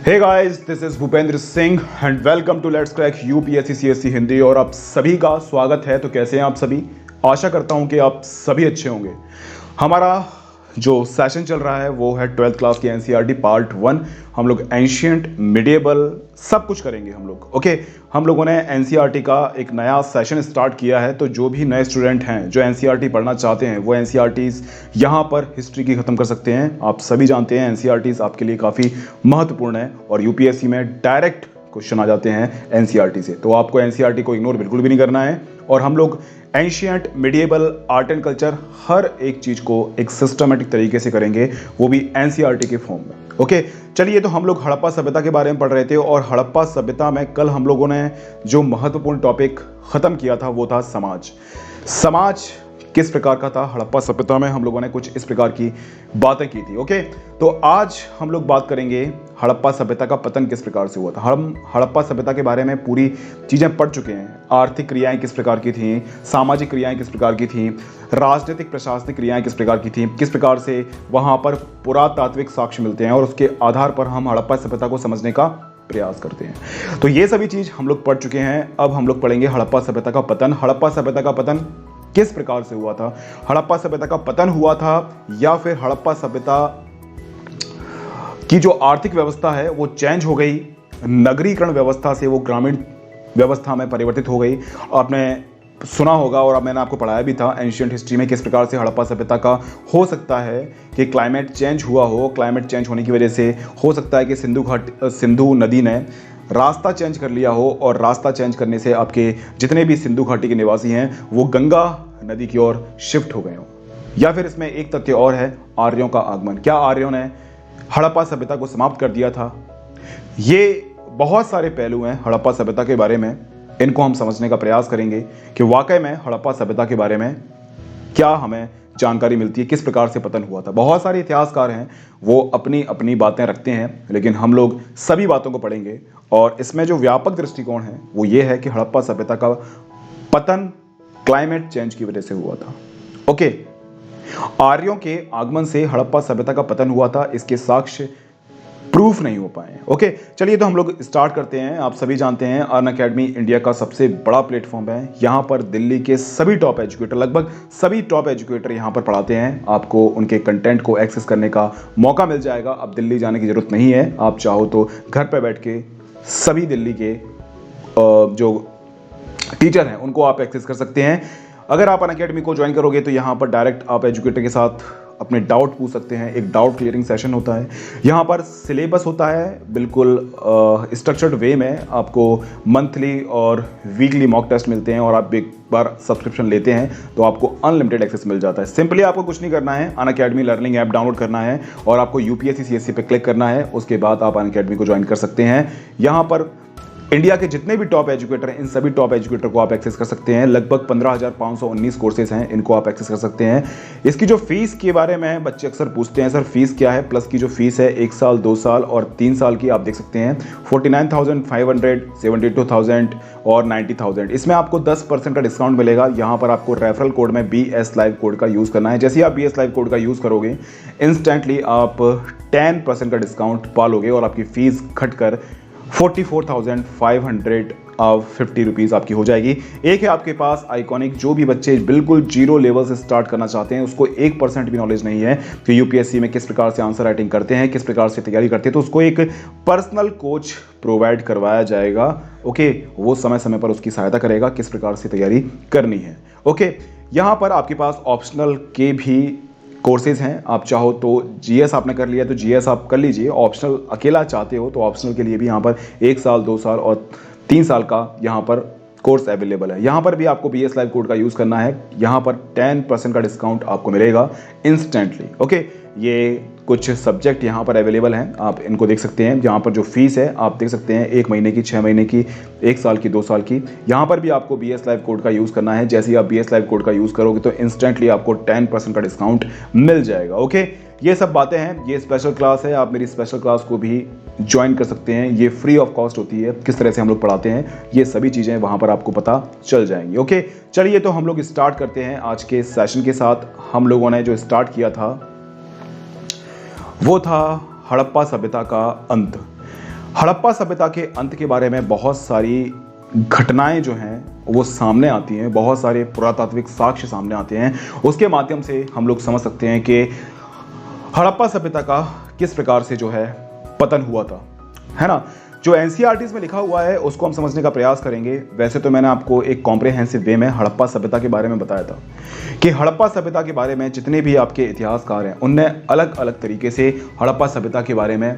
Hey guys, this is Bhupendra Singh and welcome to let's crack UPSC CSC Hindi. और आप सभी का स्वागत है। तो कैसे हैं आप सभी? आशा करता हूं कि आप सभी अच्छे होंगे। हमारा जो सेशन चल रहा है वो है 12th क्लास की एनसीईआरटी पार्ट 1। हम लोग एंशिएंट मिडिएबल सब कुछ करेंगे हम लोग। ओके, हम लोगों ने एनसीईआरटी का एक नया सेशन स्टार्ट किया है। तो जो भी नए स्टूडेंट हैं जो एनसीईआरटी पढ़ना चाहते हैं वो एनसीईआरटीज यहाँ पर हिस्ट्री की ख़त्म कर सकते हैं। आप सभी जानते हैं एनसीईआरटीज आपके लिए काफ़ी महत्वपूर्ण है और यूपीएससी में डायरेक्ट क्वेश्चन आ जाते हैं एनसीईआरटी से। तो आपको एनसीईआरटी को इग्नोर बिल्कुल भी नहीं करना है। और हम लोग एंशिएंट मिडिएबल आर्ट एंड कल्चर हर एक चीज़ को एक सिस्टमेटिक तरीके से करेंगे, वो भी एनसीईआरटी के फॉर्म में। ओके, चलिए। तो हम लोग हड़प्पा सभ्यता के बारे में पढ़ रहे थे और हड़प्पा सभ्यता में कल हम लोगों ने जो महत्वपूर्ण टॉपिक ख़त्म किया था वो था समाज। समाज किस प्रकार का था हड़प्पा सभ्यता में, हम लोगों ने कुछ इस प्रकार की बातें की थी। ओके, तो आज हम लोग बात करेंगे हड़प्पा सभ्यता का पतन किस प्रकार से हुआ था। हम हड़प्पा सभ्यता के बारे में पूरी चीज़ें पढ़ चुके हैं। आर्थिक क्रियाएं किस प्रकार की थीं, सामाजिक क्रियाएं किस प्रकार की थीं, राजनीतिक प्रशासनिक क्रियाएं किस प्रकार की थीं, किस प्रकार से वहाँ पर पुरातात्विक साक्ष्य मिलते हैं और उसके आधार पर हम हड़प्पा सभ्यता को समझने का प्रयास करते हैं। तो ये सभी चीज़ हम लोग पढ़ चुके हैं। अब हम लोग पढ़ेंगे हड़प्पा सभ्यता का पतन। हड़प्पा सभ्यता का पतन किस प्रकार से हुआ था? हड़प्पा सभ्यता का पतन हुआ था या फिर हड़प्पा सभ्यता की जो आर्थिक व्यवस्था है वो चेंज हो गई, नगरीकरण व्यवस्था से वो ग्रामीण व्यवस्था में परिवर्तित हो गई। आपने सुना होगा और मैंने आपको पढ़ाया भी था एंशिएंट हिस्ट्री में किस प्रकार से हड़प्पा सभ्यता का हो सकता है कि क्लाइमेट चेंज हुआ हो। क्लाइमेट चेंज होने की वजह से हो सकता है कि सिंधु नदी ने रास्ता चेंज कर लिया हो और रास्ता चेंज करने से आपके जितने भी सिंधु घाटी के निवासी हैं वो गंगा नदी की ओर शिफ्ट हो गए हो। या फिर इसमें एक तथ्य और है, आर्यों का आगमन। क्या आर्यों ने हड़प्पा सभ्यता को समाप्त कर दिया था? ये बहुत सारे पहलू हैं हड़प्पा सभ्यता के बारे में, इनको हम समझने का प्रयास करेंगे कि वाकई में हड़प्पा सभ्यता के बारे में क्या हमें जानकारी मिलती है, किस प्रकार से पतन हुआ था। बहुत सारे इतिहासकार हैं वो अपनी अपनी बातें रखते हैं, लेकिन हम लोग सभी बातों को पढ़ेंगे। और इसमें जो व्यापक दृष्टिकोण है वो ये है कि हड़प्पा सभ्यता का पतन क्लाइमेट चेंज की वजह से हुआ था। ओके, आर्यों के आगमन से हड़प्पा सभ्यता का पतन हुआ था, इसके साक्ष्य प्रूफ नहीं हो पाए। ओके, चलिए तो हम लोग स्टार्ट करते हैं। आप सभी जानते हैं अनअकैडमी इंडिया का सबसे बड़ा प्लेटफॉर्म है। यहाँ पर दिल्ली के सभी टॉप एजुकेटर, लगभग सभी टॉप एजुकेटर यहाँ पर पढ़ाते हैं। आपको उनके कंटेंट को एक्सेस करने का मौका मिल जाएगा। अब दिल्ली जाने की जरूरत नहीं है। आप चाहो तो घर पर बैठ के सभी दिल्ली के जो टीचर हैं उनको आप एक्सेस कर सकते हैं। अगर आप अनअकैडमी को ज्वाइन करोगे तो यहाँ पर डायरेक्ट आप एजुकेटर के साथ अपने डाउट पूछ सकते हैं। एक डाउट क्लियरिंग सेशन होता है। यहाँ पर सिलेबस होता है बिल्कुल स्ट्रक्चर्ड वे में। आपको मंथली और वीकली मॉक टेस्ट मिलते हैं और आप एक बार सब्सक्रिप्शन लेते हैं तो आपको अनलिमिटेड एक्सेस मिल जाता है। सिंपली आपको कुछ नहीं करना है, अनअकैडमी लर्निंग ऐप डाउनलोड करना है और आपको यूपीएससी सीएससी पे क्लिक करना है। उसके बाद आप अनअकैडमी को ज्वाइन कर सकते हैं। यहाँ पर इंडिया के जितने भी टॉप एजुकेटर हैं इन सभी टॉप एजुकेटर को आप एक्सेस कर सकते हैं। लगभग 15,519 कोर्सेज हैं, इनको आप एक्सेस कर सकते हैं। इसकी जो फीस के बारे में बच्चे अक्सर पूछते हैं, सर फीस क्या है? प्लस की जो फीस है 1 साल, 2 साल और 3 साल की, आप देख सकते हैं 49,500, 72,000 और 90,000। इसमें आपको 10% का डिस्काउंट मिलेगा। यहाँ पर आपको रेफरल कोड में BS Live कोड का यूज़ करना है। जैसे ही आप BS Live कोड का यूज़ करोगे इंस्टेंटली आप 10% का डिस्काउंट पालोगे और आपकी फीस घटकर 44,550 रुपीज़ आपकी हो जाएगी। एक है आपके पास आइकॉनिक, जो भी बच्चे बिल्कुल जीरो लेवल से स्टार्ट करना चाहते हैं, उसको 1% भी नॉलेज नहीं है कि यूपीएससी में किस प्रकार से आंसर राइटिंग करते हैं, किस प्रकार से तैयारी करते हैं, तो उसको एक पर्सनल कोच प्रोवाइड करवाया जाएगा। ओके, वो समय समय पर उसकी सहायता करेगा किस प्रकार से तैयारी करनी है। ओके, यहाँ पर आपके पास ऑप्शनल के भी कोर्सेज हैं। आप चाहो तो जीएस आपने कर लिया तो जीएस आप कर लीजिए। ऑप्शनल अकेला चाहते हो तो ऑप्शनल के लिए भी यहाँ पर 1 साल, 2 साल और 3 साल का यहाँ पर कोर्स अवेलेबल है। यहाँ पर भी आपको BS Live कोड का यूज़ करना है। यहाँ पर 10% का डिस्काउंट आपको मिलेगा इंस्टेंटली। ओके, ये कुछ सब्जेक्ट यहाँ पर अवेलेबल हैं, आप इनको देख सकते हैं। यहाँ पर जो फीस है आप देख सकते हैं 1 महीने की, 6 महीने की, 1 साल की, 2 साल की। यहाँ पर भी आपको BS Live कोड का यूज़ करना है। जैसे ही आप BS Live कोड का यूज़ करोगे तो इंस्टेंटली आपको 10% का डिस्काउंट मिल जाएगा। ओके, ये सब बातें हैं। ये स्पेशल क्लास है, आप मेरी स्पेशल क्लास को भी ज्वाइन कर सकते हैं। ये फ्री ऑफ कॉस्ट होती है। किस तरह से हम लोग पढ़ाते हैं ये सभी चीज़ें वहाँ पर आपको पता चल जाएंगी। ओके, चलिए तो हम लोग स्टार्ट करते हैं आज के सेशन के साथ। हम लोगों ने जो स्टार्ट किया था वो था हड़प्पा सभ्यता का अंत। हड़प्पा सभ्यता के अंत के बारे में बहुत सारी घटनाएं जो हैं वो सामने आती हैं, बहुत सारे पुरातात्विक साक्ष्य सामने आते हैं। उसके माध्यम से हम लोग समझ सकते हैं कि हड़प्पा सभ्यता का किस प्रकार से जो है पतन हुआ था, है ना। जो एनसीईआरटीज में लिखा हुआ है उसको हम समझने का प्रयास करेंगे। वैसे तो मैंने आपको एक कॉम्प्रिहेंसिव वे में हड़प्पा सभ्यता के बारे में बताया था कि हड़प्पा सभ्यता के बारे में जितने भी आपके इतिहासकार हैं उनने अलग अलग तरीके से हड़प्पा सभ्यता के बारे में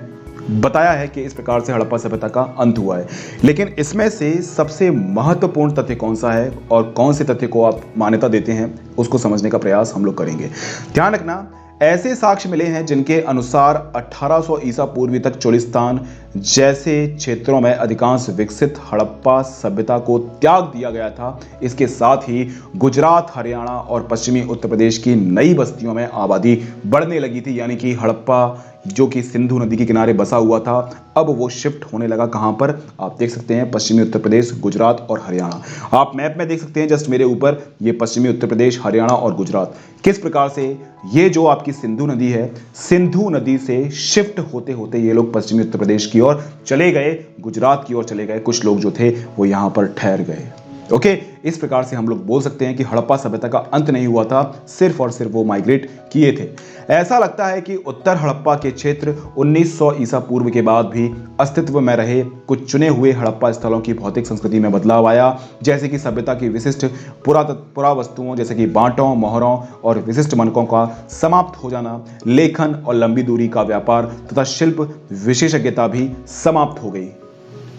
बताया है कि इस प्रकार से हड़प्पा सभ्यता का अंत हुआ है। लेकिन इसमें से सबसे महत्वपूर्ण तथ्य कौन सा है और कौन से तथ्य को आप मान्यता देते हैं उसको समझने का प्रयास हम लोग करेंगे। ध्यान रखना, ऐसे साक्ष्य मिले हैं जिनके अनुसार 1800 ईसा पूर्वी तक चोलिस्तान जैसे क्षेत्रों में अधिकांश विकसित हड़प्पा सभ्यता को त्याग दिया गया था। इसके साथ ही गुजरात, हरियाणा और पश्चिमी उत्तर प्रदेश की नई बस्तियों में आबादी बढ़ने लगी थी। यानी कि हड़प्पा जो कि सिंधु नदी के किनारे बसा हुआ था, अब वो शिफ्ट होने लगा कहां पर, आप देख सकते हैं पश्चिमी उत्तर प्रदेश, गुजरात और हरियाणा। आप मैप में देख सकते हैं जस्ट मेरे ऊपर, ये पश्चिमी उत्तर प्रदेश, हरियाणा और गुजरात किस प्रकार से ये जो आपकी सिंधु नदी है, सिंधु नदी से शिफ्ट होते होते ये लोग पश्चिमी उत्तर प्रदेश की ओर चले गए, गुजरात की ओर चले गए। कुछ लोग जो थे वो यहां पर ठहर गए। ओके, इस प्रकार से हम लोग बोल सकते हैं कि हड़प्पा सभ्यता का अंत नहीं हुआ था, सिर्फ और सिर्फ वो माइग्रेट किए थे। ऐसा लगता है कि उत्तर हड़प्पा के क्षेत्र 1900 ईसा पूर्व के बाद भी अस्तित्व में रहे। कुछ चुने हुए हड़प्पा स्थलों की भौतिक संस्कृति में बदलाव आया, जैसे कि सभ्यता की विशिष्ट पुरावस्तुओं जैसे कि बांटों, मोहरों और विशिष्ट मनकों का समाप्त हो जाना, लेखन और लंबी दूरी का व्यापार तथा शिल्प विशेषज्ञता भी समाप्त हो गई।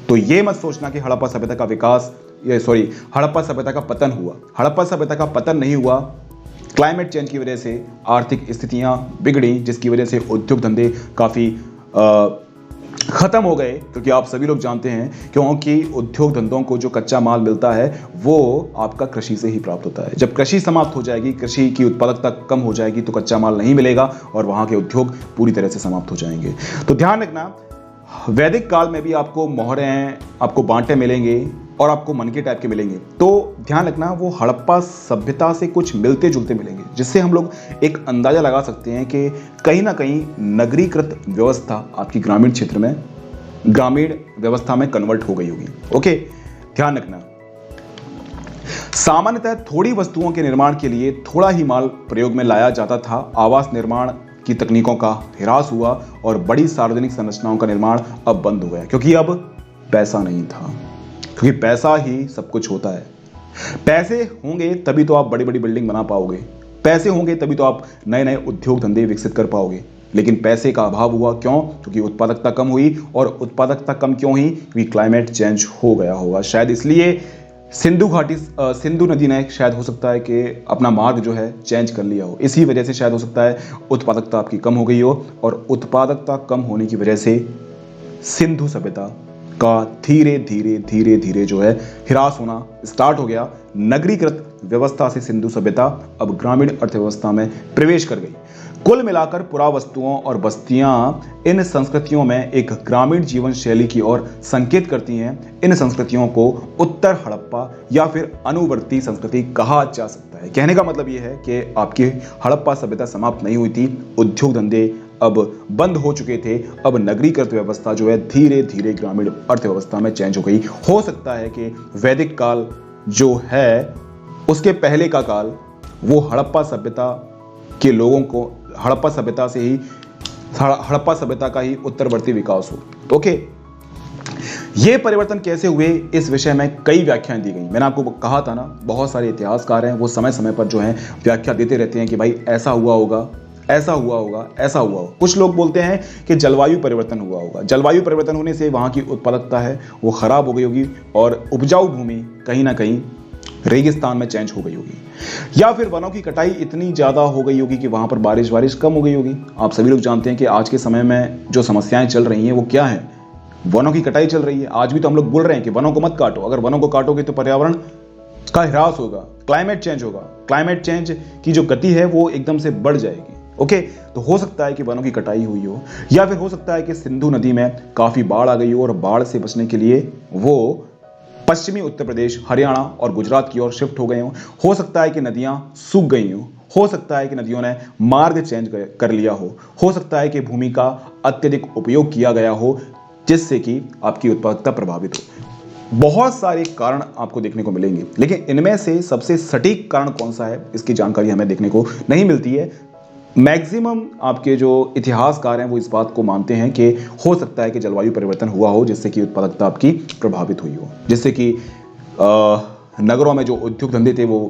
तो ये मत सोचना कि हड़प्पा सभ्यता का विकास हड़प्पा सभ्यता का पतन हुआ। हड़प्पा सभ्यता का पतन नहीं हुआ, क्लाइमेट चेंज की वजह से आर्थिक स्थितियां बिगड़ी, जिसकी वजह से उद्योग धंधे काफी खत्म हो गए। क्योंकि आप सभी लोग जानते हैं क्योंकि उद्योग धंधों को जो कच्चा माल मिलता है वो आपका कृषि से ही प्राप्त होता है। जब कृषि समाप्त हो जाएगी, कृषि की उत्पादकता कम हो जाएगी, तो कच्चा माल नहीं मिलेगा और वहां के उद्योग पूरी तरह से समाप्त हो जाएंगे। तो ध्यान रखना, वैदिक काल में भी आपको मोहरें, आपको बांटे मिलेंगे और आपको मनके टाइप के मिलेंगे। तो ध्यान रखना, वो हड़प्पा सभ्यता से कुछ मिलते जुलते मिलेंगे, जिससे हम लोग एक अंदाजा लगा सकते हैं कि कहीं ना कहीं नगरीकृत व्यवस्था आपकी ग्रामीण क्षेत्र में, ग्रामीण व्यवस्था में कन्वर्ट हो गई होगी। ओके, ध्यान रखना, सामान्यतः थोड़ी वस्तुओं के निर्माण के लिए थोड़ा ही माल प्रयोग में लाया जाता था। आवास निर्माण की तकनीकों का ह्रास हुआ और बड़ी सार्वजनिक संरचनाओं का निर्माण अब बंद हो गया, क्योंकि अब पैसा नहीं था। क्योंकि पैसा ही सब कुछ होता है। पैसे होंगे तभी तो आप बड़ी बड़ी बिल्डिंग बना पाओगे, पैसे होंगे तभी तो आप नए नए उद्योग धंधे विकसित कर पाओगे। लेकिन पैसे का अभाव हुआ, क्यों? क्योंकि उत्पादकता कम हुई। और उत्पादकता कम क्यों हुई? क्योंकि क्लाइमेट चेंज हो गया होगा। शायद इसलिए सिंधु नदी ने शायद हो सकता है कि अपना मार्ग जो है चेंज कर लिया हो। इसी वजह से शायद हो सकता है उत्पादकता आपकी कम हो गई हो, और उत्पादकता कम होने की वजह से सिंधु सभ्यता का धीरे धीरे धीरे धीरे जो है ह्रास होना स्टार्ट हो गया। नगरीकृत व्यवस्था से सिंधु सभ्यता अब ग्रामीण अर्थव्यवस्था में प्रवेश कर गई। कुल मिलाकर पुरावस्तुओं और बस्तियां इन संस्कृतियों में एक ग्रामीण जीवन शैली की ओर संकेत करती हैं। इन संस्कृतियों को उत्तर हड़प्पा या फिर अनुवर्ती संस्कृति कहा जा सकता है। कहने का मतलब यह है कि आपकी हड़प्पा सभ्यता समाप्त नहीं हुई थी, उद्योग धंधे अब बंद हो चुके थे। अब नगरीकृत व्यवस्था जो है धीरे धीरे ग्रामीण अर्थव्यवस्था में चेंज हो गई। हो सकता है कि वैदिक काल जो है उसके पहले का काल वो हड़प्पा सभ्यता के लोगों को, हड़प्पा सभ्यता से ही, हड़प्पा सभ्यता का ही उत्तरवर्ती विकास हो। ओके, ये परिवर्तन कैसे हुए इस विषय में कई व्याख्याएं दी गई। मैंने आपको कहा था ना, बहुत सारे इतिहासकार हैं, वो समय समय पर जो है व्याख्या देते रहते हैं कि भाई ऐसा हुआ होगा, ऐसा हुआ होगा, ऐसा हुआ होगा। कुछ लोग बोलते हैं कि जलवायु परिवर्तन हुआ होगा। जलवायु परिवर्तन होने से वहां की उत्पादकता है वो खराब हो गई होगी और उपजाऊ भूमि कहीं ना कहीं रेगिस्तान में चेंज हो गई होगी, या फिर वनों की कटाई इतनी ज्यादा हो गई होगी कि वहां पर बारिश कम हो गई होगी। आप सभी लोग जानते हैं कि आज के समय में जो समस्याएं चल रही हैं वो क्या है? वनों की कटाई चल रही है। आज भी तो हम लोग बोल रहे हैं कि वनों को मत काटो। अगर वनों को काटोगे तो पर्यावरण का ह्रास होगा, क्लाइमेट चेंज होगा। क्लाइमेट चेंज की जो गति है वो एकदम से बढ़ जाएगी। ओके, तो हो सकता है कि वनों की कटाई हुई हो, या फिर हो सकता है कि सिंधु नदी में काफी बाढ़ आ गई हो और बाढ़ से बचने के लिए वो पश्चिमी उत्तर प्रदेश, हरियाणा और गुजरात की ओर शिफ्ट हो गए हो सकता है कि नदियां सूख गई हो सकता है कि नदियों ने मार्ग चेंज कर लिया हो सकता है कि भूमि का अत्यधिक उपयोग किया गया हो, जिससे कि आपकी उत्पादकता प्रभावित हो। बहुत सारे कारण आपको देखने को मिलेंगे, लेकिन इनमें से सबसे सटीक कारण कौन सा है इसकी जानकारी हमें देखने को नहीं मिलती है। मैक्सिमम आपके जो इतिहासकार हैं वो इस बात को मानते हैं कि हो सकता है कि जलवायु परिवर्तन हुआ हो जिससे कि उत्पादकता आपकी प्रभावित हुई हो, जिससे कि नगरों में जो उद्योग धंधे थे वो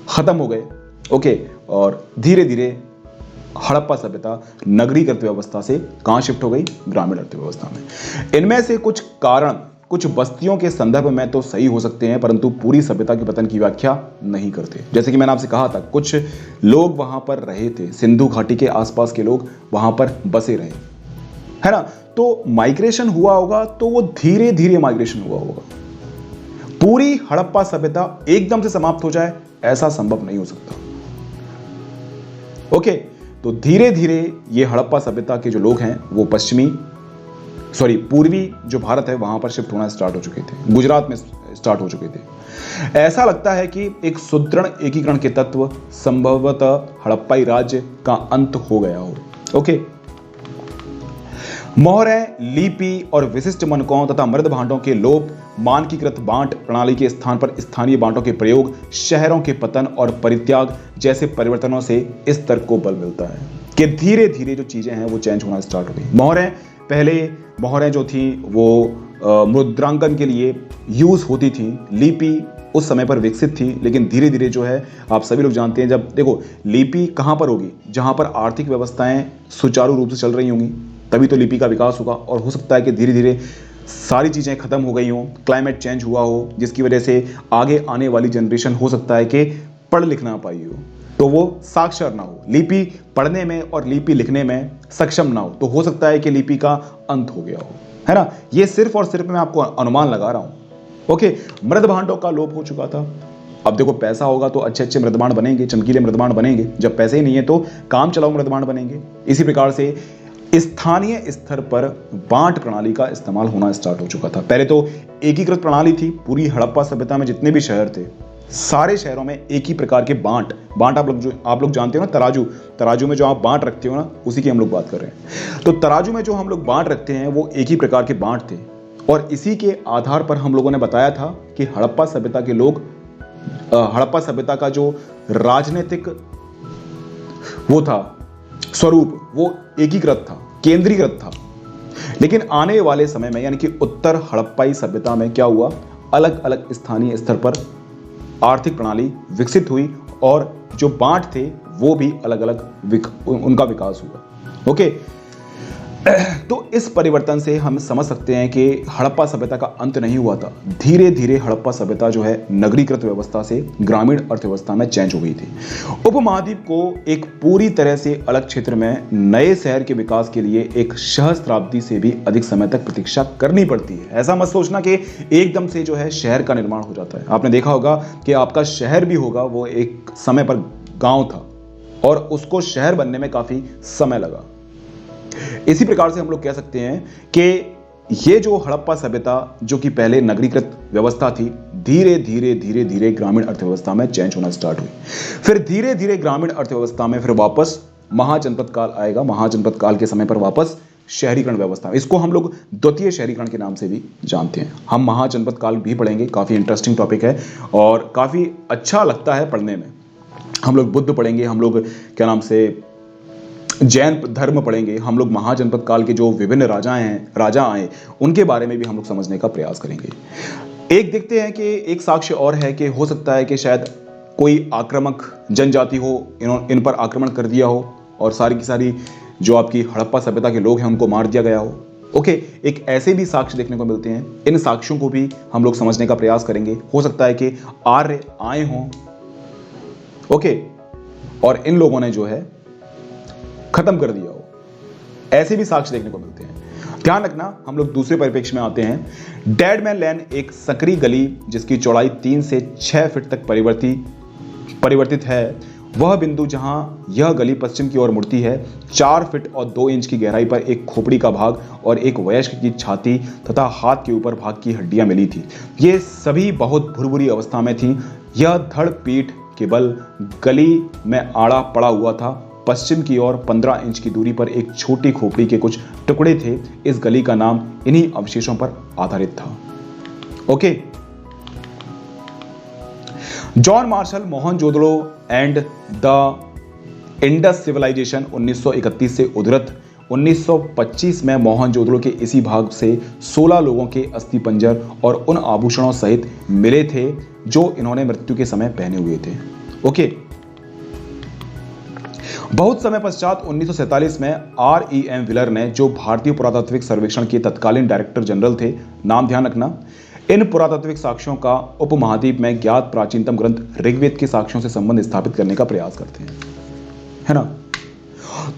खत्म हो गए। ओके, और धीरे धीरे हड़प्पा सभ्यता नगरीकृत व्यवस्था से कहां शिफ्ट हो गई? ग्रामीण अर्थव्यवस्था में। इनमें से कुछ कारण कुछ बस्तियों के संदर्भ में तो सही हो सकते हैं, परंतु पूरी सभ्यता के पतन की व्याख्या नहीं करते। जैसे कि मैंने आपसे कहा था, कुछ लोग वहां पर रहे थे, सिंधु घाटी के आसपास के लोग वहां पर बसे रहे, है ना। तो माइग्रेशन हुआ होगा, तो वो धीरे धीरे माइग्रेशन हुआ होगा। पूरी हड़प्पा सभ्यता एकदम से समाप्त हो जाए ऐसा संभव नहीं हो सकता। ओके, तो धीरे धीरे ये हड़प्पा सभ्यता के जो लोग हैं वो पूर्वी जो भारत है वहां पर शिफ्ट होना स्टार्ट हो चुके थे, गुजरात में स्टार्ट हो चुके थे। ऐसा लगता है कि एक सुदृढ़ एकीकरण के तत्व संभवतः हड़प्पाई राज्य का अंत हो गया हो। ओके, मोहरें, लिपि और विशिष्ट मनकों तथा मृद भांडों के लोप, मानकीकृत बांट प्रणाली के स्थान पर स्थानीय बांटों के प्रयोग, शहरों के पतन और परित्याग जैसे परिवर्तनों से इस तर्क को बल मिलता है कि धीरे धीरे जो चीजें हैं वो चेंज होना स्टार्ट हो गई। मोहरें जो थी वो मुद्रांकन के लिए यूज होती थी। लिपि उस समय पर विकसित थी, लेकिन धीरे धीरे जो है आप सभी लोग जानते हैं, जब देखो लिपि कहां पर होगी? जहां पर आर्थिक व्यवस्थाएं सुचारू रूप से चल रही होंगी तभी तो लिपि का विकास होगा। और हो सकता है कि धीरे धीरे सारी चीजें खत्म हो गई हों, क्लाइमेट चेंज हुआ हो, जिसकी वजह से आगे आने वाली जनरेशन हो सकता है कि पढ़ लिख ना पाई हो, तो वो साक्षर ना हो, लिपि पढ़ने में और लिपि लिखने में सक्षम ना हो, तो हो सकता है कि लिपि का अंत हो गया हो, है ना। ये सिर्फ और सिर्फ मैं आपको अनुमान लगा रहा हूं। ओके, मृद भांडों का लोप हो चुका था। अब देखो, पैसा होगा तो अच्छे अच्छे मृदभांड बनेंगे, चमकीले मृदभांड बनेंगे। जब पैसे ही नहीं है तो काम चलाओ मृदभांड बनेंगे। इसी प्रकार से स्थानीय स्तर पर बांट प्रणाली का इस्तेमाल होना स्टार्ट हो चुका था। पहले तो एकीकृत प्रणाली थी। पूरी हड़प्पा सभ्यता में जितने भी शहर थे, सारे शहरों में एक ही प्रकार के बांट आप लोग जानते हो ना, तराजू में जो आप बांट रखते हो ना, उसी की हम लोग बात कर रहे हैं। तो तराजू में जो हम लोग बांट रखते हैं वो एक ही प्रकार के बांट थे, और इसी के आधार पर हम लोगों ने बताया था कि हड़प्पा सभ्यता के लोग, हड़प्पा सभ्यता का जो राजनीतिक वो था स्वरूप, वो एकीकृत था, केंद्रीकृत था। लेकिन आने वाले समय में, यानी कि उत्तर हड़प्पाई सभ्यता में क्या हुआ? अलग अलग स्थानीय स्तर पर आर्थिक प्रणाली विकसित हुई और जो बांट थे वो भी अलग अलग उनका विकास हुआ। ओके, तो इस परिवर्तन से हम समझ सकते हैं कि हड़प्पा सभ्यता का अंत नहीं हुआ था। धीरे धीरे हड़प्पा सभ्यता जो है नगरीकृत व्यवस्था से ग्रामीण अर्थव्यवस्था में चेंज हो गई थी। उपमहाद्वीप को एक पूरी तरह से अलग क्षेत्र में नए शहर के विकास के लिए एक सहस्त्राब्दी से भी अधिक समय तक प्रतीक्षा करनी पड़ती है। ऐसा मत सोचना कि एकदम से जो है शहर का निर्माण हो जाता है। आपने देखा होगा कि आपका शहर भी होगा वो एक समय पर गांव था और उसको शहर बनने में काफी समय लगा। इसी प्रकार से हम लोग कह सकते हैं कि ये जो हड़प्पा सभ्यता जो कि पहले नगरीकृत व्यवस्था थी, धीरे धीरे धीरे धीरे ग्रामीण अर्थव्यवस्था में चेंज होना स्टार्ट हुई। फिर धीरे धीरे ग्रामीण अर्थव्यवस्था में फिर वापस महाजनपद काल आएगा। महाजनपद काल के समय पर वापस शहरीकरण व्यवस्था, इसको हम लोग द्वितीय शहरीकरण के नाम से भी जानते हैं। हम महाजनपद काल भी पढ़ेंगे, काफी इंटरेस्टिंग टॉपिक है और काफी अच्छा लगता है पढ़ने में। हम लोग बुद्ध पढ़ेंगे, हम लोग क्या नाम से जैन धर्म पढ़ेंगे, हम लोग महाजनपद काल के जो विभिन्न राजा आए उनके बारे में भी हम लोग समझने का प्रयास करेंगे। एक देखते हैं कि एक साक्ष्य और है कि हो सकता है कि शायद कोई आक्रामक जनजाति हो, इन पर आक्रमण कर दिया हो और सारी की सारी जो आपकी हड़प्पा सभ्यता के लोग हैं उनको मार दिया गया हो। ओके, एक ऐसे भी साक्ष्य देखने को मिलते हैं। इन साक्ष्यों को भी हम लोग समझने का प्रयास करेंगे। हो सकता है कि आर्य आए हों, ओके, और इन लोगों ने जो है खत्म कर दिया हो। ऐसे भी साक्ष्य देखने को मिलते हैं। ध्यान रखना, हम लोग दूसरे परिप्रेक्ष्य में आते हैं। डेड मैन लेन एक संकरी गली जिसकी चौड़ाई 3 से 6 फीट तक परिवर्तित है। वह बिंदु जहां यह गली पश्चिम की ओर मुड़ती है, 4 फीट और 2 इंच की गहराई पर एक खोपड़ी का भाग और एक वयस्क की छाती तथा हाथ के ऊपर भाग की हड्डियां मिली थी। ये सभी बहुत भुरभुरी अवस्था में थी। यह धड़ पीठ के बल गली में आड़ा पड़ा हुआ था। पश्चिम की ओर 15 इंच की दूरी पर एक छोटी खोपड़ी के कुछ टुकड़े थे, इस गली का नाम इन्हीं अवशेषों पर आधारित था। Okay. John Marshall Mohenjodaro and the Indus civilisation 1931 से उद्धृत 1925 में मोहनजोदड़ो के इसी भाग से 16 लोगों के अस्थि पंजर और उन आभूषणों सहित मिले थे जो इन्होंने मृत्यु के समय पहने हुए थे। ओके। बहुत समय पश्चात 1947 में REM विलर ने, जो भारतीय पुरातात्विक सर्वेक्षण के तत्कालीन डायरेक्टर जनरल थे, नाम ध्यान रखना, इन पुरातात्विक साक्ष्यों का उपमहाद्वीप में ज्ञात प्राचीनतम ग्रंथ ऋग्वेद के साक्ष्यों से संबंध स्थापित करने का प्रयास करते हैं, है ना।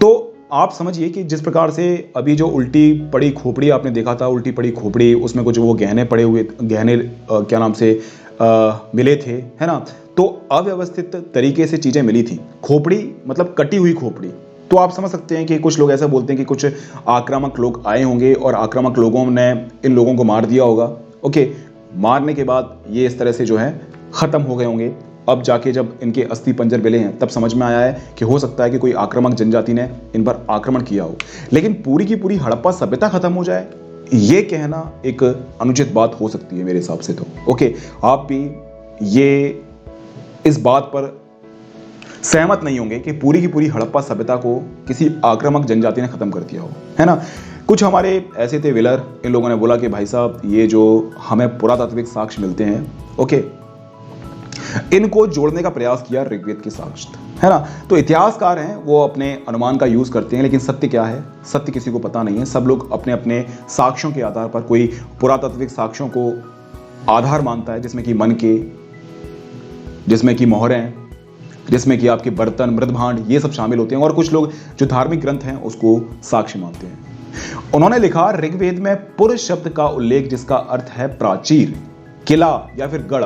तो आप समझिए कि जिस प्रकार से अभी जो उल्टी पड़ी खोपड़ी आपने देखा था, उल्टी पड़ी खोपड़ी, उसमें कुछ वो गहने पड़े हुए, गहने क्या नाम से मिले थे, है ना। तो अव्यवस्थित तरीके से चीजें मिली थी। खोपड़ी मतलब कटी हुई खोपड़ी। तो आप समझ सकते हैं कि कुछ लोग ऐसा बोलते हैं कि कुछ आक्रामक लोग आए होंगे और आक्रामक लोगों ने इन लोगों को मार दिया होगा। ओके। मारने के बाद ये इस तरह से जो है खत्म हो गए होंगे। अब जाके जब इनके अस्थि पंजर मिले हैं तब समझ में आया है कि हो सकता है कि कोई आक्रामक जनजाति ने इन पर आक्रमण किया हो। लेकिन पूरी की पूरी हड़प्पा सभ्यता खत्म हो जाए, ये कहना एक अनुचित बात हो सकती है मेरे हिसाब से। तो ओके, आप भी ये इस बात पर सहमत नहीं होंगे कि पूरी की पूरी हड़प्पा सभ्यता को किसी आक्रामक जनजाति ने खत्म कर दिया हो, है ना। कुछ हमारे ऐसे थे विलर, इन लोगों ने बोला कि भाई साहब ये जो हमें पुरातात्विक साक्ष्य मिलते हैं, ओके, इनको जोड़ने का प्रयास किया ऋग्वेद के साक्ष्य, है ना। तो इतिहासकार हैं वो अपने अनुमान का यूज करते हैं, लेकिन सत्य क्या है, सत्य किसी को पता नहीं है। सब लोग अपने अपने साक्ष्यों के आधार पर, कोई पुरातात्विक साक्ष्यों को आधार मानता है जिसमें कि मन के, जिसमें कि मोहरें, जिसमें कि आपके बर्तन, मृदभांड, ये सब शामिल होते हैं। और कुछ लोग जो धार्मिक ग्रंथ हैं उसको साक्ष्य मानते हैं। उन्होंने लिखा, ऋग्वेद में पुर शब्द का उल्लेख जिसका अर्थ है प्राचीर, किला या फिर गढ़।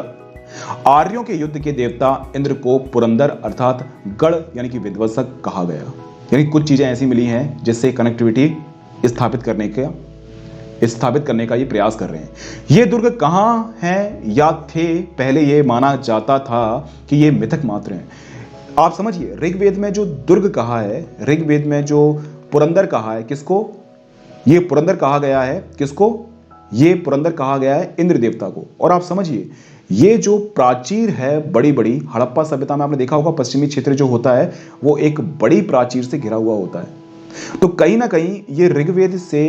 आर्यों के युद्ध के देवता इंद्र को पुरंदर अर्थात गढ़ यानी कि विध्वंसक कहा गया। यानी कुछ चीजें ऐसी मिली हैं जिससे कनेक्टिविटी स्थापित करने का ये प्रयास कर रहे हैं। ये दुर्ग कहाँ हैं या थे, पहले ये माना जाता था कि ये मिथक मात्र हैं। आप समझिए, ऋग्वेद में जो दुर्ग कहा है, ऋग्वेद में जो पुरंदर कहा है, किसको ये पुरंदर कहा गया है, किसको ये पुरंदर कहा गया है, इंद्र देवता को। और आप समझिए, ये जो प्राचीर है, बड़ी बड़ी हड़प्पा सभ्यता में आपने देखा होगा पश्चिमी क्षेत्र जो होता है वो एक बड़ी प्राचीर से घिरा हुआ होता है। तो कहीं ना कहीं ये ऋग्वेद से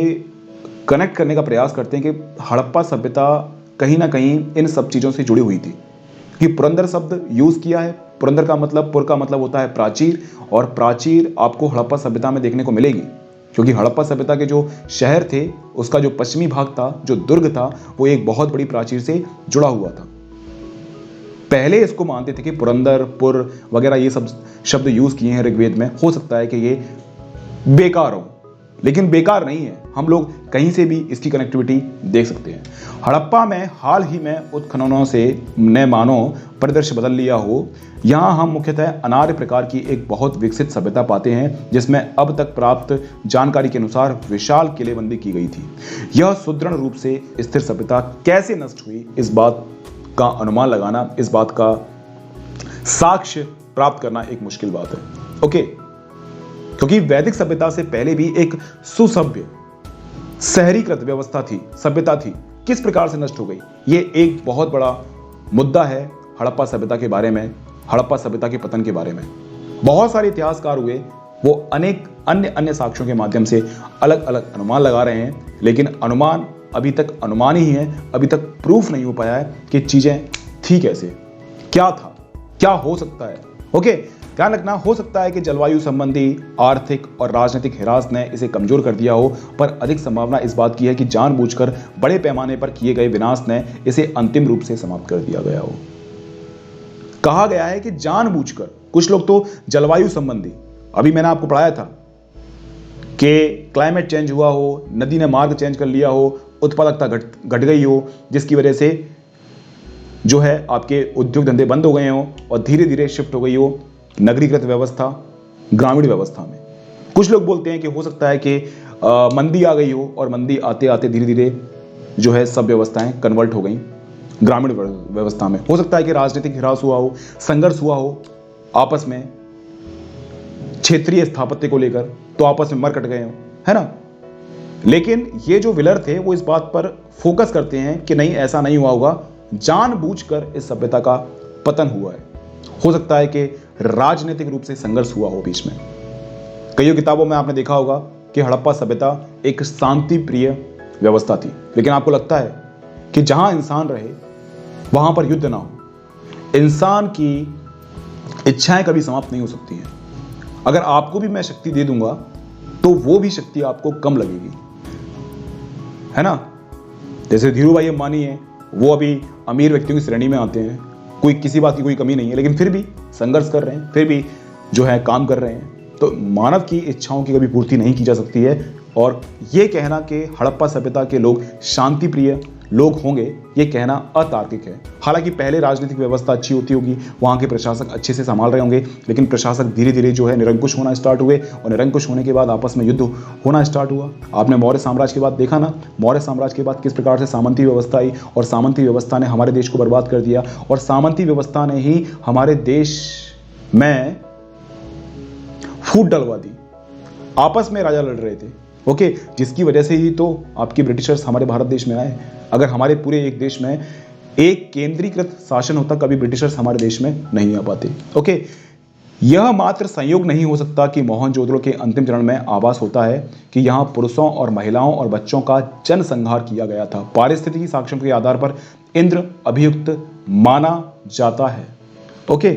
कनेक्ट करने का प्रयास करते हैं कि हड़प्पा सभ्यता कहीं ना कहीं इन सब चीजों से जुड़ी हुई थी। कि पुरंदर शब्द यूज किया है, पुरंदर का मतलब, पुर का मतलब होता है प्राचीर, और प्राचीर आपको हड़प्पा सभ्यता में देखने को मिलेगी, क्योंकि हड़प्पा सभ्यता के जो शहर थे उसका जो पश्चिमी भाग था, जो दुर्ग था, वो एक बहुत बड़ी प्राचीर से जुड़ा हुआ था। पहले इसको मानते थे कि पुरंदर, पुर वगैरह ये सब शब्द यूज किए हैं ऋग्वेद में, हो सकता है कि ये बेकार हो, लेकिन बेकार नहीं है। हम लोग कहीं से भी इसकी कनेक्टिविटी देख सकते हैं। हड़प्पा में हाल ही में उत्खननों से ने मानो परिदृश्य बदल लिया हो। यहाँ हम मुख्यतः अनार्य प्रकार की एक बहुत विकसित सभ्यता पाते हैं, जिसमें अब तक प्राप्त जानकारी के अनुसार विशाल किलेबंदी की गई थी। यह सुदृढ़ रूप से स्थिर सभ्यता कैसे नष्ट हुई, इस बात का अनुमान लगाना, इस बात का साक्ष्य प्राप्त करना एक मुश्किल बात है। ओके, क्योंकि वैदिक सभ्यता से पहले भी एक सुसभ्य शहरीकृत व्यवस्था थी, सभ्यता थी, किस प्रकार से नष्ट हो गई, ये एक बहुत बड़ा मुद्दा है हड़प्पा सभ्यता के बारे में, हड़प्पा सभ्यता के पतन के बारे में। बहुत सारे इतिहासकार हुए, वो अनेक अन्य साक्ष्यों के माध्यम से अलग अलग अनुमान लगा रहे हैं, लेकिन अनुमान अभी तक अनुमान ही है, अभी तक प्रूफ नहीं हो पाया है कि चीजें थी कैसे, क्या था, क्या हो सकता है। ओके, ध्यान रखना, हो सकता है कि जलवायु संबंधी, आर्थिक और राजनीतिक हिरास ने इसे कमजोर कर दिया हो, पर अधिक संभावना इस बात की है कि जानबूझकर बड़े पैमाने पर किए गए विनाश ने इसे अंतिम रूप से समाप्त कर दिया गया हो। कहा गया है कि जानबूझकर, कुछ लोग तो जलवायु संबंधी, अभी मैंने आपको पढ़ाया था कि क्लाइमेट चेंज हुआ हो, नदी ने मार्ग चेंज कर लिया हो, उत्पादकता घट गई हो, जिसकी वजह से जो है आपके उद्योग धंधे बंद हो गए हो और धीरे धीरे शिफ्ट हो गई हो नगरीकृत व्यवस्था ग्रामीण व्यवस्था में। कुछ लोग बोलते हैं कि हो सकता है कि मंदी आ गई हो और मंदी आते आते धीरे धीरे जो है सब व्यवस्थाएं कन्वर्ट हो गई ग्रामीण व्यवस्था में। हो सकता है कि राजनीतिक हिरास हुआ हो, संघर्ष हुआ हो आपस में क्षेत्रीय स्थापत्य को लेकर, तो आपस में मर कट गए हो, है ना। लेकिन ये जो विलर थे वो इस बात पर फोकस करते हैं कि नहीं, ऐसा नहीं हुआ होगा, जानबूझकर इस सभ्यता का पतन हुआ है। हो सकता है कि राजनीतिक रूप से संघर्ष हुआ हो बीच में। कई किताबों में आपने देखा होगा कि हड़प्पा सभ्यता एक शांति प्रिय व्यवस्था थी, लेकिन आपको लगता है कि जहां इंसान रहे वहां पर युद्ध ना हो। इंसान की इच्छाएं कभी समाप्त नहीं हो सकती हैं। अगर आपको भी मैं शक्ति दे दूंगा तो वो भी शक्ति आपको कम लगेगी, है ना। जैसे धीरू भाई अंबानी है, वो अभी अमीर व्यक्तियों की श्रेणी में आते हैं, कोई किसी बात की कोई कमी नहीं है, लेकिन फिर भी संघर्ष कर रहे हैं, फिर भी जो है काम कर रहे हैं। तो मानव की इच्छाओं की कभी पूर्ति नहीं की जा सकती है। और ये कहना कि हड़प्पा सभ्यता के लोग शांति प्रिय लोग होंगे, ये कहना अतार्किक है। हालांकि पहले राजनीतिक व्यवस्था अच्छी होती होगी, वहाँ के प्रशासक अच्छे से संभाल रहे होंगे, लेकिन प्रशासक धीरे धीरे जो है निरंकुश होना स्टार्ट हुए, और निरंकुश होने के बाद आपस में युद्ध होना स्टार्ट हुआ। आपने मौर्य साम्राज्य के बाद देखा ना, मौर्य साम्राज्य के बाद किस प्रकार से सामंती व्यवस्था आई, और सामंती व्यवस्था ने हमारे देश को बर्बाद कर दिया, और सामंती व्यवस्था ने ही हमारे देश में फूट डलवा दी। आपस में राजा लड़ रहे थे, ओके, जिसकी वजह से ही तो आपके ब्रिटिशर्स हमारे भारत देश में आए। अगर हमारे पूरे एक देश में एक केंद्रीकृत शासन होता, कभी ब्रिटिशर्स हमारे देश में नहीं आ पाते, ओके। यह मात्र संयोग नहीं हो सकता कि मोहनजोदड़ो के अंतिम चरण में आभास होता है कि यहाँ पुरुषों और महिलाओं और बच्चों का जनसंहार किया गया था। पारिस्थितिकी साक्ष्यों के आधार पर इंद्र अभियुक्त माना जाता है, ओके।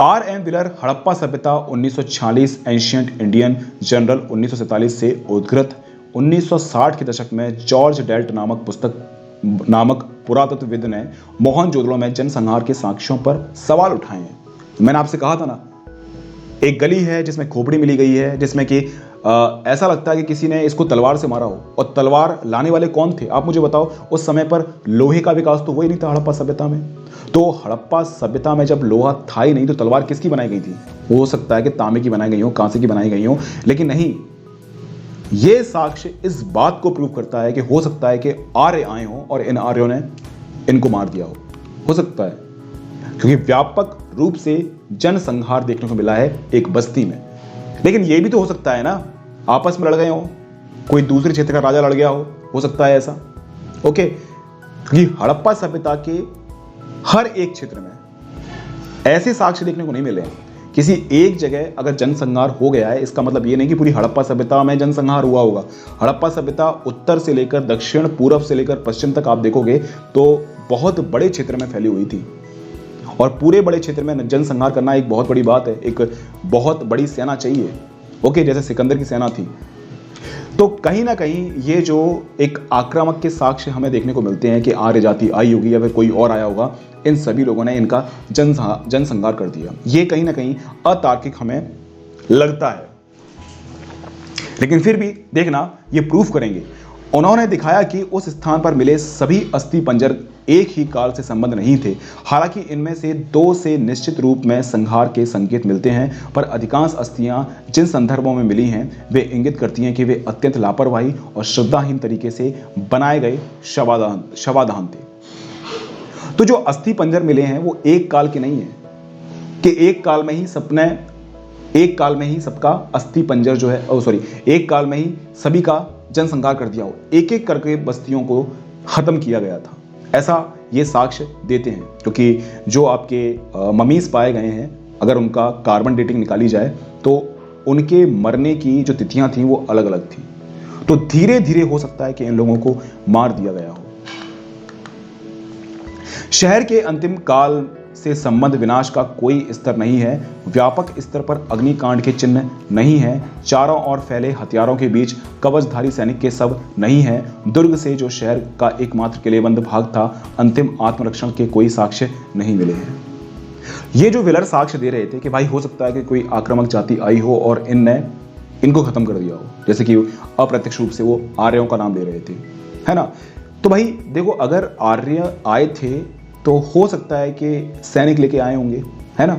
R.M. विलर हड़प्पा सभ्यता 1946, एंशिएंट इंडियन जर्नल 1947 से उद्धृत 1960 के दशक में जॉर्ज डेल्ट नामक पुरातत्वविद ने मोहनजोदड़ो में जनसंहार के साक्ष्यों पर सवाल उठाए हैं। मैंने आपसे कहा था ना, एक गली है जिसमें खोपड़ी मिली गई है, जिसमें कि ऐसा लगता है कि किसी ने इसको तलवार से मारा हो। और तलवार लाने वाले कौन थे, आप मुझे बताओ। उस समय पर लोहे का विकास तो हुआ ही नहीं था हड़प्पा सभ्यता में। तो हड़प्पा सभ्यता में जब लोहा था ही नहीं, तो तलवार किसकी बनाई गई थी? हो सकता है कि तांबे की बनाई गई हो, कांसे की बनाई गई हो, लेकिन नहीं। यह साक्ष्य इस बात को प्रूव करता है कि हो सकता है कि आर्य आए हों और इन आर्यों ने इनको मार दिया हो सकता है, क्योंकि व्यापक रूप से जनसंहार देखने को मिला है एक बस्ती में। लेकिन यह भी तो हो सकता है ना, आपस में लड़ गए हो, कोई दूसरे क्षेत्र का राजा लड़ गया हो सकता है ऐसा, ओके। क्योंकि हड़प्पा सभ्यता के हर एक क्षेत्र में ऐसे साक्ष्य देखने को नहीं मिले हैं। किसी एक जगह अगर जनसंहार हो गया है, इसका मतलब ये नहीं कि पूरी हड़प्पा सभ्यता में जनसंहार हुआ होगा। हड़प्पा सभ्यता उत्तर से लेकर दक्षिण, पूर्व से लेकर पश्चिम तक आप देखोगे तो बहुत बड़े क्षेत्र में फैली हुई थी, और पूरे बड़े क्षेत्र में जनसंहार करना एक बहुत बड़ी बात है। एक बहुत बड़ी सेना चाहिए, ओके, जैसे सिकंदर की सेना थी। तो कहीं ना कहीं ये जो एक आक्रामक के साक्ष्य हमें देखने को मिलते हैं कि आर्य जाति आई होगी या फिर कोई और आया होगा, इन सभी लोगों ने इनका जनसंहार कर दिया, ये कहीं ना कहीं अतार्किक हमें लगता है। लेकिन फिर भी देखना, ये प्रूफ करेंगे। उन्होंने दिखाया कि उस स्थान पर मिले सभी अस्थि पंजर एक ही काल से संबंध नहीं थे। हालांकि इनमें से 2 से निश्चित रूप में संहार के संकेत मिलते हैं, पर अधिकांश अस्थियां जिन संदर्भों में मिली हैं वे इंगित करती हैं कि वे अत्यंत लापरवाही और श्रद्धाहीन तरीके से बनाए गए शवादान थे। तो जो अस्थि पंजर मिले हैं वो एक काल के नहीं है कि एक काल में ही सबका अस्थि पंजर जो है, एक काल में ही सभी का जनसंहार कर दिया हो। एक एक करके बस्तियों को खत्म किया गया था, ऐसा ये साक्ष्य देते हैं। क्योंकि जो आपके ममीज पाए गए हैं, अगर उनका कार्बन डेटिंग निकाली जाए तो उनके मरने की जो तिथियां थी वो अलग अलग थी। तो धीरे धीरे हो सकता है कि इन लोगों को मार दिया गया हो। शहर के अंतिम काल से संबंध विनाश का कोई स्तर नहीं है। व्यापक स्तर पर अग्निकांड के चिन्ह नहीं है। चारों ओर फैले हथियारों के बीच कवचधारी सैनिक के शव नहीं है। दुर्ग से जो शहर का एकमात्र किलेबंद भाग था, अंतिम आत्मरक्षण के कोई साक्ष्य नहीं मिले हैं। ये जो विलर साक्ष्य दे रहे थे कि भाई हो सकता है कि कोई आक्रामक जाति आई हो और इनको खत्म कर दिया हो, जैसे कि अप्रत्यक्ष रूप से वो आर्यों का नाम ले रहे थे, है ना। तो भाई देखो, अगर आर्य आए थे तो हो सकता है कि सैनिक लेके आए होंगे, है ना।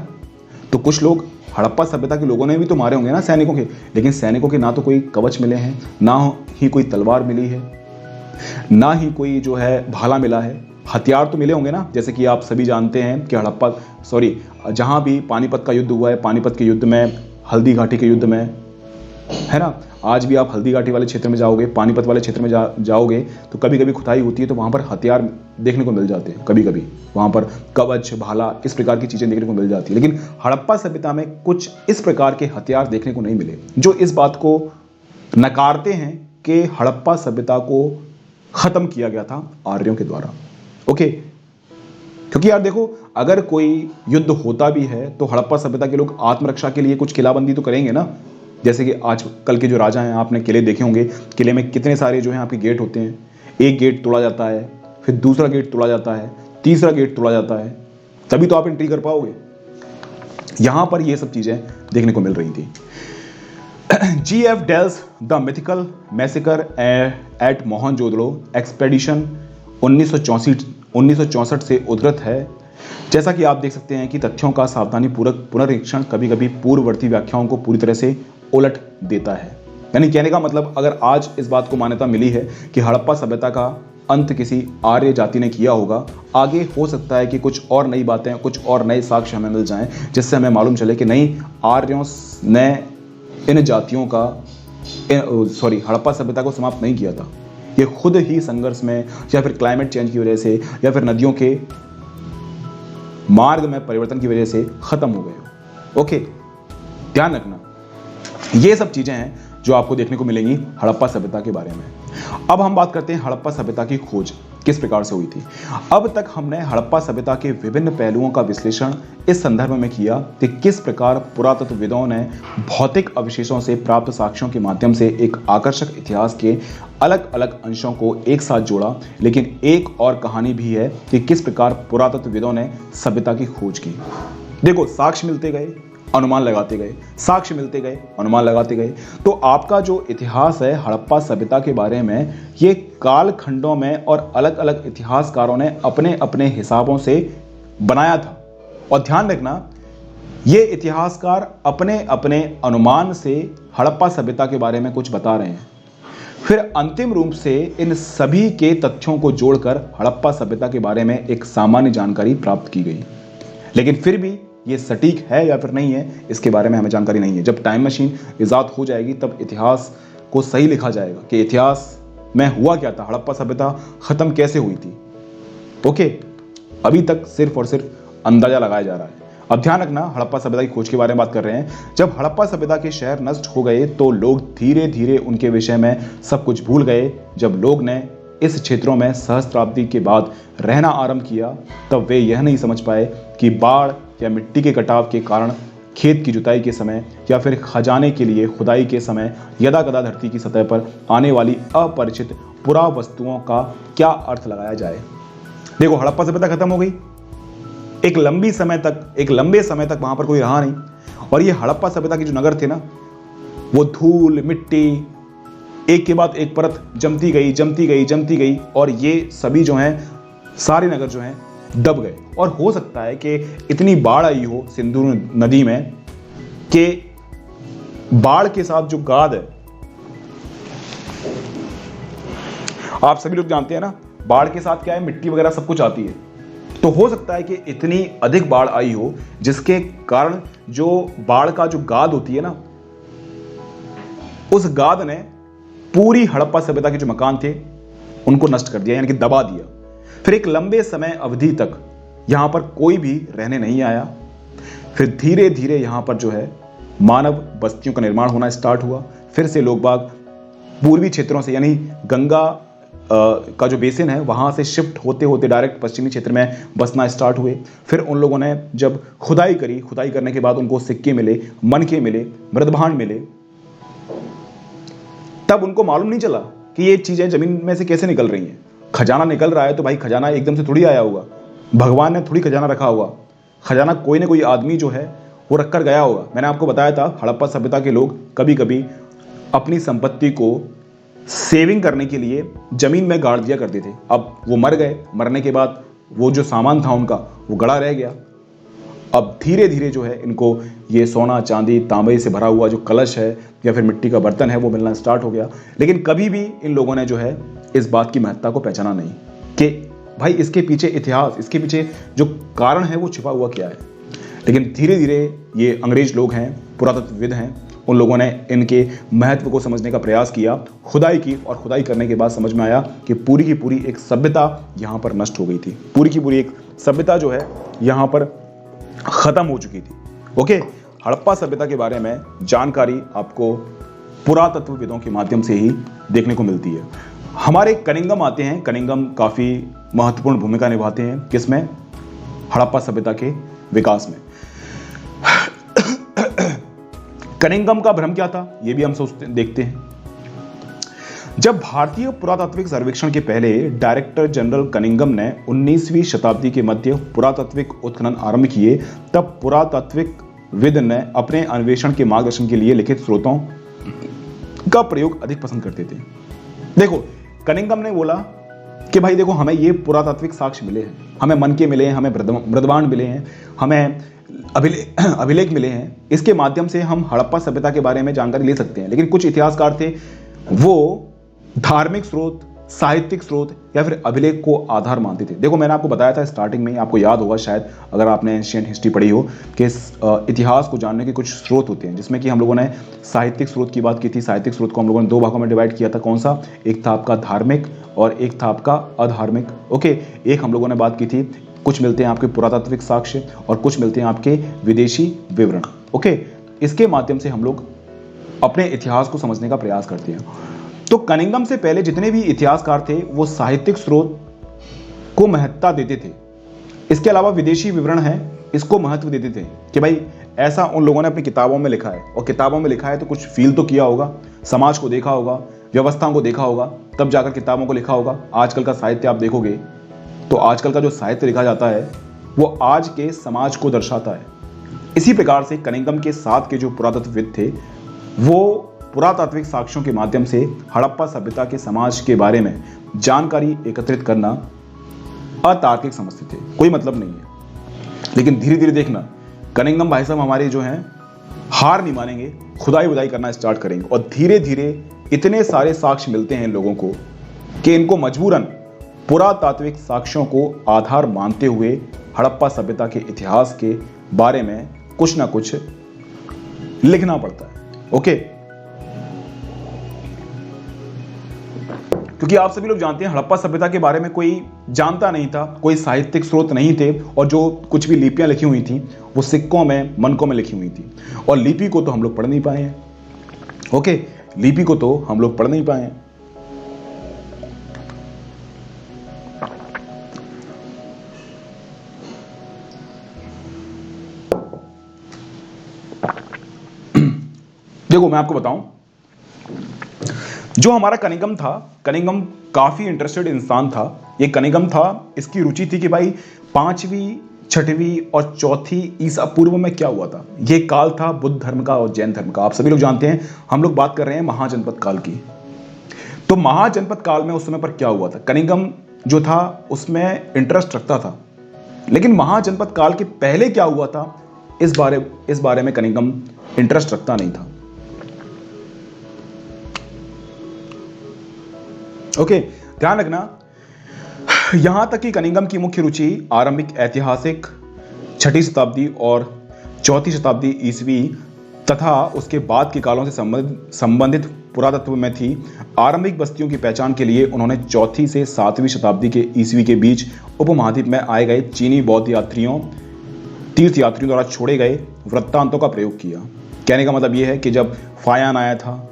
तो कुछ लोग हड़प्पा सभ्यता के लोगों ने भी तो मारे होंगे ना सैनिकों के, लेकिन सैनिकों के ना तो कोई कवच मिले हैं, ना ही कोई तलवार मिली है, ना ही कोई जो है भाला मिला है। हथियार तो मिले होंगे ना, जैसे कि आप सभी जानते हैं कि जहां भी पानीपत का युद्ध हुआ है, पानीपत के युद्ध में, हल्दी घाटी के युद्ध में, है ना। आज भी आप हल्दीघाटी वाले क्षेत्र में जाओगे, पानीपत वाले क्षेत्र में जाओगे तो कभी कभी खुदाई होती है तो वहाँ पर हथियार देखने को मिल जाते हैं, कभी कभी वहाँ पर कवच, भाला, इस प्रकार की चीज़ें देखने को मिल जाती है। लेकिन हड़प्पा सभ्यता में कुछ इस प्रकार के हथियार देखने को नहीं मिले, जो इस बात को नकारते हैं कि हड़प्पा सभ्यता को ख़त्म किया गया था आर्यों के द्वारा। ओके, क्योंकि यार देखो, अगर कोई युद्ध होता भी है तो हड़प्पा सभ्यता के लोग आत्मरक्षा के लिए कुछ किलाबंदी तो करेंगे ना। जैसे कि आज कल के जो राजा हैं, आपने किले देखे होंगे, किले में कितने सारे जो हैं आपके गेट होते हैं। एक गेट तोड़ा जाता है, फिर दूसरा गेट तोड़ा जाता है, तीसरा गेट तोड़ा जाता है, तभी तो आप एंट्री कर पाओगे। यहां पर ये सब चीजें देखने को मिल रही थी। G.F. Dells the mythical massacre at Mohenjodaro expedition 1964 से उद्धृत है। जैसा कि आप देख सकते हैं कि तथ्यों का सावधानी पूर्वक पुनरीक्षण कभी कभी पूर्ववर्ती व्याख्याओं को पूरी तरह से उलट देता है। यानी कहने का मतलब, अगर आज इस बात को मान्यता मिली है कि हड़प्पा सभ्यता का अंत किसी आर्य जाति ने किया होगा, आगे हो सकता है कि कुछ और नई बातें, कुछ और नए साक्ष्य हमें मिल जाएं, जिससे हमें मालूम चले कि नहीं, आर्यों ने इन जातियों का हड़प्पा सभ्यता को समाप्त नहीं किया था। ये खुद ही संघर्ष में, या फिर क्लाइमेट चेंज की वजह से, या फिर नदियों के मार्ग में परिवर्तन की वजह से खत्म हो गए। ओके, ध्यान रखना, ये सब चीजें हैं जो आपको देखने को मिलेंगी हड़प्पा सभ्यता के बारे में। अब हम बात करते हैं हड़प्पा सभ्यता की खोज किस प्रकार से हुई थी। अब तक हमने हड़प्पा सभ्यता के विभिन्न पहलुओं का विश्लेषण इस संदर्भ में किया कि किस प्रकार पुरातत्वविदों ने भौतिक अवशेषों से प्राप्त साक्ष्यों के माध्यम से एक आकर्षक इतिहास के अलग अलग अंशों को एक साथ जोड़ा। लेकिन एक और कहानी भी है कि किस प्रकार पुरातत्वविदों ने सभ्यता की खोज की। देखो, साक्ष्य मिलते गए, अनुमान लगाते गए, साक्ष्य मिलते गए, अनुमान लगाते गए, तो आपका जो इतिहास है हड़प्पा सभ्यता के बारे में, ये कालखंडों में और अलग अलग इतिहासकारों ने अपने अपने हिसाबों से बनाया था। और ध्यान रखना, ये इतिहासकार अपने अपने अनुमान से हड़प्पा सभ्यता के बारे में कुछ बता रहे हैं, फिर अंतिम रूप से इन सभी के तथ्यों को जोड़कर हड़प्पा सभ्यता के बारे में एक सामान्य जानकारी प्राप्त की गई। लेकिन फिर भी ये सटीक है या फिर नहीं है, इसके बारे में हमें जानकारी नहीं है। जब टाइम मशीन इजाद हो जाएगी तब इतिहास को सही लिखा जाएगा कि इतिहास में हुआ क्या था, हड़प्पा सभ्यता खत्म कैसे हुई थी। ओके, अभी तक सिर्फ और सिर्फ अंदाजा लगाया जा रहा है। अब ध्यान रखना, हड़प्पा सभ्यता की खोज के बारे में बात कर रहे हैं। जब हड़प्पा सभ्यता के शहर नष्ट हो गए तो लोग धीरे धीरे उनके विषय में सब कुछ भूल गए। जब लोग ने इस क्षेत्रों में सहस्त्राब्दी के बाद रहना आरंभ किया, तब वे यह नहीं समझ पाए कि बाढ़ या मिट्टी के कटाव के कारण खेत की जुताई के समय या फिर खजाने के लिए खुदाई के समय यदाकदा धरती की सतह पर आने वाली अपरिचित पुरा वस्तुओं का क्या अर्थ लगाया जाए। देखो, हड़प्पा सभ्यता खत्म हो गई, एक लंबे समय तक वहां पर कोई रहा नहीं, और ये हड़प्पा सभ्यता के जो नगर थे ना, वो धूल मिट्टी एक के बाद एक परत जमती गई, और ये सभी जो हैं, सारे नगर जो हैं दब गए। और हो सकता है कि इतनी बाढ़ आई हो सिंधु नदी में कि बाढ़ के साथ जो गाद है, आप सभी लोग जानते हैं ना, बाढ़ के साथ क्या है, मिट्टी वगैरह सब कुछ आती है। तो हो सकता है कि इतनी अधिक बाढ़ आई हो जिसके कारण जो बाढ़ का जो गाद होती है ना, उस गाद ने पूरी हड़प्पा सभ्यता के जो मकान थे उनको नष्ट कर दिया, यानी कि दबा दिया। फिर एक लंबे समय अवधि तक यहां पर कोई भी रहने नहीं आया। फिर धीरे धीरे यहां पर जो है मानव बस्तियों का निर्माण होना स्टार्ट हुआ। फिर से लोग बाग पूर्वी क्षेत्रों से, यानी गंगा का जो बेसिन है वहां से शिफ्ट होते होते डायरेक्ट पश्चिमी क्षेत्र में बसना स्टार्ट हुए। फिर उन लोगों ने जब खुदाई करी, खुदाई करने के बाद उनको सिक्के मिले, मनके मिले, मृदभांड मिले, तब उनको मालूम नहीं चला कि ये चीजें जमीन में से कैसे निकल रही हैं। खजाना निकल रहा है तो भाई खजाना एकदम से थोड़ी आया होगा, भगवान ने थोड़ी खजाना रखा होगा। खजाना कोई ना कोई आदमी जो है वो रख कर गया होगा। मैंने आपको बताया था, हड़प्पा सभ्यता के लोग कभी कभी अपनी संपत्ति को सेविंग करने के लिए जमीन में गाड़ दिया करते थे। अब वो मर गए, मरने के बाद वो जो सामान था उनका वो गड़ा रह गया। अब धीरे धीरे जो है इनको ये सोना चांदी तांबे से भरा हुआ जो कलश है या फिर मिट्टी का बर्तन है वो मिलना स्टार्ट हो गया। लेकिन कभी भी इन लोगों ने जो है इस बात की महत्ता को पहचाना नहीं कि भाई इसके पीछे इतिहास, इसके पीछे जो कारण है वो छिपा हुआ क्या है। लेकिन धीरे धीरे ये अंग्रेज लोग हैं, पुरातत्वविद हैं, उन लोगों ने इनके महत्व को समझने का प्रयास किया, खुदाई की, और खुदाई करने के बाद समझ में आया कि पूरी की पूरी एक सभ्यता यहाँ पर नष्ट हो गई थी, पूरी की पूरी एक सभ्यता जो है यहाँ पर खत्म हो चुकी थी। ओके, हड़प्पा सभ्यता के बारे में जानकारी आपको पुरातत्वविदों के माध्यम से ही देखने को मिलती है। हमारे कनिंगम आते हैं, कनिंगम काफी महत्वपूर्ण भूमिका निभाते हैं किसमें? हड़प्पा सभ्यता के विकास में। कनिंगम का भ्रम क्या था, यह भी हम देखते हैं। जब भारतीय पुरातात्विक सर्वेक्षण के पहले डायरेक्टर जनरल कनिंगम ने 19वीं शताब्दी के मध्य पुरातात्विक उत्खनन आरंभ किए, तब पुरातात्विक विद ने अपने अन्वेषण के मार्गदर्शन के लिए लिखित स्रोतों का प्रयोग अधिक पसंद करते थे। देखो, कनिंगम ने बोला कि भाई देखो, हमें ये पुरातात्विक साक्ष्य मिले हैं, हमें मन के मिले हैं, हमें मृदबांड मिले हैं, हमें अभिलेख मिले हैं, इसके माध्यम से हम हड़प्पा सभ्यता के बारे में जानकारी ले सकते हैं। लेकिन कुछ इतिहासकार थे, वो धार्मिक स्रोत, साहित्यिक स्रोत या फिर अभिलेख को आधार मानते थे। देखो, मैंने आपको बताया था स्टार्टिंग में, आपको याद होगा शायद अगर आपने एंशिएंट हिस्ट्री पढ़ी हो, कि इतिहास को जानने के कुछ स्रोत होते हैं, जिसमें कि हम लोगों ने साहित्यिक स्रोत की बात की थी। साहित्यिक स्रोत को हम लोगों ने दो भागों में डिवाइड किया था। कौन सा? एक था आपका धार्मिक और एक था आपका अधार्मिक। ओके, एक हम लोगों ने बात की थी, कुछ मिलते हैं आपके पुरातात्विक साक्ष्य और कुछ मिलते हैं आपके विदेशी विवरण। ओके, इसके माध्यम से हम लोग अपने इतिहास को समझने का प्रयास करते हैं। तो कनिंगम से पहले जितने भी इतिहासकार थे वो साहित्यिक स्रोत को महत्ता देते थे। इसके अलावा विदेशी विवरण है, इसको महत्व देते थे कि भाई ऐसा उन लोगों ने अपनी किताबों में लिखा है, और किताबों में लिखा है तो कुछ फील तो किया होगा, समाज को देखा होगा, व्यवस्थाओं को देखा होगा, तब जाकर किताबों को लिखा होगा। आजकल का साहित्य आप देखोगे तो आजकल का जो साहित्य लिखा जाता है वो आज के समाज को दर्शाता है। इसी प्रकार से कनिंगम के साथ के जो पुरातत्वविद थे वो पुरातात्विक साक्ष्यों के माध्यम से हड़प्पा सभ्यता के समाज के बारे में जानकारी एकत्रित करना अतार्किक समझते थे, कोई मतलब नहीं है। लेकिन धीरे धीरे देखना, कनिंगम भाई साहब हमारे जो हैं हार नहीं मानेंगे, खुदाई वुदाई करना स्टार्ट करेंगे, और धीरे धीरे इतने सारे साक्ष्य मिलते हैं इन लोगों को कि इनको मजबूरन पुरातात्विक साक्ष्यों को आधार मानते हुए हड़प्पा सभ्यता के इतिहास के बारे में कुछ ना कुछ लिखना पड़ता है। ओके, क्योंकि आप सभी लोग जानते हैं हड़प्पा सभ्यता के बारे में कोई जानता नहीं था, कोई साहित्यिक स्रोत नहीं थे, और जो कुछ भी लिपियां लिखी हुई थी वो सिक्कों में, मनकों में लिखी हुई थी, और लिपि को तो हम लोग पढ़ नहीं पाए हैं। ओके, लिपि को तो हम लोग पढ़ नहीं पाए हैं। देखो, मैं आपको बताऊं, जो हमारा कनिंगम था, कनिंगम काफी इंटरेस्टेड इंसान था। ये कनिंगम था, इसकी रुचि थी कि भाई 5वीं, 6वीं और 4थी ईसा पूर्व में क्या हुआ था। ये काल था बुद्ध धर्म का और जैन धर्म का। आप सभी लोग जानते हैं, हम लोग बात कर रहे हैं महाजनपद काल की। तो महाजनपद काल में उस समय पर क्या हुआ था, कनिंगम जो था उसमें इंटरेस्ट रखता था। लेकिन महाजनपद काल के पहले क्या हुआ था, इस बारे में कनिंगम इंटरेस्ट रखता नहीं था। ओके, ध्यान रखना, यहां तक कि कनिंगम की मुख्य रुचि आरंभिक ऐतिहासिक 6ठी शताब्दी और 4थी शताब्दी ईसवी तथा उसके बाद के कालों से संबंधित पुरातत्व में थी। आरंभिक बस्तियों की पहचान के लिए उन्होंने 4थी से 7वीं शताब्दी के ईसवी के बीच उपमहाद्वीप में आए गए चीनी बौद्ध तीर्थयात्रियों द्वारा छोड़े गए वृत्तांतों का प्रयोग किया। कहने का मतलब यह है कि जब फायान आया था,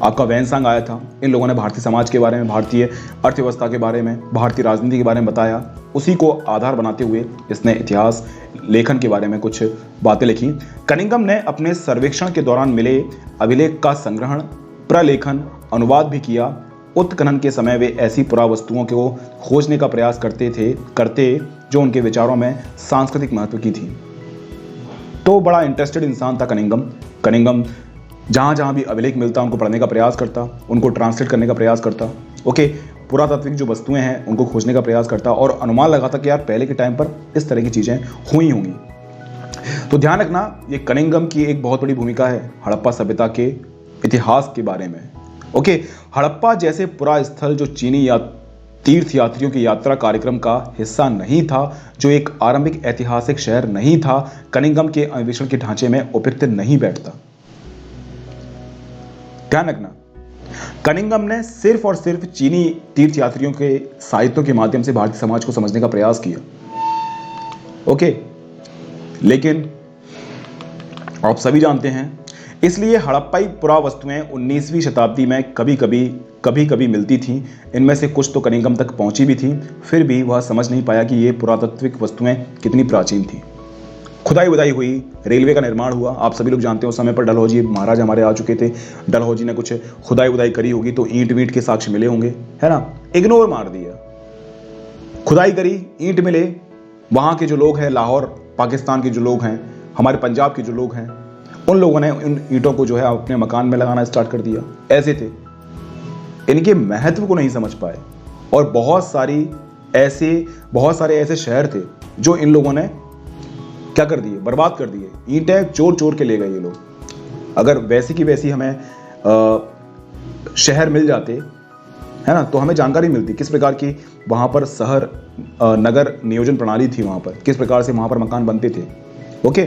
आपका वैनसांग आया था, इन लोगों ने भारतीय समाज के बारे में, भारतीय अर्थव्यवस्था के बारे में, भारतीय राजनीति के बारे में बताया। उसी को आधार बनाते हुए इसने इतिहास लेखन के बारे में कुछ बातें लिखी। कनिंगम ने अपने सर्वेक्षण के दौरान मिले अभिलेख का संग्रहण, प्रलेखन, अनुवाद भी किया। उत्खनन के समय वे ऐसी पुरावस्तुओं को खोजने का प्रयास करते जो उनके विचारों में सांस्कृतिक महत्व की थी। तो बड़ा इंटरेस्टेड इंसान था कनिंगम जहां जहां भी अभिलेख मिलता उनको पढ़ने का प्रयास करता, उनको ट्रांसलेट करने का प्रयास करता। ओके, पुरातात्विक जो वस्तुएं हैं उनको खोजने का प्रयास करता और अनुमान लगाता कि यार पहले के टाइम पर इस तरह की चीजें हुई होंगी। तो ध्यान रखना, ये कनिंगम की एक बहुत बड़ी भूमिका है हड़प्पा सभ्यता के इतिहास के बारे में। ओके, हड़प्पा जैसे पुरा स्थल जो चीनी या तीर्थयात्रियों की यात्रा कार्यक्रम का हिस्सा नहीं था, जो एक आरंभिक ऐतिहासिक शहर नहीं था, कनिंगम के अन्वेषण के ढांचे में उपयुक्त नहीं बैठता। ध्यान रखना, कनिंघम ने सिर्फ और सिर्फ चीनी तीर्थयात्रियों के साहित्यों के माध्यम से भारतीय समाज को समझने का प्रयास किया। ओके, लेकिन आप सभी जानते हैं, इसलिए हड़प्पाई पुरावस्तुएं 19वीं शताब्दी में कभी कभी मिलती थीं। इनमें से कुछ तो कनिंघम तक पहुंची भी थी, फिर भी वह समझ नहीं पाया कि ये पुरातात्विक वस्तुएं कितनी प्राचीन थी। खुदाई बुदाई हुई, रेलवे का निर्माण हुआ। आप सभी लोग जानते हो उस समय पर डलहौजी महाराज हमारे आ चुके थे। डलहौजी ने कुछ खुदाई बुदाई करी होगी तो ईंट वींट के साक्ष्य मिले होंगे, है ना। इग्नोर मार दिया, खुदाई करी, ईंट मिले। वहां के जो लोग हैं, लाहौर पाकिस्तान के जो लोग हैं, हमारे पंजाब के जो लोग हैं, उन लोगों ने उन ईंटों को जो है अपने मकान में लगाना स्टार्ट कर दिया। ऐसे थे, इनके महत्व को नहीं समझ पाए। और बहुत सारे ऐसे शहर थे जो इन लोगों ने क्या कर दिए, बर्बाद कर दिए। ईंटें चोर चोर के ले गए ये लोग। अगर वैसी की वैसी हमें शहर मिल जाते, है ना, तो हमें जानकारी मिलती किस प्रकार की वहां पर शहर नगर नियोजन प्रणाली थी, वहां पर किस प्रकार से वहां पर मकान बनते थे। ओके,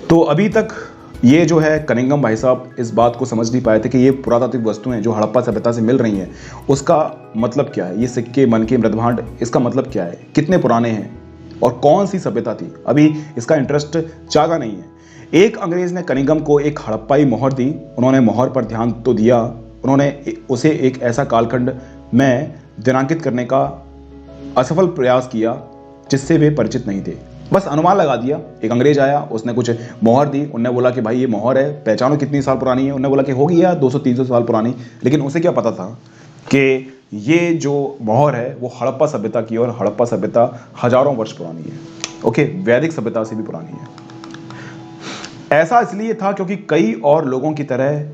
तो अभी तक ये जो है कनिंघम भाई साहब इस बात को समझ नहीं पाए थे कि ये पुरातात्विक वस्तुएं जो हड़प्पा सभ्यता से मिल रही हैं उसका मतलब क्या है। ये सिक्के, मनके, मृदभांड, इसका मतलब क्या है, कितने पुराने हैं और कौन सी सभ्यता थी, अभी इसका इंटरेस्ट जागा नहीं है। एक अंग्रेज ने कनिंघम को एक हड़प्पाई मोहर दी। उन्होंने मोहर पर ध्यान तो दिया, उन्होंने उसे एक ऐसा कालखंड में दिनांकित करने का असफल प्रयास किया जिससे वे परिचित नहीं थे। बस अनुमान लगा दिया। एक अंग्रेज आया, उसने कुछ मोहर दी, उनने बोला कि भाई ये मोहर है, पहचानो कितनी साल पुरानी है। उन्होंने बोला कि होगी यार 200-300 साल पुरानी। लेकिन उसे क्या पता था कि ये जो मोहर है वो हड़प्पा सभ्यता की, और हड़प्पा सभ्यता हजारों वर्ष पुरानी है। ओके, वैदिक सभ्यता से भी पुरानी है। ऐसा इसलिए था क्योंकि कई और लोगों की तरह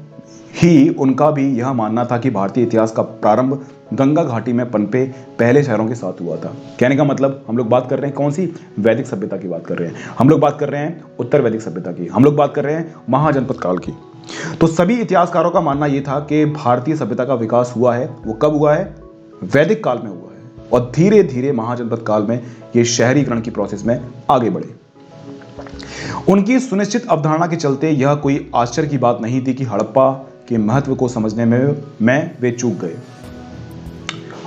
ही उनका भी यह मानना था कि भारतीय इतिहास का प्रारंभ गंगा घाटी में पनपे पहले शहरों के साथ हुआ था। कहने का मतलब, हम लोग बात कर रहे हैं कौन सी, वैदिक सभ्यता की बात कर रहे हैं। हम लोग बात कर रहे हैं उत्तर वैदिक सभ्यता की, हम लोग बात कर रहे हैं महाजनपद काल की। तो सभी इतिहासकारों का मानना यह था कि भारतीय सभ्यता का विकास हुआ है, वो कब हुआ है, वैदिक काल में हुआ है, और धीरे धीरे महाजनपद काल में ये शहरीकरण की प्रोसेस में आगे बढ़े। उनकी सुनिश्चित अवधारणा के चलते यह कोई आश्चर्य की बात नहीं थी कि हड़प्पा के महत्व को समझने में वे चूक गए।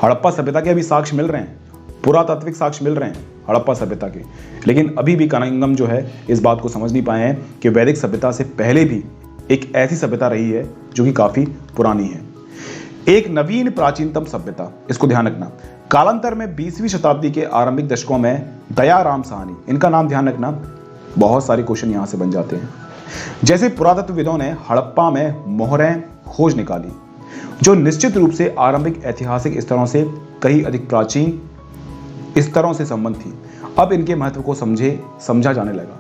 हड़प्पा सभ्यता के अभी साक्ष्य मिल रहे हैं, पुरातात्विक साक्ष्य मिल रहे हैं हड़प्पा सभ्यता के, लेकिन अभी भी कनिंघम जो है इस बात को समझ नहीं पाए हैं कि वैदिक सभ्यता से पहले भी एक ऐसी सभ्यता रही है जो कि काफी पुरानी है, एक नवीन प्राचीनतम सभ्यता। इसको ध्यान रखना। कालांतर में 20वीं शताब्दी के आरंभिक दशकों में दयाराम साहनी, इनका नाम ध्यान रखना, बहुत सारे क्वेश्चन यहां से बन जाते हैं। जैसे पुरातत्वविदों ने हड़प्पा में मोहरें खोज निकाली जो निश्चित रूप से आरंभिक ऐतिहासिक स्तरों से कहीं अधिक प्राचीन स्तरों से संबंध थी। अब इनके महत्व को समझा जाने लगा।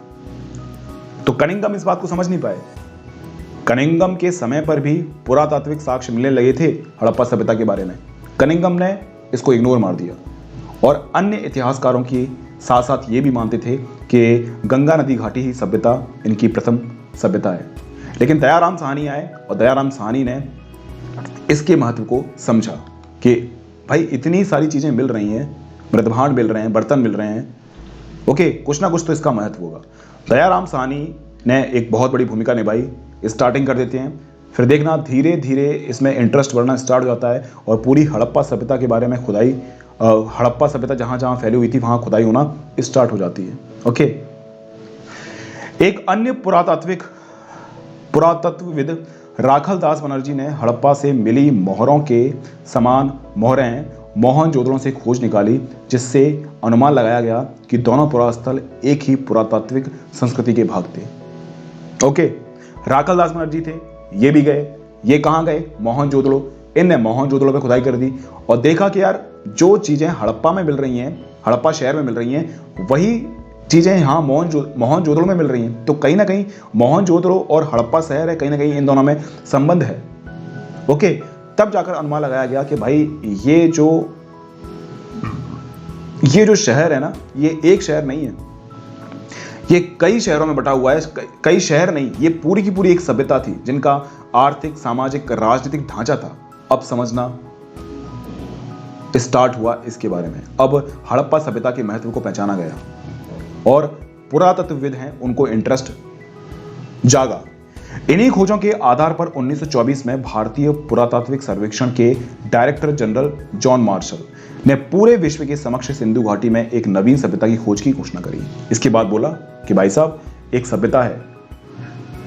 तो कनिंघम इस बात को समझ नहीं पाए। कनिंघम के समय पर भी पुरातात्विक साक्ष्य मिलने लगे थे हड़प्पा सभ्यता के बारे में। कनिंघम ने इसको इग्नोर मार दिया, और अन्य इतिहासकारों की साथ साथ ये भी मानते थे कि गंगा नदी घाटी ही सभ्यता इनकी प्रथम सभ्यता है। लेकिन दयाराम साहनी आए, और दयाराम साहनी ने इसके महत्व को समझा कि भाई इतनी सारी चीजें मिल रही हैं, मृदभांड मिल रहे हैं, बर्तन मिल रहे हैं, ओके, कुछ ना कुछ तो इसका महत्व होगा। दयाराम साहनी ने एक बहुत बड़ी भूमिका निभाई। स्टार्टिंग कर देते हैं, फिर देखना धीरे धीरे इसमें इंटरेस्ट बढ़ना स्टार्ट हो जाता है, और पूरी हड़प्पा सभ्यता के बारे में खुदाई, हड़प्पा सभ्यता जहां जहां फैली हुई थी वहां खुदाई होना स्टार्ट हो जाती है। ओके, एक अन्य पुरातत्वविद राखलदास बनर्जी ने हड़प्पा से मिली मोहरों के समान मोहरें मोहनजोदड़ो से खोज निकाली, जिससे अनुमान लगाया गया कि दोनों पुरास्थल एक ही पुरातात्विक संस्कृति के भाग थे। ओके, राखलदास बनर्जी थे, ये भी गए। ये कहाँ गए, मोहनजोदड़ो। इनने मोहनजोदड़ो पे खुदाई कर दी और देखा कि यार जो चीजें हड़प्पा में मिल रही हैं, हड़प्पा शहर में मिल रही हैं, वही चीजें यहाँ मोहनजोदड़ो में मिल रही हैं। तो कहीं ना कहीं मोहनजोदड़ो और हड़प्पा शहर है, कहीं ना कहीं इन दोनों में संबंध है। ओके, तब जाकर अनुमान लगाया गया कि भाई ये जो शहर है ना, ये एक शहर नहीं है, ये कई शहरों में बटा हुआ है। कई शहर नहीं, ये पूरी की पूरी एक सभ्यता थी जिनका आर्थिक, सामाजिक, राजनीतिक ढांचा था। अब समझना स्टार्ट हुआ इसके बारे में। अब हड़प्पा सभ्यता के महत्व को पहचाना गया और पुरातत्वविद हैं उनको इंटरेस्ट जागा। इन्हीं खोजों के आधार पर 1924 में भारतीय पुरातात्विक सर्वेक्षण के डायरेक्टर जनरल जॉन मार्शल ने पूरे विश्व के समक्ष सिंधु घाटी में एक नवीन सभ्यता की खोज की घोषणा करी। इसके बाद बोला कि भाई साहब, एक सभ्यता है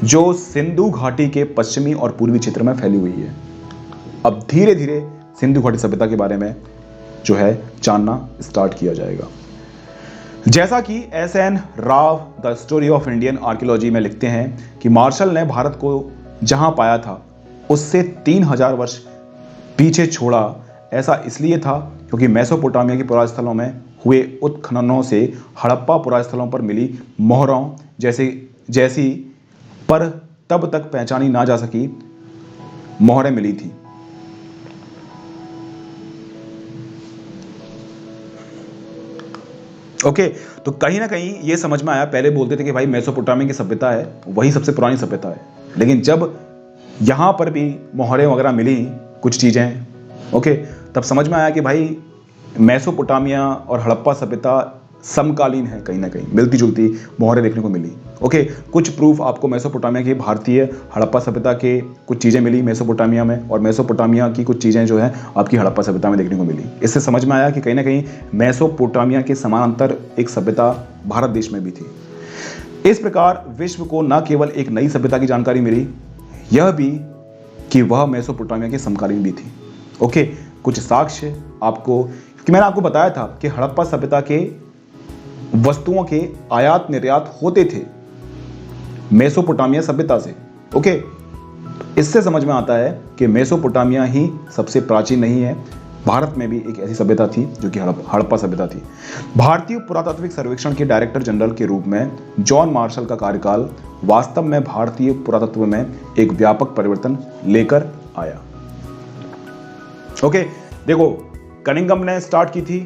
जो सिंधु घाटी के पश्चिमी और पूर्वी क्षेत्र में फैली हुई है। अब धीरे धीरे सिंधु घाटी सभ्यता के बारे में जो है जानना स्टार्ट किया जाएगा। जैसा कि SN. Rao the story of Indian archaeology में लिखते हैं कि मार्शल ने भारत को जहां पाया था उससे 3000 वर्ष पीछे छोड़ा। ऐसा इसलिए था क्योंकि मेसोपोटामिया के पुरास्थलों में हुए उत्खननों से हड़प्पा पुरास्थलों पर मिली मोहरों जैसी पर तब तक पहचानी ना जा सकी मोहरें मिली थी। ओके, तो कहीं ना कहीं ये समझ में आया। पहले बोलते थे कि भाई मेसोपोटामिया की सभ्यता है वही सबसे पुरानी सभ्यता है, लेकिन जब यहां पर भी मोहरें वगैरह मिली कुछ चीजें, ओके, तब समझ में आया कि भाई मेसोपोटामिया और हड़प्पा सभ्यता समकालीन है, कहीं ना कहीं मिलती जुलती मोहरें देखने को मिली। ओके, कुछ प्रूफ आपको मेसोपोटामिया की भारतीय हड़प्पा सभ्यता के कुछ चीज़ें मिली मेसोपोटामिया में, और मेसोपोटामिया की कुछ चीज़ें जो है आपकी हड़प्पा सभ्यता में देखने को मिली। इससे समझ में आया कि कहीं ना कहीं मेसोपोटामिया के समानांतर एक सभ्यता भारत देश में भी थी। इस प्रकार विश्व को न केवल एक नई सभ्यता की जानकारी मिली, यह भी कि वह मेसोपोटामिया के समकालीन भी थी। ओके, कुछ साक्ष्य आपको, कि मैंने आपको बताया था कि हड़प्पा सभ्यता के वस्तुओं के आयात निर्यात होते थे मेसोपोटामिया सभ्यता से। ओके, इससे समझ में आता है कि मेसोपोटामिया ही सबसे प्राचीन नहीं है, भारत में भी एक ऐसी सभ्यता थी जो कि हड़प्पा सभ्यता थी। भारतीय पुरातात्विक सर्वेक्षण के डायरेक्टर जनरल के रूप में जॉन मार्शल का कार्यकाल वास्तव में भारतीय पुरातत्व में एक व्यापक परिवर्तन लेकर आया। ओके, देखो, कनिंघम ने स्टार्ट की थी,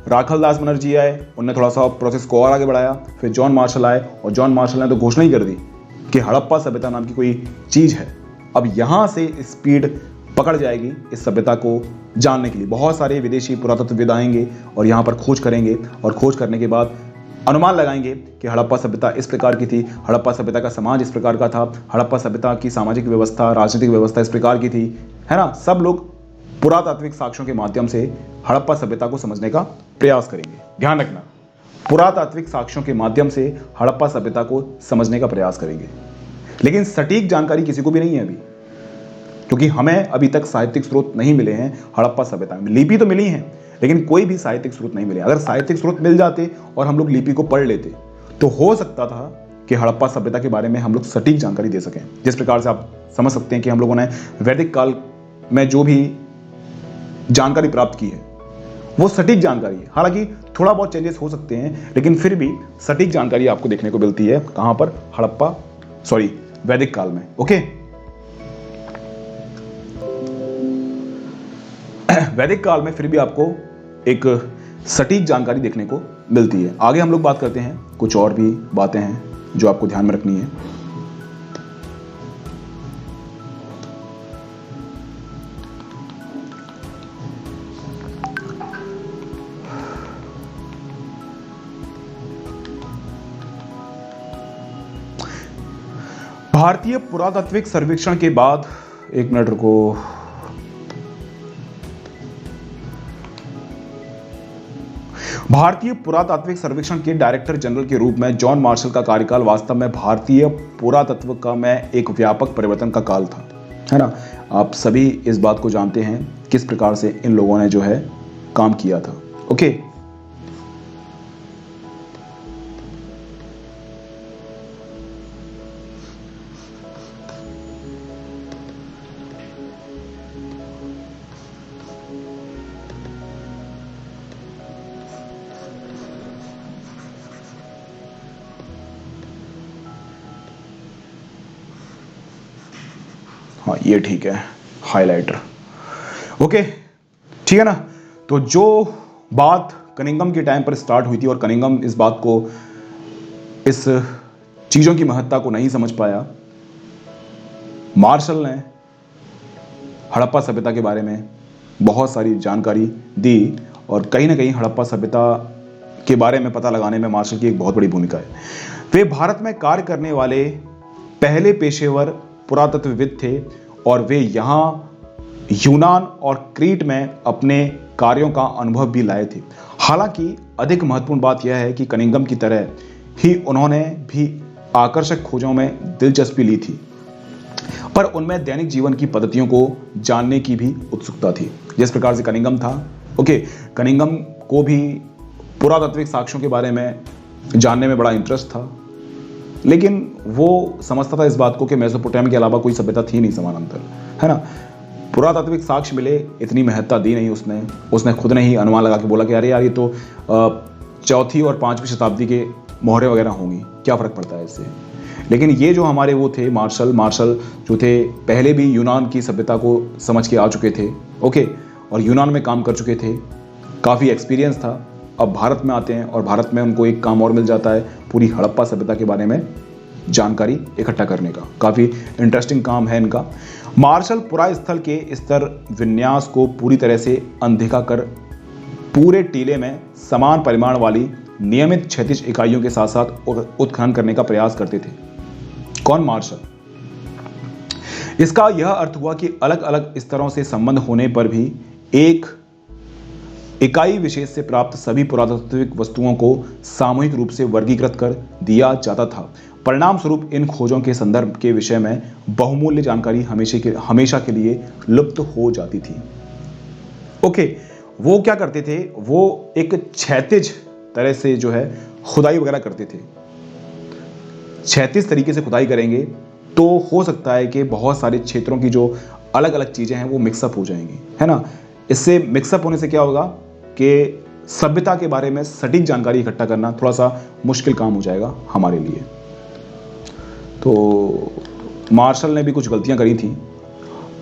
राखलदास बनर्जी आए, उन्होंने थोड़ा सा प्रोसेस को और आगे बढ़ाया, फिर जॉन मार्शल आए, और जॉन मार्शल ने तो घोषणा ही कर दी कि हड़प्पा सभ्यता नाम की कोई चीज है। अब यहां से स्पीड पकड़ जाएगी इस सभ्यता को जानने के लिए। बहुत सारे विदेशी पुरातत्वविद आएंगे और यहाँ पर खोज करेंगे, और खोज करने के बाद अनुमान लगाएंगे कि हड़प्पा सभ्यता इस प्रकार की थी, हड़प्पा सभ्यता का समाज इस प्रकार का था, हड़प्पा सभ्यता की सामाजिक व्यवस्था, राजनीतिक व्यवस्था इस प्रकार की थी, है ना। सब लोग पुरातात्विक साक्ष्यों के माध्यम से हड़प्पा सभ्यता को समझने का प्रयास करेंगे। ध्यान रखना, पुरातात्विक साक्ष्यों के माध्यम से हड़प्पा सभ्यता को समझने का प्रयास करेंगे। लेकिन सटीक जानकारी किसी को भी नहीं है अभी, क्योंकि हमें अभी तक साहित्यिक स्रोत नहीं मिले हैं हड़प्पा सभ्यता में। लिपि तो मिली है, लेकिन कोई भी साहित्यिक स्रोत नहीं मिले। अगर साहित्यिक स्रोत मिल जाते और हम लोग लिपि को पढ़ लेते तो हो सकता था कि हड़प्पा सभ्यता के बारे में हम लोग सटीक जानकारी दे सकें। जिस प्रकार से आप समझ सकते हैं कि हम लोगों ने वैदिक काल में जो भी जानकारी प्राप्त की है वो सटीक जानकारी है। हालांकि थोड़ा बहुत चेंजेस हो सकते हैं, लेकिन फिर भी सटीक जानकारी आपको देखने को मिलती है कहां पर, वैदिक काल में। ओके, वैदिक काल में फिर भी आपको एक सटीक जानकारी देखने को मिलती है। आगे हम लोग बात करते हैं, कुछ और भी बातें हैं जो आपको ध्यान में रखनी है। भारतीय पुरातात्विक सर्वेक्षण के बाद, एक मिनट रुको, भारतीय पुरातात्विक सर्वेक्षण के डायरेक्टर जनरल के रूप में जॉन मार्शल का कार्यकाल वास्तव में भारतीय पुरातत्व का में एक व्यापक परिवर्तन का काल था, है ना। आप सभी इस बात को जानते हैं किस प्रकार से इन लोगों ने जो है काम किया था। ओके, हाँ ये ठीक है, हाइलाइटर। ओके, ठीक है ना। तो जो बात कनिंघम के टाइम पर स्टार्ट हुई थी, और कनिंघम इस बात को, इस चीज़ों की महत्ता को नहीं समझ पाया, मार्शल ने हड़प्पा सभ्यता के बारे में बहुत सारी जानकारी दी, और कहीं ना कहीं हड़प्पा सभ्यता के बारे में पता लगाने में मार्शल की एक बहुत बड़ी भूमिका है। वे भारत में कार्य करने वाले पहले पेशेवर पुरातत्वविद थे और वे यहाँ यूनान और क्रीट में अपने कार्यों का अनुभव भी लाए थे। हालांकि अधिक महत्वपूर्ण बात यह है कि कनिंघम की तरह ही उन्होंने भी आकर्षक खोजों में दिलचस्पी ली थी, पर उनमें दैनिक जीवन की पद्धतियों को जानने की भी उत्सुकता थी। जिस प्रकार से कनिंघम था, कनिंघम को भी पुरातात्विक साक्ष्यों के बारे में जानने में बड़ा इंटरेस्ट था, लेकिन वो समझता था इस बात को कि मेसोपोटामिया के अलावा कोई सभ्यता थी नहीं समानांतर, है ना। पुरातात्विक साक्ष्य मिले, इतनी महत्ता दी नहीं उसने खुद ने ही अनुमान लगा के बोला कि अरे यार ये तो 4वीं और 5वीं शताब्दी के मोहरें वगैरह होंगी, क्या फ़र्क पड़ता है इससे। लेकिन ये जो हमारे वो थे मार्शल जो थे, पहले भी यूनान की सभ्यता को समझ के आ चुके थे, और यूनान में काम कर चुके थे, काफ़ी एक्सपीरियंस था। अब भारत में आते हैं और भारत में उनको एक काम और मिल जाता है, पूरी हड़प्पा सभ्यता के बारे में जानकारी इकट्ठा करने का। काफ़ी इंटरेस्टिंग काम है इनका। मार्शल पुरा स्थल के स्तर विन्यास को पूरी तरह से अनदेखा कर पूरे टीले में समान परिमाण वाली नियमित क्षैतिज इकाइयों के साथ साथ उत्खनन करने का प्रयास करते थे। कौन? मार्शल। इसका यह अर्थ हुआ कि अलग अलग स्तरों से संबंध होने पर भी एक इकाई विशेष से प्राप्त सभी पुरातात्विक वस्तुओं को सामूहिक रूप से वर्गीकृत कर दिया जाता था। परिणाम स्वरूप इन खोजों के संदर्भ के विषय में बहुमूल्य जानकारी हमेशा के लिए लुप्त हो जाती थी। वो क्या करते थे, वो एक क्षैतिज तरह से जो है खुदाई वगैरह करते थे। क्षैतिज तरीके से खुदाई करेंगे तो हो सकता है कि बहुत सारे क्षेत्रों की जो अलग अलग चीजें हैं वो मिक्सअप हो जाएंगी, है ना। इससे मिक्सअप होने से क्या होगा कि सभ्यता के बारे में सटीक जानकारी इकट्ठा करना थोड़ा सा मुश्किल काम हो जाएगा हमारे लिए। तो मार्शल ने भी कुछ गलतियां करी थी।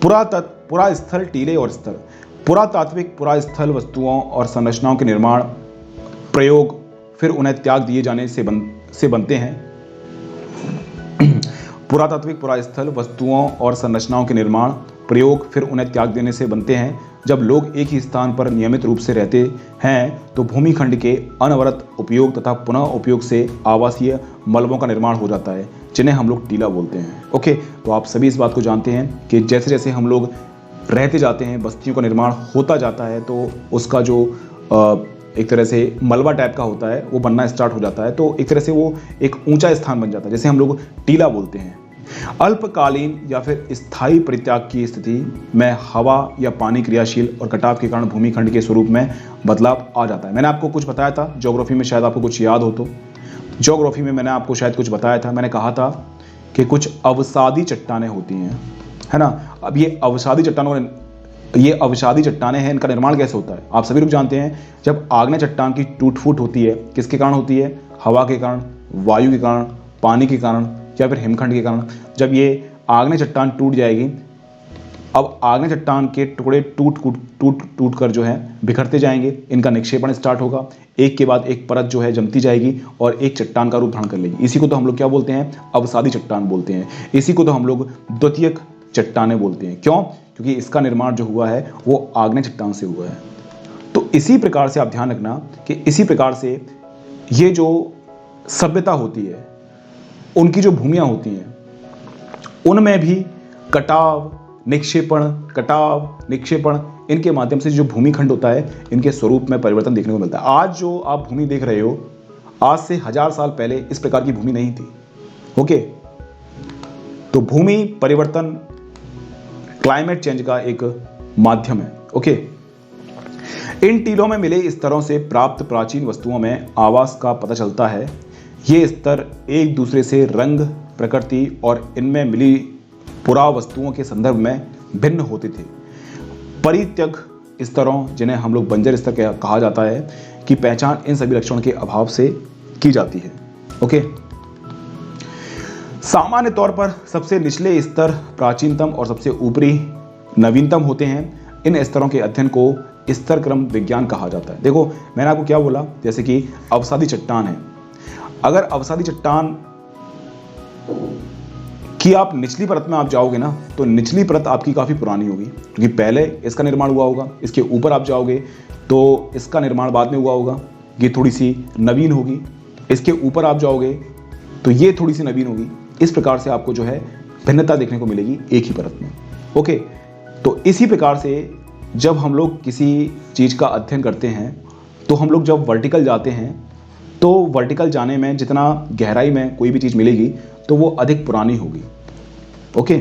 पुरा स्थल टीले और स्तर। पुरातात्विक पुरा स्थल वस्तुओं और संरचनाओं के निर्माण, प्रयोग, फिर उन्हें त्याग दिए जाने से बनते हैं। पुरातात्विक पुरा स्थल वस्तुओं और संरचनाओं के निर्माण, प्रयोग, फिर उन्हें त्याग देने से बनते हैं। जब लोग एक ही स्थान पर नियमित रूप से रहते हैं तो भूमिखंड के अनवरत उपयोग तथा पुनः उपयोग से आवासीय मलबों का निर्माण हो जाता है, जिन्हें हम लोग टीला बोलते हैं। तो आप सभी इस बात को जानते हैं कि जैसे जैसे हम लोग रहते जाते हैं, बस्तियों का निर्माण होता जाता है, तो उसका जो एक तरह से मलबा टाइप का होता है वो बनना स्टार्ट हो जाता है। तो एक तरह से वो एक ऊंचा स्थान बन जाता है, जैसे हम लोग टीला बोलते हैं। अल्पकालीन या फिर स्थायी परित्याग की स्थिति में हवा या पानी क्रियाशील और कटाव के कारण भूमिखंड के स्वरूप में बदलाव आ जाता है। मैंने आपको कुछ बताया था ज्योग्राफी में, शायद आपको कुछ याद हो तो। ज्योग्राफी में मैंने आपको शायद कुछ बताया था, मैंने कहा था कि कुछ अवसादी चट्टानें होती हैं, है ना। अब ये अवसादी चट्टानें हैं, इनका निर्माण कैसे होता है आप सभी लोग जानते हैं। जब आग्नेय चट्टान की टूट फूट होती है, किसके कारण होती है? हवा के कारण, वायु के कारण, पानी के कारण या फिर हिमखंड के कारण। जब ये आग्नेय चट्टान टूट जाएगी, अब आग्नेय चट्टान के टुकड़े टूट कर जो है बिखरते जाएंगे, इनका निक्षेपण स्टार्ट होगा, एक के बाद एक परत जो है जमती जाएगी और एक चट्टान का रूप धारण कर लेगी। इसी को तो हम लोग क्या बोलते हैं? अवसादी चट्टान बोलते हैं। इसी को तो हम लोग द्वितीयक चट्टानें बोलते हैं। क्यों? क्योंकि इसका निर्माण जो हुआ है वो आग्नेय चट्टान से हुआ है। तो इसी प्रकार से आप ध्यान रखना कि इसी प्रकार से ये जो सभ्यता होती है, उनकी जो भूमियां होती हैं, उनमें भी कटाव निक्षेपण इनके माध्यम से जो भूमिखंड होता है, इनके स्वरूप में परिवर्तन देखने को मिलता है। आज जो आप भूमि देख रहे हो, आज से 1000 साल पहले इस प्रकार की भूमि नहीं थी। तो भूमि परिवर्तन क्लाइमेट चेंज का एक माध्यम है। इन टीलों में मिले स्तरों से प्राप्त प्राचीन वस्तुओं में आवास का पता चलता है। ये स्तर एक दूसरे से रंग, प्रकृति और इनमें मिली पुरा वस्तुओं के संदर्भ में भिन्न होते थे। परित्यक स्तरों, जिन्हें हम लोग बंजर स्तर कहा जाता है, की पहचान इन सभी लक्षणों के अभाव से की जाती है। सामान्य तौर पर सबसे निचले स्तर प्राचीनतम और सबसे ऊपरी नवीनतम होते हैं। इन स्तरों के अध्ययन को स्तर क्रम विज्ञान कहा जाता है। देखो मैंने आपको क्या बोला, जैसे कि अवसादी चट्टान है। अगर अवसादी चट्टान कि आप निचली परत में आप जाओगे ना, तो निचली परत आपकी काफ़ी पुरानी होगी, क्योंकि पहले इसका निर्माण हुआ होगा। इसके ऊपर आप जाओगे तो इसका निर्माण बाद में हुआ होगा, ये थोड़ी सी नवीन होगी। इसके ऊपर आप जाओगे तो ये थोड़ी सी नवीन होगी। इस प्रकार से आपको जो है भिन्नता देखने को मिलेगी एक ही परत में। ओके, तो इसी प्रकार से जब हम लोग किसी चीज़ का अध्ययन करते हैं तो हम लोग जब वर्टिकल जाते हैं तो वर्टिकल जाने में जितना गहराई में कोई भी चीज़ मिलेगी तो वो अधिक पुरानी होगी। ओके,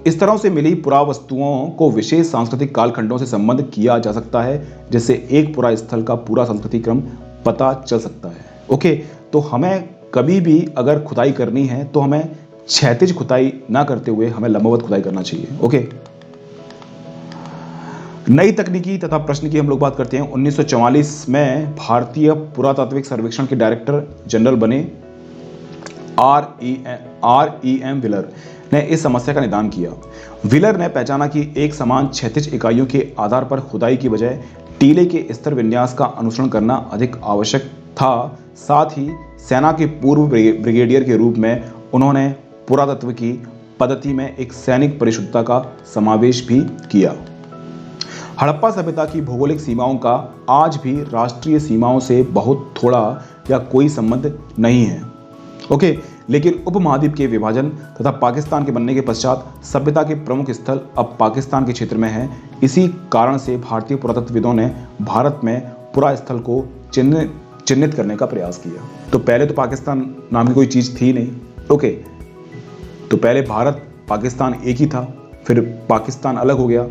इस तरह से मिली पुरावस्तुओं को विशेष सांस्कृतिक कालखंडों से संबंध किया जा सकता है, जिससे एक पुरा स्थल का पूरा सांस्कृतिक क्रम पता चल सकता है। ओके, तो हमें कभी भी अगर खुदाई करनी है तो हमें क्षैतिज खुदाई ना करते हुए हमें लंबवत खुदाई करना चाहिए। ओके, नई तकनीकी तथा प्रश्न की हम लोग बात करते हैं। 1944 में भारतीय पुरातात्विक सर्वेक्षण के डायरेक्टर जनरल बने R.E.M. विलर ने इस समस्या का निदान किया। विलर ने पहचाना कि एक समान क्षैतिज इकाइयों के आधार पर खुदाई की बजाय टीले के स्तर विन्यास का अनुसरण करना अधिक आवश्यक था। साथ ही सेना के पूर्व ब्रिगेडियर के रूप में उन्होंने पुरातत्व की पद्धति में एक सैनिक परिशुद्धता का समावेश भी किया। हड़प्पा सभ्यता की भौगोलिक सीमाओं का आज भी राष्ट्रीय सीमाओं से बहुत थोड़ा या कोई संबंध नहीं है। ओके, लेकिन उपमहाद्वीप के विभाजन तथा पाकिस्तान के बनने के पश्चात सभ्यता के प्रमुख स्थल अब पाकिस्तान के क्षेत्र में है। इसी कारण से भारतीय पुरातत्वविदों ने भारत में पुरा स्थल को चिन्हित करने का प्रयास किया। तो पहले तो पाकिस्तान नाम की कोई चीज़ थी नहीं। ओके, तो पहले भारत पाकिस्तान एक ही था, फिर पाकिस्तान अलग हो गया,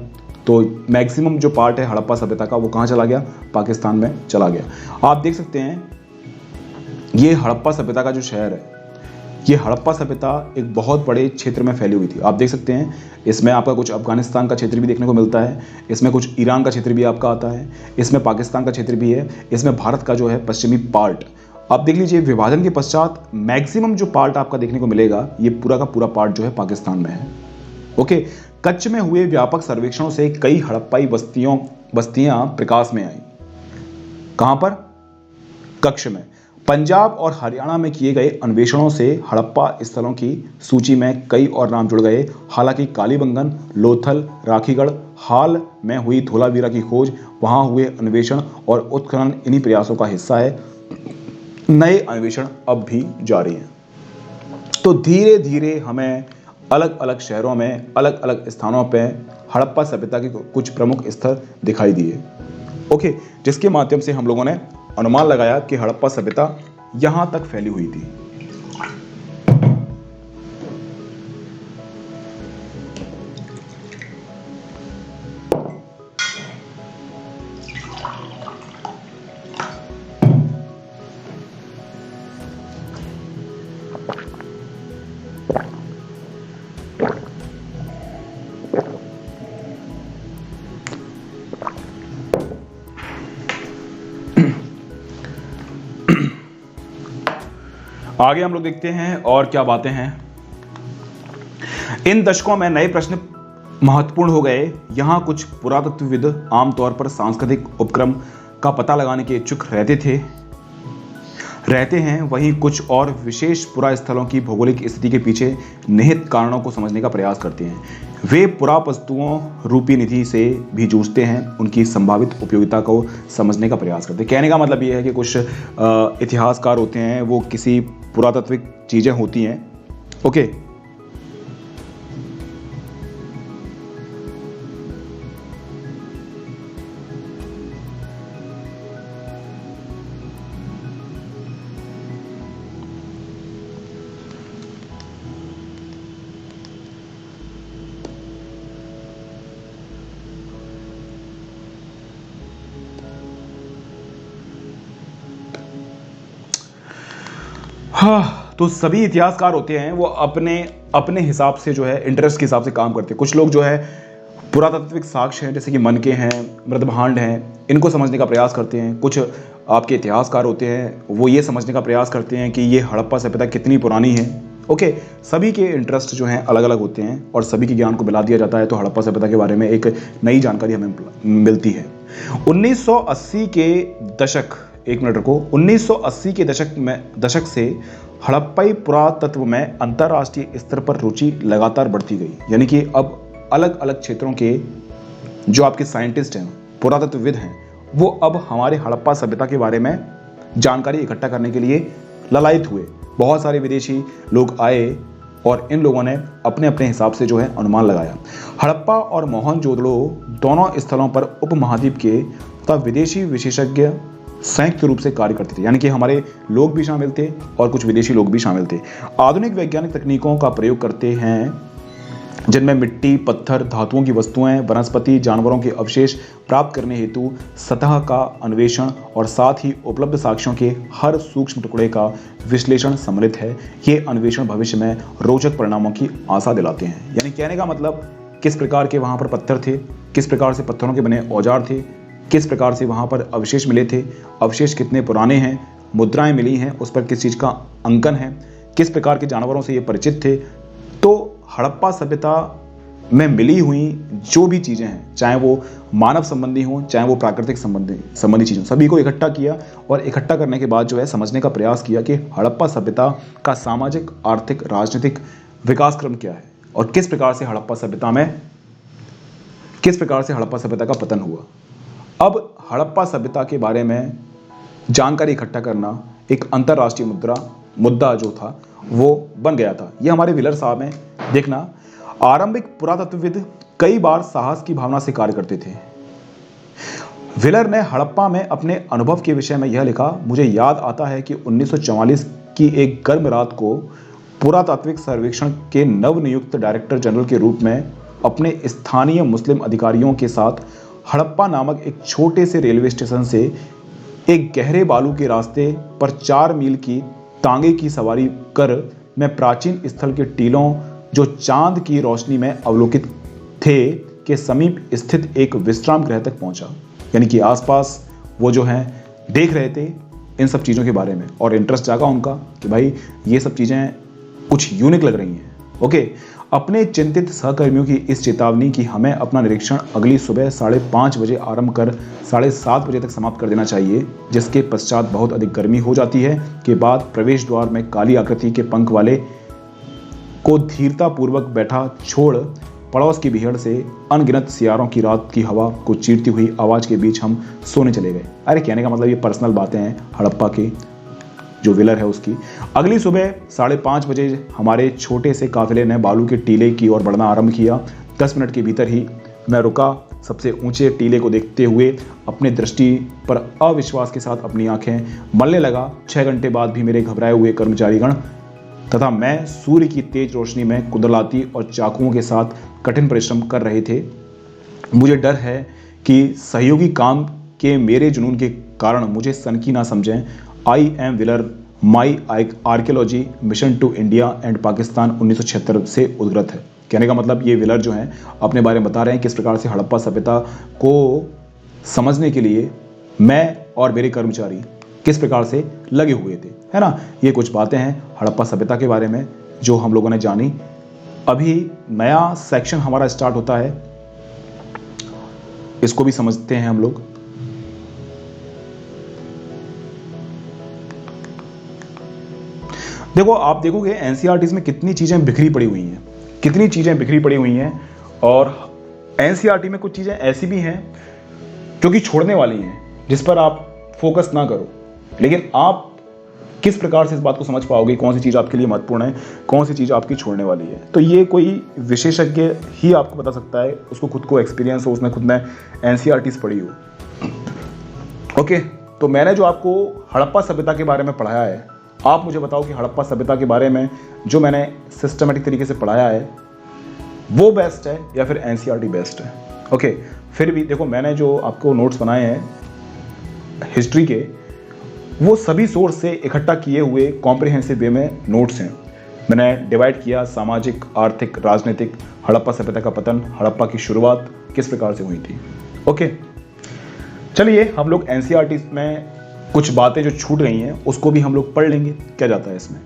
तो मैक्सिमम जो पार्ट है हड़प्पा सभ्यता का वो कहाँ चला गया? पाकिस्तान में चला गया। आप देख सकते हैं ये हड़प्पा सभ्यता का जो शहर है, ये हड़प्पा सभ्यता एक बहुत बड़े क्षेत्र में फैली हुई थी। आप देख सकते हैं इसमें आपका कुछ अफगानिस्तान का क्षेत्र भी देखने को मिलता है, इसमें कुछ ईरान का क्षेत्र भी आपका आता है, इसमें पाकिस्तान का क्षेत्र भी है, इसमें भारत का जो है पश्चिमी पार्ट। आप देख लीजिए विभाजन के पश्चात मैक्सिमम जो पार्ट आपका देखने को मिलेगा ये पूरा का पूरा पार्ट जो है पाकिस्तान में है। ओके, कच्छ में हुए व्यापक सर्वेक्षणों से कई हड़प्पाई बस्तियां प्रकाश में आई। कहां पर? कच्छ में। पंजाब और हरियाणा में किए गए अन्वेषणों से हड़प्पा स्थलों की सूची में कई और नाम जुड़ गए। हालांकि कालीबंगन, लोथल, राखीगढ़, हाल में हुई धोलावीरा की खोज, वहां हुए अन्वेषण और उत्खनन इन्हीं प्रयासों का हिस्सा है। नए अन्वेषण अब भी जारी हैं। तो धीरे धीरे हमें अलग अलग शहरों में अलग अलग स्थानों पे हड़प्पा सभ्यता के कुछ प्रमुख स्थल दिखाई दिए। ओके, जिसके माध्यम से हम लोगों ने अनुमान लगाया कि हड़प्पा सभ्यता यहां तक फैली हुई थी। आगे हम लोग देखते हैं और क्या बातें हैं। इन दशकों में नए प्रश्न महत्वपूर्ण हो गए। यहां कुछ पुरातत्वविद आमतौर पर सांस्कृतिक उपक्रम का पता लगाने के इच्छुक रहते हैं, वहीं कुछ और विशेष पुरा स्थलों की भौगोलिक स्थिति के पीछे निहित कारणों को समझने का प्रयास करते हैं। वे पुरावस्तुओं रूपी निधि से भी जूझते हैं, उनकी संभावित उपयोगिता को समझने का प्रयास करते हैं। कहने का मतलब ये है कि कुछ इतिहासकार होते हैं, वो किसी पुरातात्विक चीजें होती हैं। ओके, हाँ, तो सभी इतिहासकार होते हैं वो अपने अपने हिसाब से जो है इंटरेस्ट के हिसाब से काम करते हैं। कुछ लोग जो है पुरातात्विक साक्ष्य हैं, जैसे कि मनके हैं, मृदभांड हैं, इनको समझने का प्रयास करते हैं। कुछ आपके इतिहासकार होते हैं वो ये समझने का प्रयास करते हैं कि ये हड़प्पा सभ्यता कितनी पुरानी है। ओके, सभी के इंटरेस्ट जो हैं अलग अलग होते हैं और सभी के ज्ञान को मिला दिया जाता है, तो हड़प्पा सभ्यता के बारे में एक नई जानकारी हमें मिलती है। 1980 के दशक, एक मिनट रुको, 1980 के दशक से हड़प्पाई पुरातत्व में अंतर्राष्ट्रीय स्तर पर रुचि लगातार बढ़ती गई। यानी कि अब अलग अलग क्षेत्रों के जो आपके साइंटिस्ट हैं, पुरातत्वविद हैं, वो अब हमारे हड़प्पा सभ्यता के बारे में जानकारी इकट्ठा करने के लिए ललायत हुए। बहुत सारे विदेशी लोग आए और इन लोगों ने अपने अपने हिसाब से जो है अनुमान लगाया। हड़प्पा और मोहनजोदड़ो दोनों स्थलों पर उपमहाद्वीप के तथा विदेशी विशेषज्ञ संयुक्त रूप से कार्य करते थे, यानी कि हमारे लोग भी शामिल थे और कुछ विदेशी लोग भी शामिल थे। आधुनिक वैज्ञानिक तकनीकों का प्रयोग करते हैं, जिनमें मिट्टी, पत्थर, धातुओं की वस्तुएं, वनस्पति, जानवरों के अवशेष प्राप्त करने हेतु सतह का अन्वेषण और साथ ही उपलब्ध साक्ष्यों के हर सूक्ष्म टुकड़े का विश्लेषण सम्मिलित है। ये अन्वेषण भविष्य में रोचक परिणामों की आशा दिलाते हैं। यानी कहने का मतलब, किस प्रकार के वहाँ पर पत्थर थे, किस प्रकार से पत्थरों के बने औजार थे, किस प्रकार से वहाँ पर अवशेष मिले थे, अवशेष कितने पुराने हैं, मुद्राएं मिली हैं, उस पर किस चीज़ का अंकन है, किस प्रकार के जानवरों से ये परिचित थे। तो हड़प्पा सभ्यता में मिली हुई जो भी चीज़ें हैं, चाहे वो मानव संबंधी हों, चाहे वो प्राकृतिक संबंधी चीज़ें, सभी को इकट्ठा किया और इकट्ठा करने के बाद जो है समझने का प्रयास किया कि हड़प्पा सभ्यता का सामाजिक, आर्थिक, राजनीतिक विकास क्रम क्या है और किस प्रकार से हड़प्पा सभ्यता का पतन हुआ। अब हड़प्पा सभ्यता के बारे में जानकारी इकट्ठा करना एक अंतर्राष्ट्रीय मुद्दा जो था वो बन गया था। ये हमारे व्हीलर साहब हैं, देखना। आरंभिक पुरातत्वविद कई बार साहस की भावना से कार्य करते थे। व्हीलर ने हड़प्पा में अपने अनुभव के विषय में यह लिखा, मुझे याद आता है कि 1944 की एक गर्म रात को पुरातात्विक सर्वेक्षण के नवनियुक्त डायरेक्टर जनरल के रूप में अपने स्थानीय मुस्लिम अधिकारियों के साथ हड़प्पा नामक एक छोटे से रेलवे स्टेशन से एक गहरे बालू के रास्ते पर 4 मील की तांगे की सवारी कर मैं प्राचीन स्थल के टीलों जो चांद की रोशनी में अवलोकित थे के समीप स्थित एक विश्राम गृह तक पहुंचा। यानी कि आसपास वो जो हैं देख रहे थे इन सब चीज़ों के बारे में और इंटरेस्ट जागा उनका कि भाई ये सब चीज़ें कुछ यूनिक लग रही हैं। ओके, अपने चिंतित सहकर्मियों की इस चेतावनी कि हमें अपना निरीक्षण अगली सुबह 5:30 बजे आरंभ कर 7:30 बजे तक समाप्त कर देना चाहिए, जिसके पश्चात बहुत अधिक गर्मी हो जाती है, के बाद प्रवेश द्वार में काली आकृति के पंख वाले को धीरतापूर्वक बैठा छोड़ पड़ोस की भीड़ से अनगिनत सियारों की रात की हवा को चीरती हुई आवाज़ के बीच हम सोने चले गए। अरे कहने का मतलब ये पर्सनल बातें हैं हड़प्पा के जो व्हीलर है उसकी। अगली सुबह 5:30 बजे हमारे छोटे से काफिले ने बालू के टीले की ओर बढ़ना आरंभ किया। 10 मिनट के भीतर ही मैं रुका, सबसे ऊंचे टीले को देखते हुए अपने दृष्टि पर अविश्वास के साथ अपनी आंखें मलने लगा। 6 घंटे बाद भी मेरे घबराए हुए कर्मचारीगण तथा मैं सूर्य की तेज रोशनी में कुंडलाती और चाकुओं के साथ कठिन परिश्रम कर रहे थे। मुझे डर है कि सहयोगी काम के मेरे जुनून के कारण मुझे सनकी ना समझें। I am Wheeler, my archaeology mission to India and Pakistan 1976 से उद्गत है। कहने का मतलब ये व्हीलर जो हैं अपने बारे में बता रहे हैं किस प्रकार से हड़प्पा सभ्यता को समझने के लिए मैं और मेरे कर्मचारी किस प्रकार से लगे हुए थे, है ना। ये कुछ बातें हैं हड़प्पा सभ्यता के बारे में जो हम लोगों ने जानी। अभी नया सेक्शन हमारा स्टार्ट होता है, इसको भी समझते हैं हम लोग। देखो, आप देखोगे एनसीईआरटी में कितनी चीज़ें बिखरी पड़ी हुई हैं, और एनसीईआरटी में कुछ चीज़ें ऐसी भी हैं जो कि छोड़ने वाली हैं, जिस पर आप फोकस ना करो। लेकिन आप किस प्रकार से इस बात को समझ पाओगे कौन सी चीज़ आपके लिए महत्वपूर्ण है, कौन सी चीज़ आपकी छोड़ने वाली है, तो ये कोई विशेषज्ञ ही आपको बता सकता है, उसको खुद को एक्सपीरियंस हो, उसने खुद ने एनसीईआरटी पढ़ी हो। ओके, तो मैंने जो आपको हड़प्पा सभ्यता के बारे में पढ़ाया है, आप मुझे बताओ कि हड़प्पा सभ्यता के बारे में जो मैंने सिस्टमेटिक तरीके से पढ़ाया है वो बेस्ट है या फिर एनसीईआरटी बेस्ट है। ओके, फिर भी देखो मैंने जो आपको नोट्स बनाए हैं हिस्ट्री के, वो सभी सोर्स से इकट्ठा किए हुए कॉम्प्रिहेंसिव वे में नोट्स हैं। मैंने डिवाइड किया सामाजिक, आर्थिक, राजनीतिक, हड़प्पा सभ्यता का पतन, हड़प्पा की शुरुआत किस प्रकार से हुई थी। ओके, चलिए हम लोग एनसीईआरटी में कुछ बातें जो छूट गई हैं उसको भी हम लोग पढ़ लेंगे, क्या जाता है इसमें।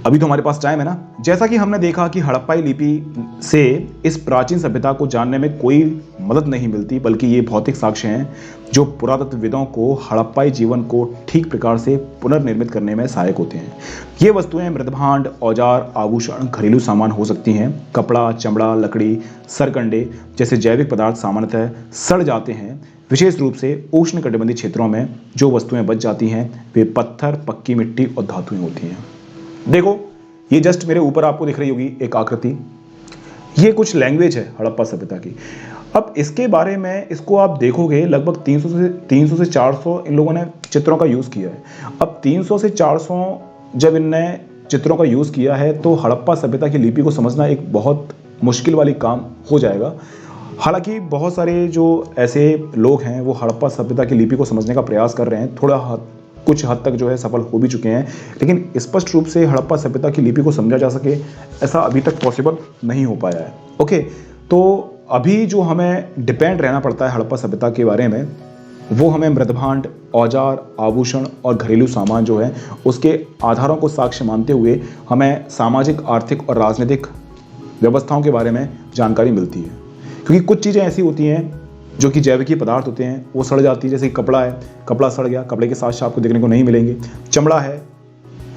अभी तो हमारे पास टाइम है ना। जैसा कि हमने देखा कि हड़प्पाई लिपि से इस प्राचीन सभ्यता को जानने में कोई मदद नहीं मिलती, बल्कि ये भौतिक साक्ष्य हैं जो पुरातत्वविदों को हड़प्पाई जीवन को ठीक प्रकार से पुनर्निर्मित करने में सहायक होते हैं। ये वस्तुएं मृदभांड, औजार, आभूषण, घरेलू सामान हो सकती हैं। कपड़ा, चमड़ा, लकड़ी, सरकंडे जैसे जैविक पदार्थ सामान्यतः सड़ जाते हैं। विशेष रूप से उष्णकटिबंधीय क्षेत्रों में जो वस्तुएं बच जाती हैं वे पत्थर, पक्की मिट्टी और धातुएं होती हैं। देखो, ये जस्ट मेरे ऊपर आपको दिख रही होगी एक आकृति, ये कुछ लैंग्वेज है हड़प्पा सभ्यता की। अब इसके बारे में इसको आप देखोगे लगभग 300 से 400 इन लोगों ने चित्रों का यूज़ किया है। अब 300 से 400 जब इनने चित्रों का यूज़ किया है तो हड़प्पा सभ्यता की लिपि को समझना एक बहुत मुश्किल वाली काम हो जाएगा। हालांकि बहुत सारे जो ऐसे लोग हैं वो हड़प्पा सभ्यता की लिपि को समझने का प्रयास कर रहे हैं, कुछ हद तक जो है सफल हो भी चुके हैं, लेकिन स्पष्ट रूप से हड़प्पा सभ्यता की लिपि को समझा जा सके ऐसा अभी तक पॉसिबल नहीं हो पाया है। ओके, तो अभी जो हमें डिपेंड रहना पड़ता है हड़प्पा सभ्यता के बारे में, वो हमें मृदभांड, औजार, आभूषण और घरेलू सामान जो है उसके आधारों को साक्ष्य मानते हुए हमें सामाजिक, आर्थिक और राजनीतिक व्यवस्थाओं के बारे में जानकारी मिलती है। क्योंकि कुछ चीज़ें ऐसी होती हैं जो कि जैविकीय पदार्थ होते हैं, वो सड़ जाती है। जैसे कपड़ा है, कपड़ा सड़ गया, कपड़े के साथ आपको देखने को नहीं मिलेंगे। चमड़ा है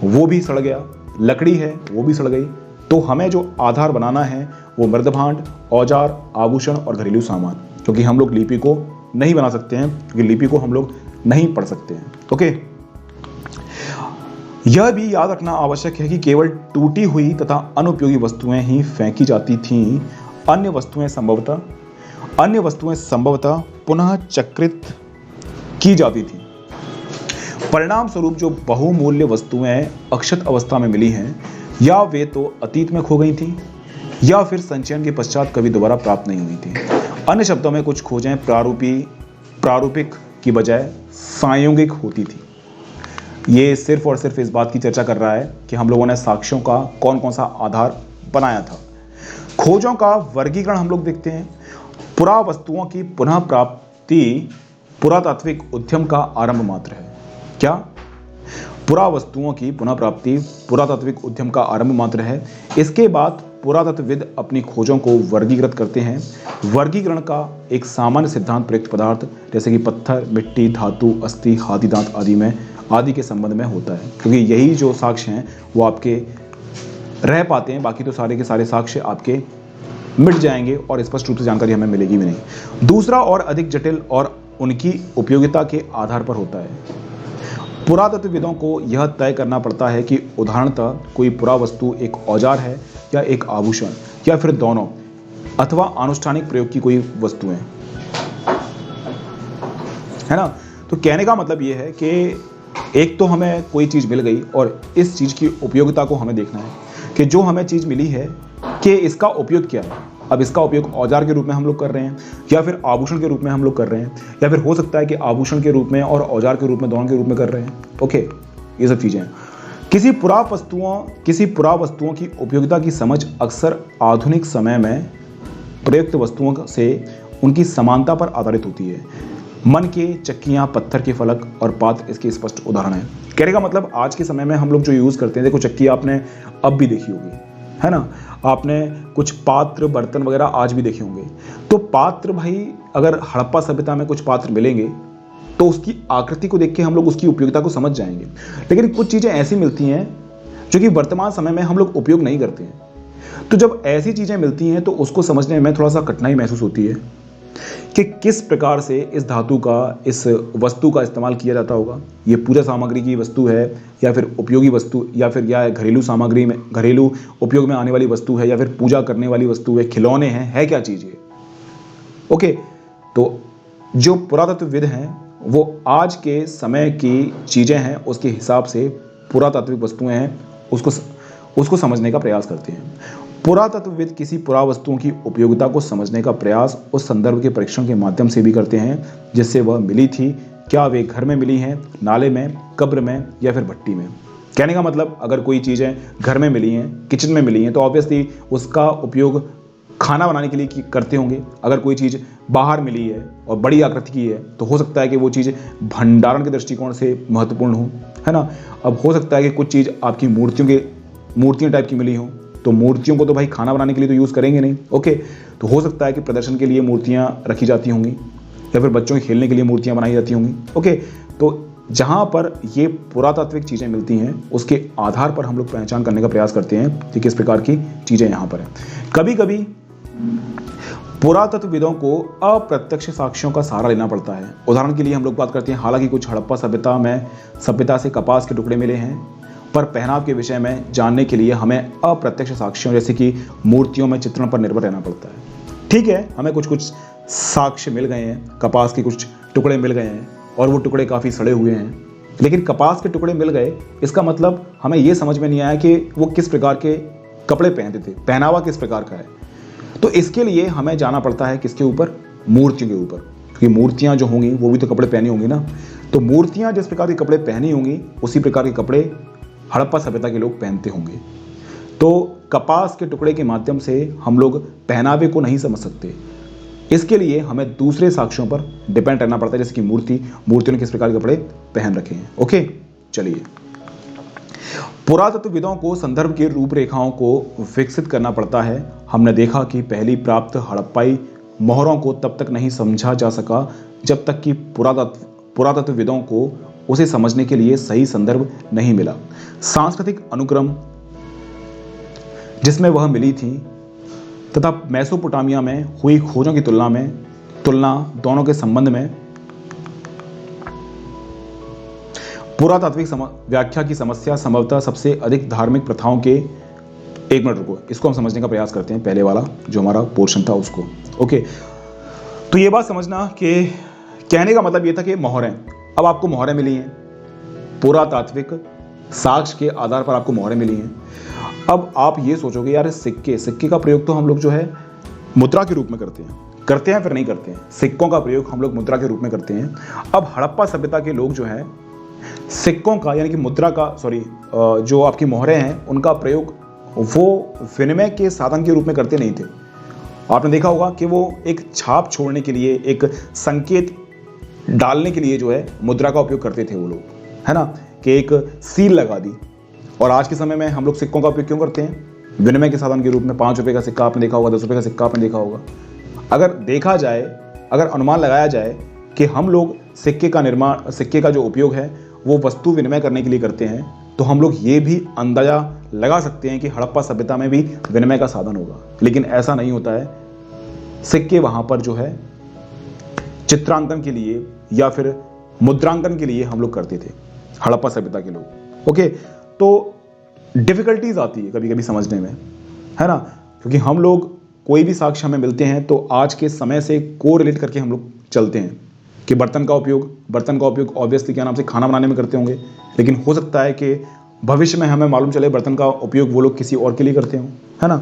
वो भी सड़ गया, लकड़ी है वो भी सड़ गई। तो हमें जो आधार बनाना है वो मृदभांड, औजार, आभूषण और घरेलू सामान, क्योंकि हम लोग लिपि को नहीं बना सकते हैं, क्योंकि लिपि को हम लोग नहीं पढ़ सकते हैं। ओके, यह भी याद रखना आवश्यक है कि केवल टूटी हुई तथा अनुपयोगी वस्तुएं ही फेंकी जाती थीं। अन्य वस्तुएं संभवतः पुनः चक्रित की जाती थी। परिणाम स्वरूप जो बहुमूल्य वस्तुएं अक्षत अवस्था में मिली हैं, या वे तो अतीत में खो गई थीं या फिर संचयन के पश्चात कभी दोबारा प्राप्त नहीं हुई थी। अन्य शब्दों में कुछ खोजें प्रारूपिक की बजाय सांयोगिक होती थी। ये सिर्फ और सिर्फ इस बात की चर्चा कर रहा है कि हम लोगों ने साक्ष्यों का कौन कौन सा आधार बनाया था। खोजों का वर्गीकरण हम लोग देखते हैं। पुरावस्तुओं की पुनः प्राप्ति पुरातात्विक उद्यम का आरंभ मात्र है। क्या? पुरावस्तुओं की पुनः प्राप्ति पुरातात्विक उद्यम का आरंभ मात्र है। इसके बाद पुरातत्वविद अपनी खोजों को वर्गीकृत करते हैं। वर्गीकरण का एक सामान्य सिद्धांत प्रयुक्त पदार्थ जैसे कि पत्थर, मिट्टी, धातु, अस्थि, हाथी दांत आदि के संबंध में होता है, क्योंकि यही जो साक्ष्य हैं वो आपके रह पाते हैं, बाकी तो सारे के सारे साक्ष्य आपके मिट जाएंगे और स्पष्ट रूप से जानकारी हमें मिलेगी भी नहीं। दूसरा और अधिक जटिल और उनकी उपयोगिता के आधार पर होता है। पुरातत्वविदों को यह तय करना पड़ता है कि उदाहरणतः कोई पुरावस्तु एक औजार है या एक आभूषण या फिर दोनों, अथवा अनुष्ठानिक प्रयोग की कोई वस्तुएं, है ना। तो कहने का मतलब यह है कि एक तो हमें कोई चीज़ मिल गई और इस चीज़ की उपयोगिता को हमें देखना है कि जो हमें चीज़ मिली है कि इसका उपयोग क्या है। अब इसका उपयोग औजार के रूप में हम लोग कर रहे हैं या फिर आभूषण के रूप में हम लोग कर रहे हैं, या फिर हो सकता है कि आभूषण के रूप में और औजार के रूप में, दोनों के रूप में कर रहे हैं। ओके, ये सब चीज़ें। किसी पुरावस्तुओं की उपयोगिता की समझ अक्सर आधुनिक समय में प्रयुक्त वस्तुओं से उनकी समानता पर आधारित होती है। मन के चक्कियाँ, पत्थर के फलक और पात्र इसके स्पष्ट उदाहरण हैं। कहने का मतलब आज के समय में हम लोग जो यूज़ करते हैं, देखो चक्की आपने अब भी देखी होगी, है ना। आपने कुछ पात्र, बर्तन वगैरह आज भी देखे होंगे। तो पात्र भाई, अगर हड़प्पा सभ्यता में कुछ पात्र मिलेंगे तो उसकी आकृति को देख के हम लोग उसकी उपयोगिता को समझ जाएंगे। लेकिन कुछ चीज़ें ऐसी मिलती हैं जो कि वर्तमान समय में हम लोग उपयोग नहीं करते हैं। तो जब ऐसी चीज़ें मिलती हैं तो उसको समझने में थोड़ा सा कठिनाई महसूस होती है कि किस प्रकार से इस धातु का, इस वस्तु का इस्तेमाल किया जाता होगा। ये पूजा सामग्री की वस्तु है या फिर उपयोगी वस्तु, या फिर या घरेलू सामग्री में, घरेलू उपयोग में आने वाली वस्तु है, या फिर पूजा करने वाली वस्तु है, खिलौने हैं, है क्या चीज़ ये। ओके, तो जो पुरातत्वविद हैं वो आज के समय की चीज़ें हैं उसके हिसाब से पुरातात्विक वस्तुएं हैं उसको समझने का प्रयास करते हैं। पुरातत्वविद किसी पुरावस्तुओं की उपयोगिता को समझने का प्रयास उस संदर्भ के परीक्षण के माध्यम से भी करते हैं जिससे वह मिली थी। क्या वे घर में मिली हैं, नाले में, कब्र में या फिर भट्टी में। कहने का मतलब अगर कोई चीज़ें घर में मिली हैं, किचन में मिली हैं, तो ऑब्वियसली उसका उपयोग खाना बनाने के लिए करते होंगे। अगर कोई चीज़ बाहर मिली है और बड़ी आकृति की है तो हो सकता है कि वो चीज़ भंडारण के दृष्टिकोण से महत्वपूर्ण हो, है ना। अब हो सकता है कि कुछ चीज़ आपकी मूर्तियों टाइप की मिली हो, तो मूर्तियों को तो भाई खाना बनाने के लिए तो यूज़ करेंगे नहीं। ओके, तो हो सकता है कि प्रदर्शन के लिए मूर्तियाँ रखी जाती होंगी या फिर बच्चों के खेलने के लिए मूर्तियाँ बनाई जाती होंगी। ओके, तो जहाँ पर ये पुरातात्विक चीज़ें मिलती हैं उसके आधार पर हम लोग पहचान करने का प्रयास करते हैं कि किस प्रकार की चीज़ें यहाँ पर हैं। कभी कभी पुरातत्वविदों को अप्रत्यक्ष साक्ष्यों का सहारा लेना पड़ता है। उदाहरण के लिए हम लोग बात करते हैं, हालांकि कुछ हड़प्पा सभ्यता से कपास के टुकड़े मिले हैं पर पहनाव के विषय में जानने के लिए हमें अप्रत्यक्ष साक्ष्यों जैसे कि मूर्तियों में चित्रण पर निर्भर रहना पड़ता है। ठीक है, हमें कुछ कुछ साक्ष्य मिल गए हैं, कपास के कुछ टुकड़े मिल गए हैं और वो टुकड़े काफ़ी सड़े हुए हैं, लेकिन कपास के टुकड़े मिल गए इसका मतलब हमें ये समझ में नहीं आया कि वो किस प्रकार के कपड़े पहनते थे, पहनावा किस प्रकार का है। तो इसके लिए हमें जाना पड़ता है किसके ऊपर? मूर्तियों के ऊपर, क्योंकि मूर्तियाँ जो होंगी वो भी तो कपड़े पहनी होंगी ना। तो मूर्तियाँ जिस प्रकार के कपड़े पहनी होंगी उसी प्रकार के कपड़े हड़प्पा सभ्यता के लोग पहनते होंगे। तो कपास के टुकड़े के माध्यम से हम लोग पहनावे को नहीं समझ सकते, इसके लिए हमें दूसरे साक्ष्यों पर डिपेंड रहना पड़ता है, जैसे कि मूर्तियों ने किस प्रकार के कपड़े पहन रखे हैं। ओके, चलिए। पुरातत्वविदों को संदर्भ की रूपरेखाओं को विकसित करना पड़ता है। हमने देखा कि पहली प्राप्त हड़प्पाई मोहरों को तब तक नहीं समझा जा सका जब तक कि पुरातत्वविदों को उसे समझने के लिए सही संदर्भ नहीं मिला। सांस्कृतिक अनुक्रम जिसमें वह मिली थी तथा मेसोपोटामिया में हुई खोजों की तुलना दोनों के संबंध में पुरातात्विक व्याख्या की समस्या संभवतः सबसे अधिक धार्मिक प्रथाओं के। एक मिनट रुको, इसको हम समझने का प्रयास करते हैं, पहले वाला जो हमारा पोर्शन था उसको। ओके, तो ये बात समझना कि कहने का मतलब ये था कि मोहरें, अब आपको मोहरें मिली हैं, पुरातात्विक साक्ष्य के आधार पर आपको मोहरें मिली हैं। अब आप ये सोचोगे यार सिक्के का प्रयोग तो हम लोग जो है मुद्रा के रूप में करते हैं फिर नहीं करते हैं। सिक्कों का प्रयोग हम लोग मुद्रा के रूप में करते हैं। अब हड़प्पा सभ्यता के लोग जो है सिक्कों का यानी कि मुद्रा का जो आपकी मोहरें हैं उनका प्रयोग वो विनिमय के साधन के रूप में करते नहीं थे। आपने देखा होगा कि वो एक छाप छोड़ने के लिए, एक संकेत डालने के लिए जो है मुद्रा का उपयोग करते थे वो लोग, है ना, कि एक सील लगा दी। और आज के समय में हम लोग सिक्कों का उपयोग क्यों करते हैं? विनिमय के साधन के रूप में। 5 रुपये का सिक्का आपने देखा होगा, 10 रुपये का सिक्का आपने देखा होगा। अगर अनुमान लगाया जाए कि हम लोग सिक्के का जो उपयोग है वो वस्तु विनिमय करने के लिए करते हैं, तो हम लोग ये भी अंदाजा लगा सकते हैं कि हड़प्पा सभ्यता में भी विनिमय का साधन होगा। लेकिन ऐसा नहीं होता है। सिक्के वहां पर जो है चित्रांकन के लिए या फिर मुद्रांकन के लिए हम लोग करते थे, हड़प्पा सभ्यता के लोग। ओके, तो डिफिकल्टीज आती है कभी कभी समझने में, है ना, क्योंकि हम लोग कोई भी साक्ष्य हमें मिलते हैं तो आज के समय से को रिलेट करके हम लोग चलते हैं कि बर्तन का उपयोग ऑब्वियसली क्या नाम से खाना बनाने में करते होंगे, लेकिन हो सकता है कि भविष्य में हमें मालूम चले बर्तन का उपयोग वो लोग किसी और के लिए करते हों, है ना।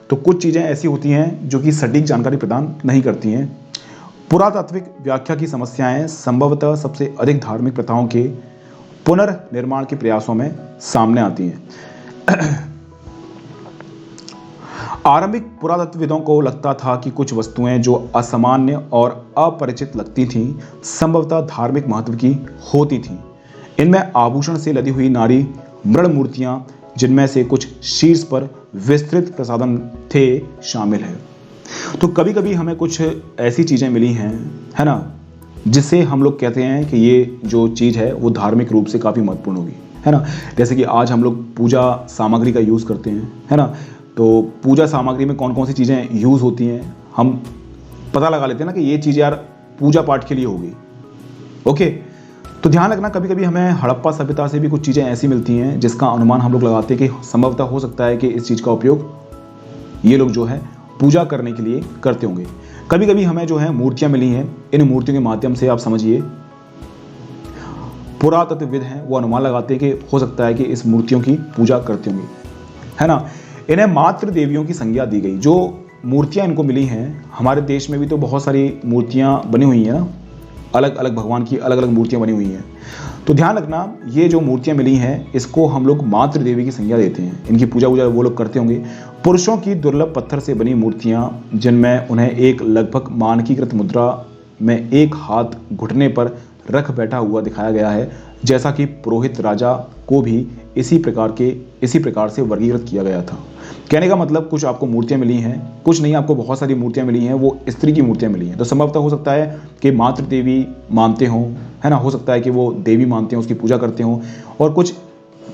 तो कुछ चीज़ें ऐसी होती हैं जो कि सटीक जानकारी प्रदान नहीं करती हैं। पुरातात्विक व्याख्या की समस्याएं संभवतः सबसे अधिक धार्मिक प्रथाओं के पुनर्निर्माण के प्रयासों में सामने आती हैं। आरंभिक पुरातत्वविदों को लगता था कि कुछ वस्तुएं जो असामान्य और अपरिचित लगती थीं संभवतः धार्मिक महत्व की होती थीं। इनमें आभूषण से लदी हुई नारी मृण मूर्तियां, जिनमें से कुछ शीर्ष पर विस्तृत प्रसाधन थे, शामिल है। तो कभी कभी हमें कुछ ऐसी चीज़ें मिली हैं, है ना, जिससे हम लोग कहते हैं कि ये जो चीज़ है वो धार्मिक रूप से काफ़ी महत्वपूर्ण होगी, है ना। जैसे कि आज हम लोग पूजा सामग्री का यूज़ करते हैं, है ना, तो पूजा सामग्री में कौन कौन सी चीज़ें यूज़ होती हैं हम पता लगा लेते हैं ना कि ये चीज़ यार पूजा पाठ के लिए होगी। ओके, तो ध्यान रखना कभी कभी हमें हड़प्पा सभ्यता से भी कुछ चीज़ें ऐसी मिलती हैं जिसका अनुमान हम लोग लगाते हैं कि संभवतः हो सकता है कि इस चीज़ का उपयोग ये लोग जो है पूजा करने के लिए करते होंगे। कभी कभी हमें जो है मूर्तियां मिली हैं, इन मूर्तियों के माध्यम से आप समझिए पुरातत्वविद हैं वो अनुमान लगाते हैं कि हो सकता है कि इस मूर्तियों की पूजा करते होंगे, है ना। इन्हें मातृ देवियों की संज्ञा दी गई। जो मूर्तियां इनको मिली हैं, हमारे देश में भी तो बहुत सारी मूर्तियां बनी हुई हैं ना, अलग अलग भगवान की अलग अलग मूर्तियां बनी हुई हैं। तो ध्यान रखना ये जो मूर्तियां मिली हैं इसको हम लोग मातृ देवी की संज्ञा देते हैं, इनकी पूजा वो लोग करते होंगे। पुरुषों की दुर्लभ पत्थर से बनी मूर्तियां जिनमें उन्हें एक लगभग मानकीकृत मुद्रा में एक हाथ घुटने पर रख बैठा हुआ दिखाया गया है, जैसा कि पुरोहित राजा को भी इसी प्रकार से वर्गीकृत किया गया था। कहने का मतलब कुछ आपको मूर्तियां मिली हैं, कुछ नहीं, आपको बहुत सारी मूर्तियां मिली हैं, वो स्त्री की मूर्तियां मिली हैं। तो संभवतः हो सकता है कि मातृ देवी मानते हों, है ना, हो सकता है कि वो देवी मानते हों, उसकी पूजा करते हों। और कुछ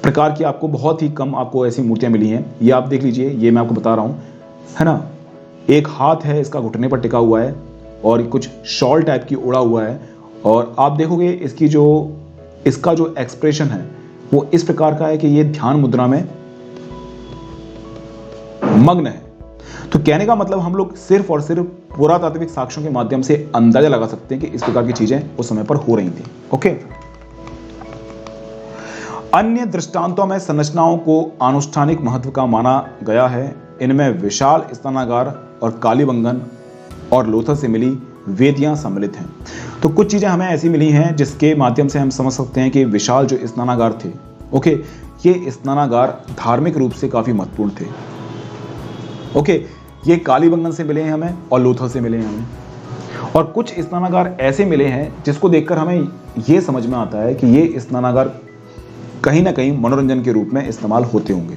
प्रकार की आपको बहुत ही कम आपको ऐसी मूर्तियां मिली हैं। ये आप देख लीजिए, ये मैं आपको बता रहा हूँ, है ना, एक हाथ है इसका घुटने पर टिका हुआ है और कुछ शॉल टाइप की ओढ़ा हुआ है। और आप देखोगे इसका जो एक्सप्रेशन है वो इस प्रकार का है कि ये ध्यान मुद्रा में मग्न है। तो कहने का मतलब हम लोग सिर्फ और सिर्फ पुरातात्विक साक्ष्यों के माध्यम से अंदाजा लगा सकते हैं कि इस प्रकार की चीजें उस समय पर हो रही थी। ओके, अन्य दृष्टांतों में संरचनाओं को आनुष्ठानिक महत्व का माना गया है। इनमें विशाल स्नानागार और कालीबंगन और लोथल से मिली वेदियां सम्मिलित हैं। तो कुछ चीजें हमें ऐसी मिली हैं जिसके माध्यम से हम समझ सकते हैं कि विशाल जो स्नानागार थे, ओके, ये स्नानागार धार्मिक रूप से काफी महत्वपूर्ण थे। ओके, ये कालीबंगन से मिले हैं हमें और लोथल से मिले हैं हमें। और कुछ स्नानागार ऐसे मिले हैं जिसको देखकर हमें यह समझ में आता है कि ये स्नानागार कहीं ना कहीं मनोरंजन के रूप में इस्तेमाल होते होंगे।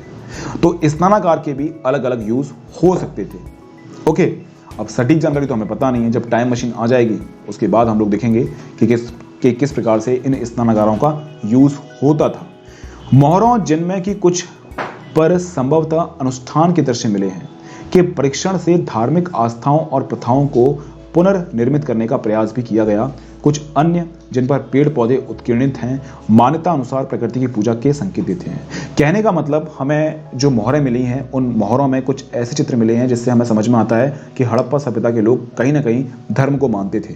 तो स्नानागार के भी अलग अलग यूज हो सकते थे। ओके, अब सटीक जानकारी तो हमें पता नहीं है, जब टाइम मशीन आ जाएगी उसके बाद हम लोग देखेंगे कि किस प्रकार से इन स्नानागारों का यूज होता था। मोहरों जिनमें कि कुछ पर संभवतः अनुष्ठान के दृश्य मिले हैं कि परीक्षण से धार्मिक आस्थाओं और प्रथाओं को पुनर्निर्मित करने का प्रयास भी किया गया। कुछ अन्य जिन पर पेड़ पौधे उत्कीर्णित हैं, मान्यता अनुसार प्रकृति की पूजा के संकेत देते हैं। कहने का मतलब हमें जो मोहरें मिली हैं उन मोहरों में कुछ ऐसे चित्र मिले हैं जिससे हमें समझ में आता है कि हड़प्पा सभ्यता के लोग कहीं ना कहीं धर्म को मानते थे।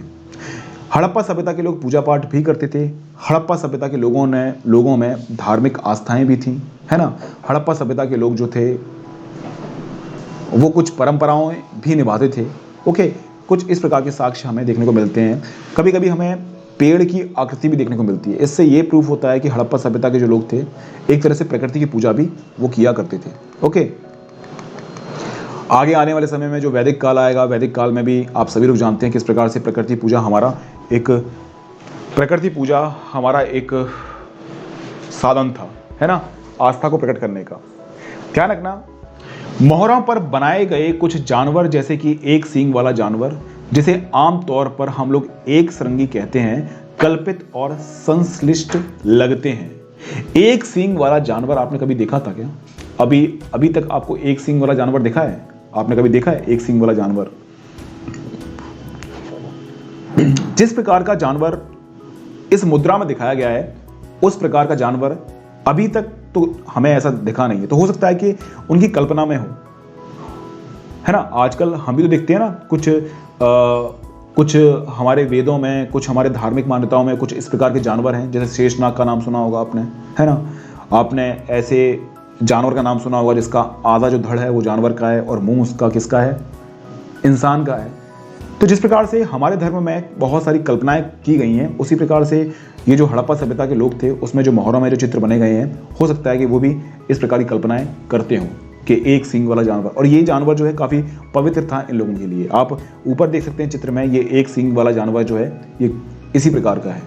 हड़प्पा सभ्यता के लोग पूजा पाठ भी करते थे। हड़प्पा सभ्यता के लोगों में धार्मिक आस्थाएं भी थी, है ना। हड़प्पा सभ्यता के लोग जो थे वो कुछ परंपराओं भी निभाते थे। ओके, कुछ इस प्रकार के साक्ष्य हमें देखने को मिलते हैं। कभी कभी हमें पेड़ की आकृति भी देखने को मिलती है। इससे ये प्रूफ होता है कि हड़प्पा सभ्यता के जो लोग थे एक तरह से प्रकृति की पूजा भी वो किया करते थे। ओके, आगे आने वाले समय में जो वैदिक काल आएगा, वैदिक काल में भी आप सभी लोग जानते हैं किस प्रकार से प्रकृति पूजा हमारा एक साधन था, है ना, आस्था को प्रकट करने का। ध्यान रखना, मोहरों पर बनाए गए कुछ जानवर जैसे कि एक सींग वाला जानवर, जिसे आमतौर पर हम लोग एक सरंगी कहते हैं, कल्पित और संश्लिष्ट लगते हैं। एक सींग वाला जानवर आपने कभी देखा था क्या? अभी तक आपको एक सींग वाला जानवर देखा है? आपने कभी देखा है एक सींग वाला जानवर? जिस प्रकार का जानवर इस मुद्रा में दिखाया गया है उस प्रकार का जानवर अभी तक तो हमें ऐसा दिखा नहीं है। तो हो सकता है कि उनकी कल्पना में हो, है ना। आजकल हम भी तो देखते हैं ना, कुछ हमारे वेदों में, कुछ हमारे धार्मिक मान्यताओं में कुछ इस प्रकार के जानवर हैं। जैसे शेषनाग का नाम सुना होगा आपने, है ना। आपने ऐसे जानवर का नाम सुना होगा जिसका आधा जो धड़ है वो जानवर का है और मुंह उसका किसका है? इंसान का है। तो जिस प्रकार से हमारे धर्म में बहुत सारी कल्पनाएं की गई हैं, उसी प्रकार से ये जो हड़प्पा सभ्यता के लोग थे उसमें जो मोहरों में जो चित्र बने गए हैं, हो सकता है कि वो भी इस प्रकार की कल्पनाएं करते हों कि एक सींग वाला जानवर। और ये जानवर जो है काफ़ी पवित्र था इन लोगों के लिए। आप ऊपर देख सकते हैं चित्र में, ये एक सींग वाला जानवर जो है ये इसी प्रकार का है।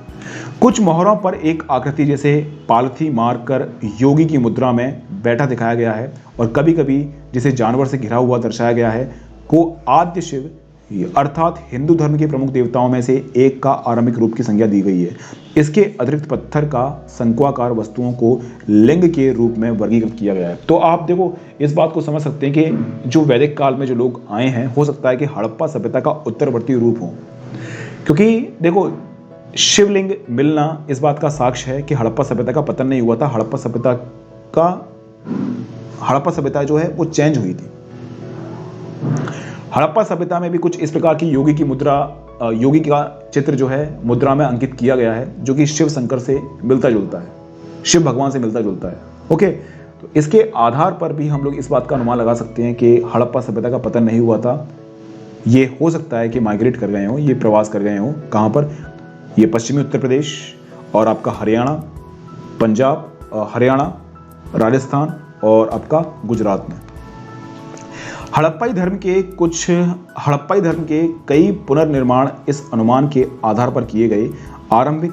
कुछ मोहरों पर एक आकृति जैसे पालथी मारकर योगी की मुद्रा में बैठा दिखाया गया है और कभी कभी जिसे जानवर से घिरा हुआ दर्शाया गया है को आद्य शिव अर्थात हिंदू धर्म के प्रमुख देवताओं में से एक का आरंभिक रूप की संज्ञा दी गई है। इसके अतिरिक्त पत्थर का शंक्वाकार वस्तुओं को लिंग के रूप में वर्गीकृत किया गया है। तो आप देखो इस बात को समझ सकते हैं कि जो वैदिक काल में जो लोग आए हैं, हो सकता है कि हड़प्पा सभ्यता का उत्तरवर्ती रूप हो, क्योंकि देखो शिवलिंग मिलना इस बात का साक्ष्य है कि हड़प्पा सभ्यता का पतन नहीं हुआ था। हड़प्पा सभ्यता जो है वो चेंज हुई थी। हड़प्पा सभ्यता में भी कुछ इस प्रकार की योगी का चित्र जो है मुद्रा में अंकित किया गया है, जो कि शिव शंकर से मिलता जुलता है, शिव भगवान से मिलता जुलता है। ओके, तो इसके आधार पर भी हम लोग इस बात का अनुमान लगा सकते हैं कि हड़प्पा सभ्यता का पतन नहीं हुआ था। ये हो सकता है कि माइग्रेट कर गए हों, ये प्रवास कर गए हों। कहाँ पर? ये पश्चिमी उत्तर प्रदेश और आपका हरियाणा, पंजाब, हरियाणा, राजस्थान और आपका गुजरात में। हड़प्पाई धर्म के कई पुनर्निर्माण इस अनुमान के आधार पर किए गए। आरंभिक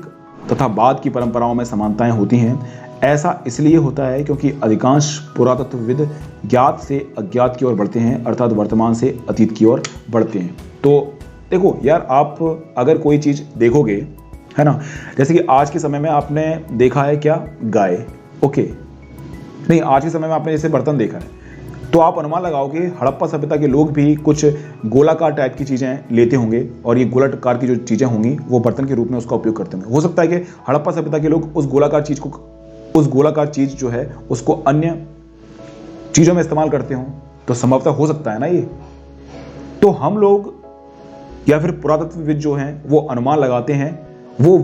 तथा बाद की परंपराओं में समानताएं होती हैं। ऐसा इसलिए होता है क्योंकि अधिकांश पुरातत्वविद ज्ञात से अज्ञात की ओर बढ़ते हैं, अर्थात वर्तमान से अतीत की ओर बढ़ते हैं। तो देखो यार, आप अगर कोई चीज़ देखोगे, है ना, जैसे कि आज के समय में आपने देखा है क्या? गाय। ओके, नहीं, आज के समय में आपने जैसे बर्तन देखा है, तो आप अनुमान लगाओगे हड़प्पा सभ्यता के लोग भी कुछ गोलाकार टाइप की चीज़ें लेते होंगे और ये गोलाकार की जो चीज़ें होंगी वो बर्तन के रूप में उसका उपयोग करते होंगे। हो सकता है कि हड़प्पा सभ्यता के लोग उस गोलाकार चीज़ को उस गोलाकार चीज जो है उसको अन्य चीजों में इस्तेमाल करते हो, तो संभवतः हो सकता है ना ये। तो हम लोग या फिर पुरातत्वविद जो हैं वो अनुमान लगाते हैं, वो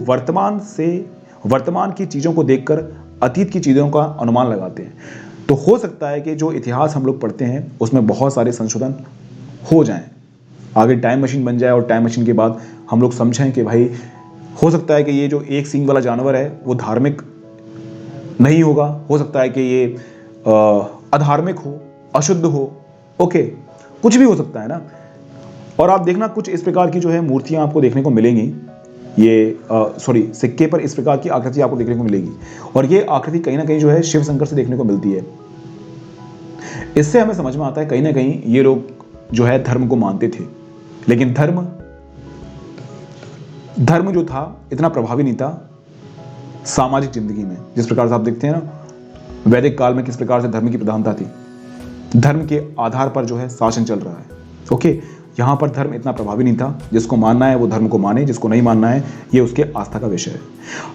वर्तमान की चीजों को देखकर अतीत की चीजों का अनुमान लगाते हैं। तो हो सकता है कि जो इतिहास हम लोग पढ़ते हैं उसमें बहुत सारे संशोधन हो जाएं, आगे टाइम मशीन बन जाए और टाइम मशीन के बाद हम लोग समझें कि भाई हो सकता है कि ये जो एक सींग वाला जानवर है वो धार्मिक नहीं होगा, हो सकता है कि ये अधार्मिक हो, अशुद्ध हो, ओके, कुछ भी हो सकता है ना। और आप देखना कुछ इस प्रकार की जो है मूर्तियां आपको देखने को मिलेंगी, ये सिक्के पर इस प्रकार की आकृति आपको देखने को मिलेगी, और ये आकृति कहीं ना कहीं जो है शिव शंकर से देखने को मिलती है। इससे हमें समझ में आता है कहीं ना कहीं ये लोग जो है धर्म को मानते थे, लेकिन धर्म जो था इतना प्रभावी नहीं था सामाजिक जिंदगी में। जिस प्रकार से आप देखते हैं ना वैदिक काल में किस प्रकार से धर्म की प्रधानता थी, धर्म के आधार पर जो है शासन चल रहा है, ओके। यहाँ पर धर्म इतना प्रभावी नहीं था, जिसको मानना है वो धर्म को माने, जिसको नहीं मानना है ये उसके आस्था का विषय है।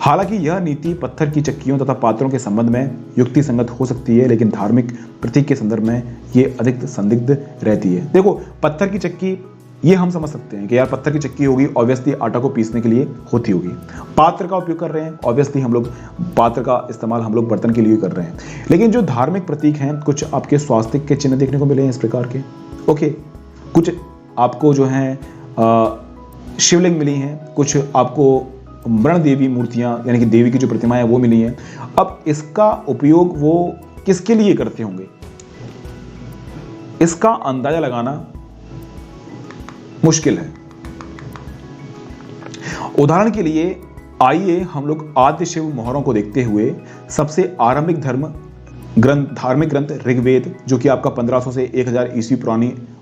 हालांकि यह नीति पत्थर की चक्कियों तथा पात्रों के संबंध में युक्ति संगत हो सकती है, लेकिन धार्मिक प्रतीक के संदर्भ में ये अधिक संदिग्ध रहती है। देखो पत्थर की चक्की ये हम समझ सकते हैं कि यार पत्थर की चक्की होगी, ऑब्वियसली आटा को पीसने के लिए होती होगी। पात्र का उपयोग कर रहे हैं, ऑब्वियसली हम लोग पात्र का इस्तेमाल हम लोग बर्तन के लिए कर रहे हैं। लेकिन जो धार्मिक प्रतीक हैं, कुछ आपके स्वास्तिक के चिन्ह देखने को मिले हैं इस प्रकार के, ओके। कुछ आपको जो है शिवलिंग मिली हैं, कुछ आपको मृण देवी मूर्तियां यानी कि देवी की जो प्रतिमाएं वो मिली हैं। अब इसका उपयोग वो किसके लिए करते होंगे, इसका अंदाजा लगाना मुश्किल है। उदाहरण के लिए आइए हम लोग आद्य शिव मोहरों को देखते हुए सबसे आरंभिक धार्मिक ग्रंथ ऋग्वेद, जो कि आपका 1500 से 1000 ईस्वी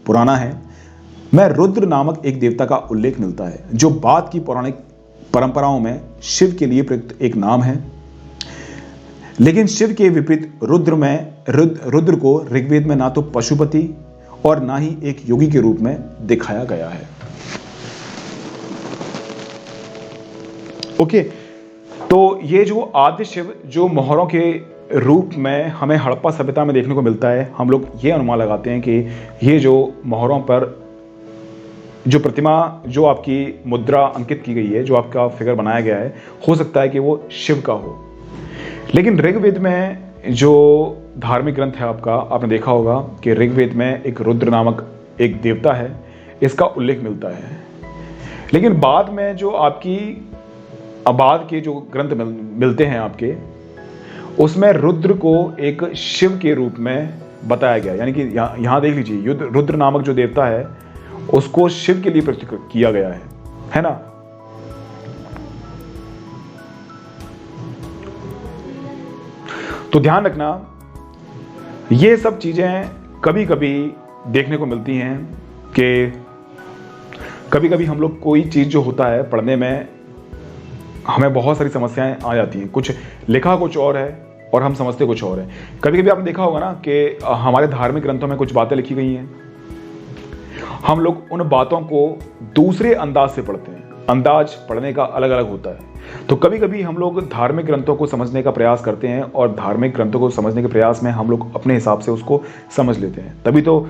पुराना है, में रुद्र नामक एक देवता का उल्लेख मिलता है, जो बाद की पौराणिक परंपराओं में शिव के लिए प्रयुक्त एक नाम है। लेकिन शिव के विपरीत रुद्र को ऋग्वेद में ना तो पशुपति और ना ही एक योगी के रूप में दिखाया गया है, ओके। तो ये जो आद्य शिव जो मोहरों के रूप में हमें हड़प्पा सभ्यता में देखने को मिलता है, हम लोग ये अनुमान लगाते हैं कि ये जो मोहरों पर जो प्रतिमा, जो आपकी मुद्रा अंकित की गई है, जो आपका फिगर बनाया गया है, हो सकता है कि वो शिव का हो। लेकिन ऋग्वेद में जो धार्मिक ग्रंथ है आपका, आपने देखा होगा कि ऋग्वेद में एक रुद्र नामक एक देवता है, इसका उल्लेख मिलता है। लेकिन बाद में जो आपकी बाद के जो ग्रंथ मिलते हैं आपके, उसमें रुद्र को एक शिव के रूप में बताया गया, यानी कि यहाँ देख लीजिए रुद्र नामक जो देवता है उसको शिव के लिए प्रस्तुत किया गया है ना। तो ध्यान रखना ये सब चीजें कभी कभी देखने को मिलती हैं कि कभी कभी हम लोग कोई चीज जो होता है पढ़ने में हमें बहुत सारी समस्याएं आ जाती हैं, कुछ लिखा कुछ और है और हम समझते कुछ और है। कभी कभी आपने देखा होगा ना कि हमारे धार्मिक ग्रंथों में कुछ बातें लिखी गई हैं, हम लोग उन बातों को दूसरे अंदाज से पढ़ते हैं, अंदाज पढ़ने का अलग अलग होता है। तो कभी कभी हम लोग धार्मिक ग्रंथों को समझने का प्रयास करते हैं और धार्मिक ग्रंथों को समझने के प्रयास में हम लोग अपने हिसाब से उसको समझ लेते हैं, तभी तो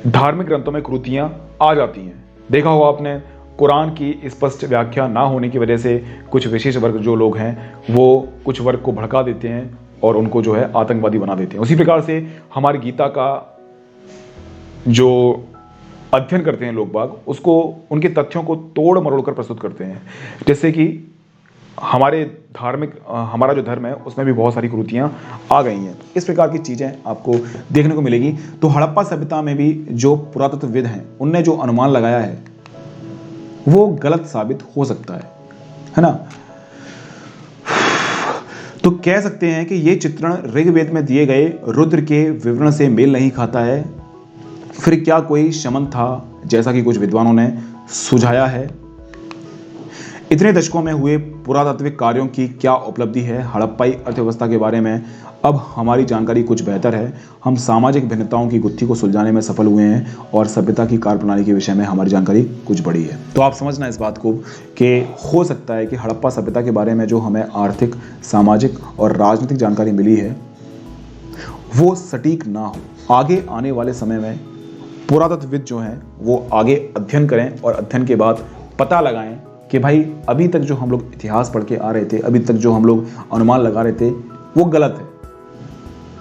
धार्मिक ग्रंथों में त्रुटियां आ जाती हैं। देखा होगा आपने कुरान की स्पष्ट व्याख्या ना होने की वजह से कुछ विशेष वर्ग जो लोग हैं वो कुछ वर्ग को भड़का देते हैं और उनको जो है आतंकवादी बना देते हैं। उसी प्रकार से हमारी गीता का जो अध्ययन करते हैं लोग बाग, उसको उनके तथ्यों को तोड़ मरोड़ कर प्रस्तुत करते हैं, जैसे कि हमारा जो धर्म है उसमें भी बहुत सारी कुरीतियां आ गई हैं। इस प्रकार की चीज़ें आपको देखने को मिलेगी। तो हड़प्पा सभ्यता में भी जो पुरातत्वविद हैं उनने जो अनुमान लगाया है वो गलत साबित हो सकता है ना। तो कह सकते हैं कि ये चित्रण ऋग्वेद में दिए गए रुद्र के विवरण से मेल नहीं खाता है। फिर क्या कोई शमन था, जैसा कि कुछ विद्वानों ने सुझाया है। इतने दशकों में हुए पुरातात्विक कार्यों की क्या उपलब्धि है, हड़प्पाई अर्थव्यवस्था के बारे में अब हमारी जानकारी कुछ बेहतर है। हम सामाजिक भिन्नताओं की गुत्थी को सुलझाने में सफल हुए हैं और सभ्यता की कार्यप्रणाली के विषय में हमारी जानकारी कुछ बड़ी है। तो आप समझना इस बात को कि हो सकता है कि हड़प्पा सभ्यता के बारे में जो हमें आर्थिक, सामाजिक और राजनीतिक जानकारी मिली है वो सटीक ना हो। आगे आने वाले समय में पुरातत्वविद जो हैं वो आगे अध्ययन करें और अध्ययन के बाद पता लगाएं कि भाई अभी तक जो हम लोग इतिहास पढ़ के आ रहे थे, अभी तक जो हम लोग अनुमान लगा रहे थे वो गलत है।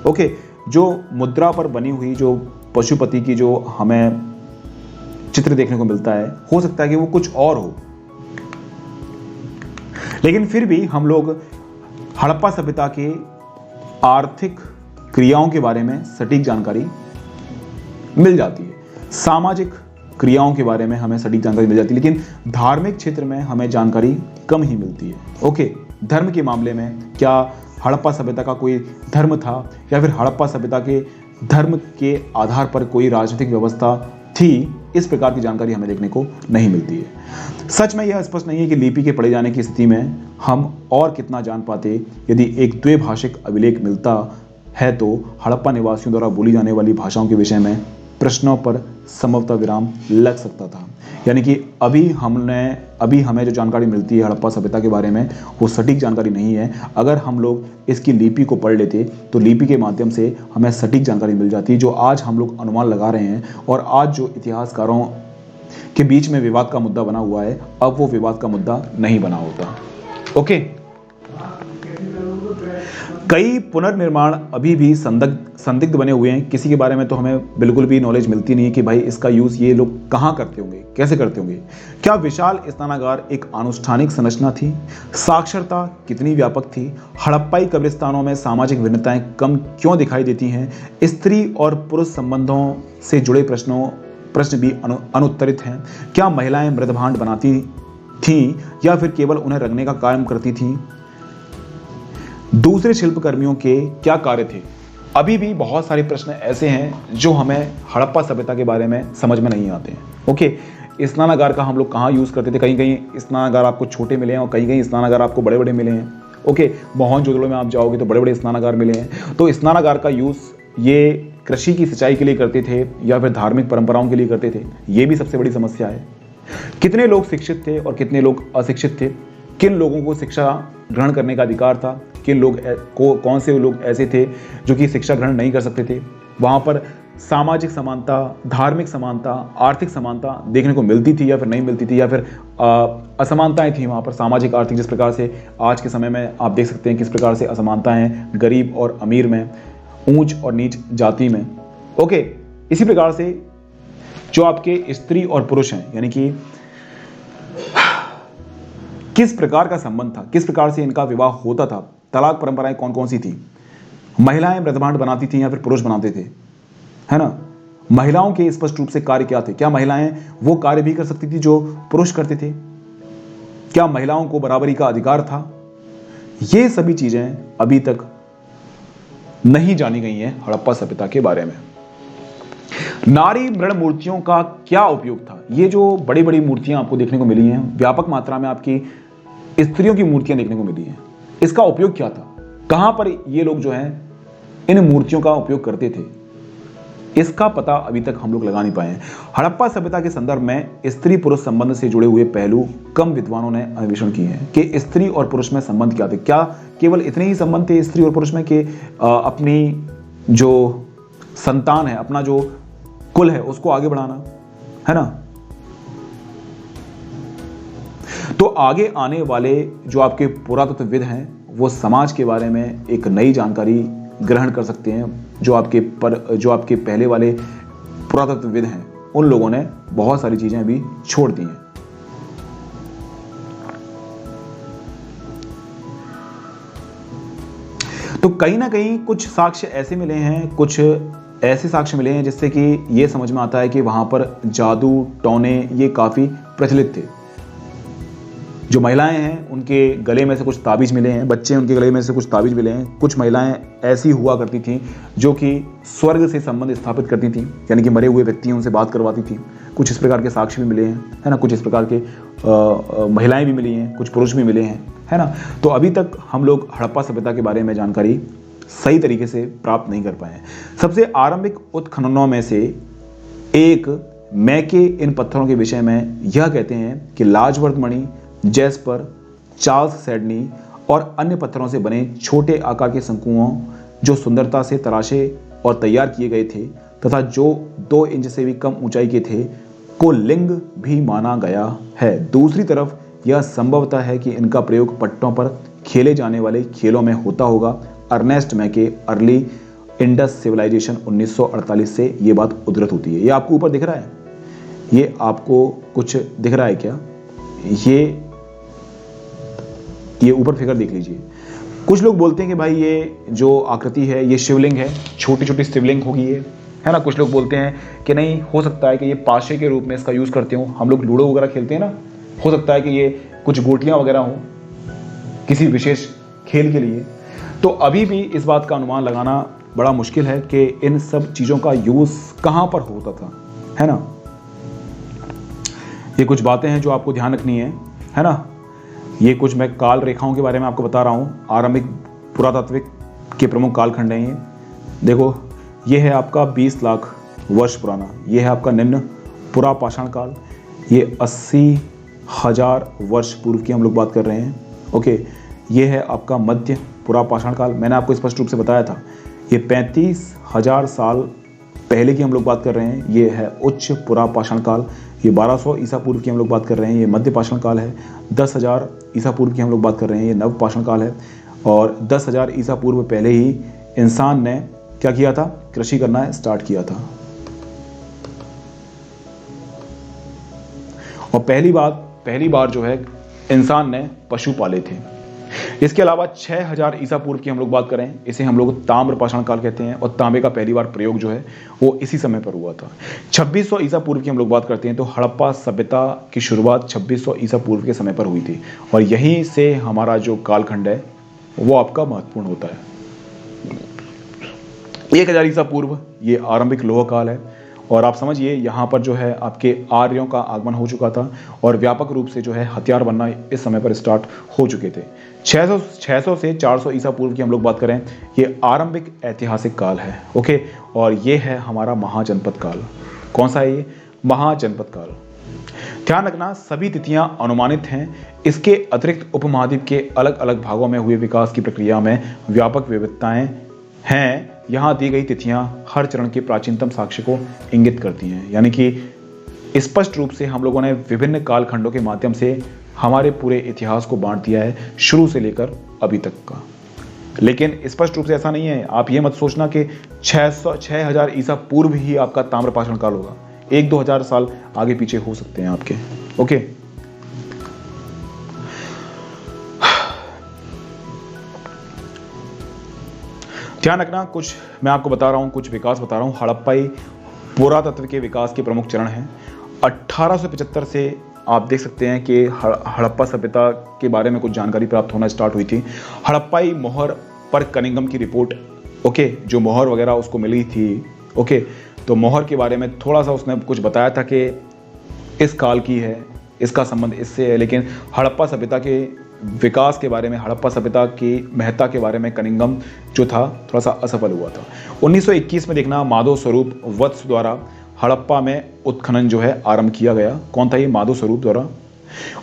ओके, जो मुद्रा पर बनी हुई जो पशुपति की जो हमें चित्र देखने को मिलता है, हो सकता है कि वो कुछ और हो, लेकिन फिर भी हम लोग हड़प्पा सभ्यता के आर्थिक क्रियाओं के बारे में सटीक जानकारी मिल जाती है। सामाजिक क्रियाओं के बारे में हमें सटीक जानकारी मिल जाती है, लेकिन धार्मिक क्षेत्र में हमें जानकारी कम ही मिलती है। ओके, धर्म के मामले में क्या हड़प्पा सभ्यता का कोई धर्म था या फिर हड़प्पा सभ्यता के धर्म के आधार पर कोई राजनीतिक व्यवस्था थी, इस प्रकार की जानकारी हमें देखने को नहीं मिलती है। सच में यह स्पष्ट नहीं है कि लिपि के पढ़े जाने की स्थिति में हम और कितना जान पाते यदि एक द्विभाषिक अभिलेख मिलता है तो हड़प्पा निवासियों द्वारा बोली जाने वाली भाषाओं के विषय में प्रश्नों पर संभवतः विराम लग सकता था। यानी कि अभी हमें जो जानकारी मिलती है हड़प्पा सभ्यता के बारे में वो सटीक जानकारी नहीं है। अगर हम लोग इसकी लिपि को पढ़ लेते तो लिपि के माध्यम से हमें सटीक जानकारी मिल जाती है। जो आज हम लोग अनुमान लगा रहे हैं और आज जो इतिहासकारों के बीच में विवाद का मुद्दा बना हुआ है, अब वो विवाद का मुद्दा नहीं बना होता। ओके, कई पुनर्निर्माण अभी भी संदिग्ध बने हुए हैं। किसी के बारे में तो हमें बिल्कुल भी नॉलेज मिलती नहीं है कि भाई इसका यूज़ ये लोग कहाँ करते होंगे, कैसे करते होंगे। क्या विशाल स्नानागार एक आनुष्ठानिक संरचना थी? साक्षरता कितनी व्यापक थी? हड़प्पाई कब्रिस्तानों में सामाजिक भिन्नताएं कम क्यों दिखाई देती हैं? स्त्री और पुरुष संबंधों से जुड़े प्रश्न भी अनुत्तरित हैं। क्या महिलाएं मृतभांड बनाती थीं या फिर केवल उन्हें रंगने का काम करती थीं? दूसरे शिल्पकर्मियों के क्या कार्य थे? अभी भी बहुत सारे प्रश्न ऐसे हैं जो हमें हड़प्पा सभ्यता के बारे में समझ में नहीं आते हैं। ओके, स्नानागार का हम लोग कहाँ यूज़ करते थे? कहीं कहीं स्नानागार आपको छोटे मिले हैं और कहीं कहीं स्नानागार आपको बड़े बड़े मिले हैं। ओके, मोहनजोदड़ो में आप जाओगे तो बड़े बड़े स्नानागार मिले हैं। तो स्नानागार का यूज़ ये कृषि की सिंचाई के लिए करते थे या फिर धार्मिक परंपराओं के लिए करते थे? ये भी सबसे बड़ी समस्या है। कितने लोग शिक्षित थे और कितने लोग अशिक्षित थे? किन लोगों को शिक्षा ग्रहण करने का अधिकार था, किन लोग कौन से लोग ऐसे थे जो कि शिक्षा ग्रहण नहीं कर सकते थे? वहाँ पर सामाजिक समानता, धार्मिक समानता, आर्थिक समानता देखने को मिलती थी या फिर नहीं मिलती थी, या फिर असमानताएं थी वहाँ पर सामाजिक आर्थिक? जिस प्रकार से आज के समय में आप देख सकते हैं किस प्रकार से असमानताएं हैं गरीब और अमीर में, ऊंच और नीच जाति में। ओके, इसी प्रकार से जो आपके स्त्री और पुरुष हैं, यानी कि किस प्रकार का संबंध था, किस प्रकार से इनका विवाह होता था, तलाक परंपराएं कौन कौन सी थी? महिलाएं मृतभांड बनाती थी या फिर पुरुष बनाते थे, है ना? महिलाओं के स्पष्ट रूप से कार्य क्या थे? क्या महिलाएं वो कार्य भी कर सकती थी जो पुरुष करते थे? क्या महिलाओं को बराबरी का अधिकार था? ये सभी चीजें अभी तक नहीं जानी गई हैं हड़प्पा सभ्यता के बारे में। नारी मृण मूर्तियों का क्या उपयोग था? ये जो बड़ी बड़ी मूर्तियां आपको देखने को मिली हैं, व्यापक मात्रा में आपकी स्त्रियों की मूर्तियां देखने को मिली हैं, इसका उपयोग क्या था? कहां पर ये लोग जो हैं इन मूर्तियों का उपयोग करते थे? इसका पता अभी तक हम लोग लगा नहीं पाए हैं। हड़प्पा सभ्यता के संदर्भ में स्त्री पुरुष संबंध से जुड़े हुए पहलू कम विद्वानों ने अन्वेषण किए हैं कि स्त्री और पुरुष में संबंध क्या थे। क्या केवल इतने ही संबंध थे स्त्री और पुरुष में कि अपनी जो संतान है, अपना जो कुल है, उसको आगे बढ़ाना, है ना? तो आगे आने वाले जो आपके पुरातत्वविद हैं वो समाज के बारे में एक नई जानकारी ग्रहण कर सकते हैं। जो आपके पहले वाले पुरातत्वविद हैं उन लोगों ने बहुत सारी चीजें अभी छोड़ दी हैं। तो कहीं ना कहीं कुछ साक्ष्य ऐसे मिले हैं, कुछ ऐसे साक्ष्य मिले हैं जिससे कि ये समझ में आता है कि वहां पर जादू टोने ये काफी प्रचलित थे। जो महिलाएं हैं उनके गले में से कुछ ताबीज मिले हैं, बच्चे उनके गले में से कुछ ताबीज मिले हैं। कुछ महिलाएं ऐसी हुआ करती थीं जो कि स्वर्ग से संबंध स्थापित करती थीं, यानी कि मरे हुए व्यक्ति उनसे बात करवाती थी। कुछ इस प्रकार के साक्ष्य भी मिले हैं, है ना, कुछ इस प्रकार के महिलाएं भी मिली हैं, कुछ पुरुष भी मिले हैं, है ना। तो अभी तक हम लोग हड़प्पा सभ्यता के बारे में जानकारी सही तरीके से प्राप्त नहीं कर पाए हैं। सबसे आरंभिक उत्खननों में से एक मैके इन पत्थरों के विषय में यह कहते हैं कि लाजवर्थ मणि, जैस्पर, चार्ल्स सैडनी और अन्य पत्थरों से बने छोटे आकार के शंकुओं जो सुंदरता से तराशे और तैयार किए गए थे तथा जो 2 इंच से भी कम ऊंचाई के थे को लिंग भी माना गया है। दूसरी तरफ यह संभवतः है कि इनका प्रयोग पट्टों पर खेले जाने वाले खेलों में होता होगा। अर्नेस्ट मैके अर्ली इंडस सिविलाइजेशन 1948 से ये बात उद्धृत होती है। ये आपको ऊपर दिख रहा है, ये आपको कुछ दिख रहा है क्या? ये ऊपर फिगर देख लीजिए। कुछ लोग बोलते हैं कि भाई ये जो आकृति है ये शिवलिंग है, छोटी छोटी शिवलिंग होगी ये, है ना। कुछ लोग बोलते हैं कि नहीं, हो सकता है कि ये पाशे के रूप में इसका यूज़ करते हो। हम लोग लूडो वगैरह खेलते हैं ना, हो सकता है कि ये कुछ गोटियां वगैरह हो किसी विशेष खेल के लिए। तो अभी भी इस बात का अनुमान लगाना बड़ा मुश्किल है कि इन सब चीज़ों का यूज़ कहाँ पर होता था, है ना। ये कुछ बातें हैं जो आपको ध्यान रखनी है ना। ये कुछ मैं काल रेखाओं के बारे में आपको बता रहा हूँ। आरंभिक पुरातात्विक के प्रमुख कालखंड हैं ये। देखो, ये है आपका 20 लाख वर्ष पुराना, ये है आपका निम्न पुरापाषाण काल, ये 80,000 वर्ष पूर्व की हम लोग बात कर रहे हैं। ओके, ये है आपका मध्य पुरापाषाण काल, मैंने आपको स्पष्ट रूप से बताया था। ये 35,000 साल पहले की हम लोग बात कर रहे हैं, ये है उच्च पुरापाषाण काल। ये 1200 ईसा पूर्व की हम लोग बात कर रहे हैं, ये मध्य पाषाण काल है। 10,000 ईसा पूर्व की हम लोग बात कर रहे हैं, ये नव पाषाण काल है। और 10,000 ईसा पूर्व पहले ही इंसान ने क्या किया था? कृषि करना स्टार्ट किया था। और पहली बार जो है इंसान ने पशु पाले थे। इसके अलावा 6,000 ईसा पूर्व की हम लोग बात करें, इसे हम लोग ताम्र पाषाण काल कहते हैं, और तांबे का पहली बार प्रयोग जो है वो इसी समय पर हुआ था। 2600 ईसा पूर्व की हम लोग बात करते हैं तो हड़प्पा सभ्यता की शुरुआत 2600 ईसा पूर्व के समय पर हुई थी, और यहीं से हमारा जो कालखंड है वो आपका महत्वपूर्ण होता है। 1000 ईसा पूर्व ये आरंभिक लोह काल है, और आप समझिए यहाँ पर जो है आपके आर्यों का आगमन हो चुका था और व्यापक रूप से जो है हथियार बनना इस समय पर स्टार्ट हो चुके थे। 600 से 400 ईसा पूर्व की हम लोग बात करें, ये आरंभिक ऐतिहासिक काल है। ओके, और ये है हमारा महाजनपद काल। कौन सा है ये? महाजनपद काल। ध्यान रखना, सभी तिथियां अनुमानित हैं। इसके अतिरिक्त उपमहाद्वीप के अलग अलग भागों में हुए विकास की प्रक्रिया में व्यापक विविधताएं हैं। यहाँ दी गई तिथियां हर चरण के प्राचीनतम साक्ष्य को इंगित करती हैं, यानी कि स्पष्ट रूप से हम लोगों ने विभिन्न कालखंडों के माध्यम से हमारे पूरे इतिहास को बांट दिया है, शुरू से लेकर अभी तक का। लेकिन स्पष्ट रूप से ऐसा नहीं है। आप ये मत सोचना कि 6,000 ईसा पूर्व ही आपका ताम्रपाषाण काल होगा। 1-2 हजार साल आगे पीछे हो सकते हैं आपके। ओके, ध्यान रखना, कुछ मैं आपको बता रहा हूँ, कुछ विकास बता रहा हूँ। हड़प्पाई पुरातत्व के विकास के प्रमुख चरण हैं। 1875 से आप देख सकते हैं कि हड़प्पा सभ्यता के बारे में कुछ जानकारी प्राप्त होना स्टार्ट हुई थी। हड़प्पाई मोहर पर कनिंघम की रिपोर्ट, ओके, जो मोहर वगैरह उसको मिली थी, ओके, तो मोहर के बारे में थोड़ा सा उसने कुछ बताया था कि इस काल की है, इसका संबंध इससे है। लेकिन हड़प्पा सभ्यता के विकास के बारे में, हड़प्पा सभ्यता की महत्ता के बारे में कनिंघम जो था थोड़ा सा असफल हुआ था। 1921 में देखना, माधव स्वरूप वत्स द्वारा हड़प्पा में उत्खनन जो है आरंभ किया गया। कौन था ये? माधव स्वरूप द्वारा।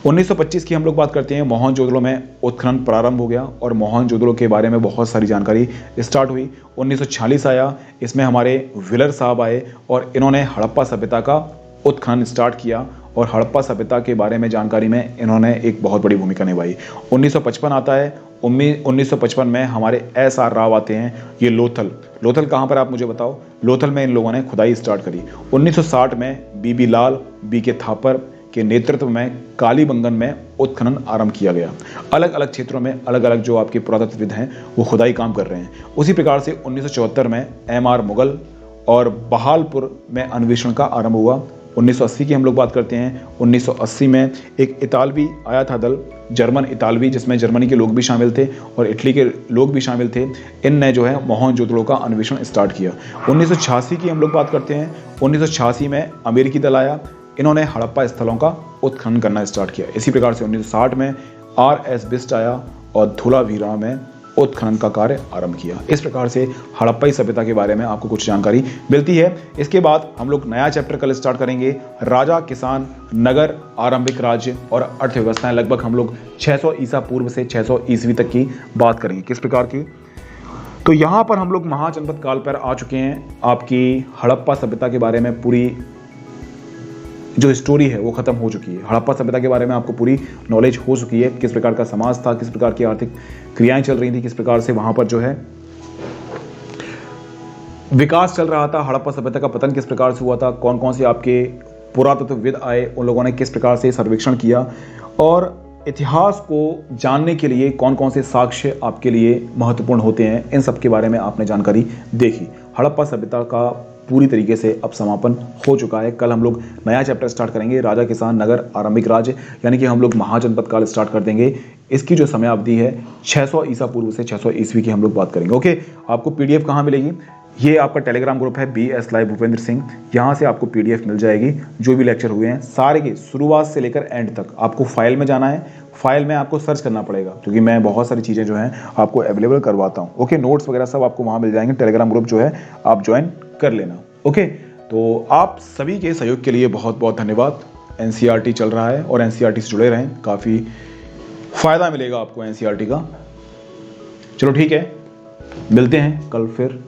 1925 की हम लोग बात करते हैं, मोहनजोदड़ो में उत्खनन प्रारंभ हो गया और मोहनजोदड़ो के बारे में बहुत सारी जानकारी स्टार्ट हुई। 1946 आया, इसमें हमारे विलर साहब आए और इन्होंने हड़प्पा सभ्यता का उत्खनन स्टार्ट किया और हड़प्पा सभ्यता के बारे में जानकारी में इन्होंने एक बहुत बड़ी भूमिका निभाई। 1955 आता है। 1955 में हमारे SR राव आते हैं। ये लोथल कहाँ पर, आप मुझे बताओ। लोथल में इन लोगों ने खुदाई स्टार्ट करी। 1960 में BB लाल, BK थापर के नेतृत्व में कालीबंगन में उत्खनन आरंभ किया गया। अलग अलग क्षेत्रों में अलग अलग जो आपके पुरातत्वविद हैं वो खुदाई काम कर रहे हैं। उसी प्रकार से 1974 में MR मुगल और बहालपुर में अन्वेषण का आरंभ हुआ। 1980 की हम लोग बात करते हैं। 1980 में एक इतालवी आया था दल, जर्मन इतालवी, जिसमें जर्मनी के लोग भी शामिल थे और इटली के लोग भी शामिल थे। इनने जो है मोहनजोदड़ो का अन्वेषण स्टार्ट किया। 1986 की हम लोग बात करते हैं। 1986 में अमेरिकी दल आया, इन्होंने हड़प्पा स्थलों का उत्खनन करना स्टार्ट किया। इसी प्रकार से 1960 में R.S. बिस्ट आया और धोलावीरा में उत्खनन का कार्य आरंभ किया। इस प्रकार से हड़प्पाई सभ्यता के बारे में आपको कुछ जानकारी मिलती है। इसके बाद हम लोग नया चैप्टर कल स्टार्ट करेंगे, राजा, किसान, नगर, आरंभिक राज्य और अर्थव्यवस्थाएं। लगभग हम लोग 600 ईसा पूर्व से 600 ईस्वी तक की बात करेंगे। किस प्रकार की, तो यहाँ पर हम लोग महाजनपद काल पर आ चुके हैं। आपकी हड़प्पा सभ्यता के बारे में पूरी जो स्टोरी है वो खत्म हो चुकी है। हड़प्पा सभ्यता के बारे में आपको पूरी नॉलेज हो चुकी है, किस प्रकार का समाज था, किस प्रकार की आर्थिक क्रियाएं चल रही थी, किस प्रकार से वहां पर जो है विकास चल रहा था। हड़प्पा सभ्यता का पतन किस प्रकार से हुआ था, कौन कौन से आपके पुरातत्वविद आए, उन लोगों ने किस प्रकार से सर्वेक्षण किया, और इतिहास को जानने के लिए कौन कौन से साक्ष्य आपके लिए महत्वपूर्ण होते हैं, इन सब के बारे में आपने जानकारी देखी। हड़प्पा सभ्यता का पूरी तरीके से अब समापन हो चुका है। कल हम लोग नया चैप्टर स्टार्ट करेंगे, राजा, किसान, नगर, आरंभिक राज्य, यानी कि हम लोग महाजनपद काल स्टार्ट कर देंगे। इसकी जो समय अवधि है 600 ईसा पूर्व से 600 ईस्वी की हम लोग बात करेंगे। ओके, आपको पीडीएफ कहाँ मिलेगी? ये आपका टेलीग्राम ग्रुप है BS लाइव भूपेंद्र सिंह, यहाँ से आपको पीडीएफ मिल जाएगी। जो भी लेक्चर हुए हैं सारे के शुरुआत से लेकर एंड तक आपको फाइल में जाना है, फाइल में आपको सर्च करना पड़ेगा, क्योंकि मैं बहुत सारी चीज़ें जो हैं आपको अवेलेबल करवाता हूँ। ओके, नोट्स वगैरह सब आपको वहाँ मिल जाएंगे। टेलीग्राम ग्रुप जो है आप ज्वाइन कर लेना। ओके, तो आप सभी के सहयोग के लिए बहुत बहुत धन्यवाद। NCERT चल रहा है और NCERT से जुड़े रहें, काफ़ी फ़ायदा मिलेगा आपको NCERT का। चलो ठीक है, मिलते हैं कल फिर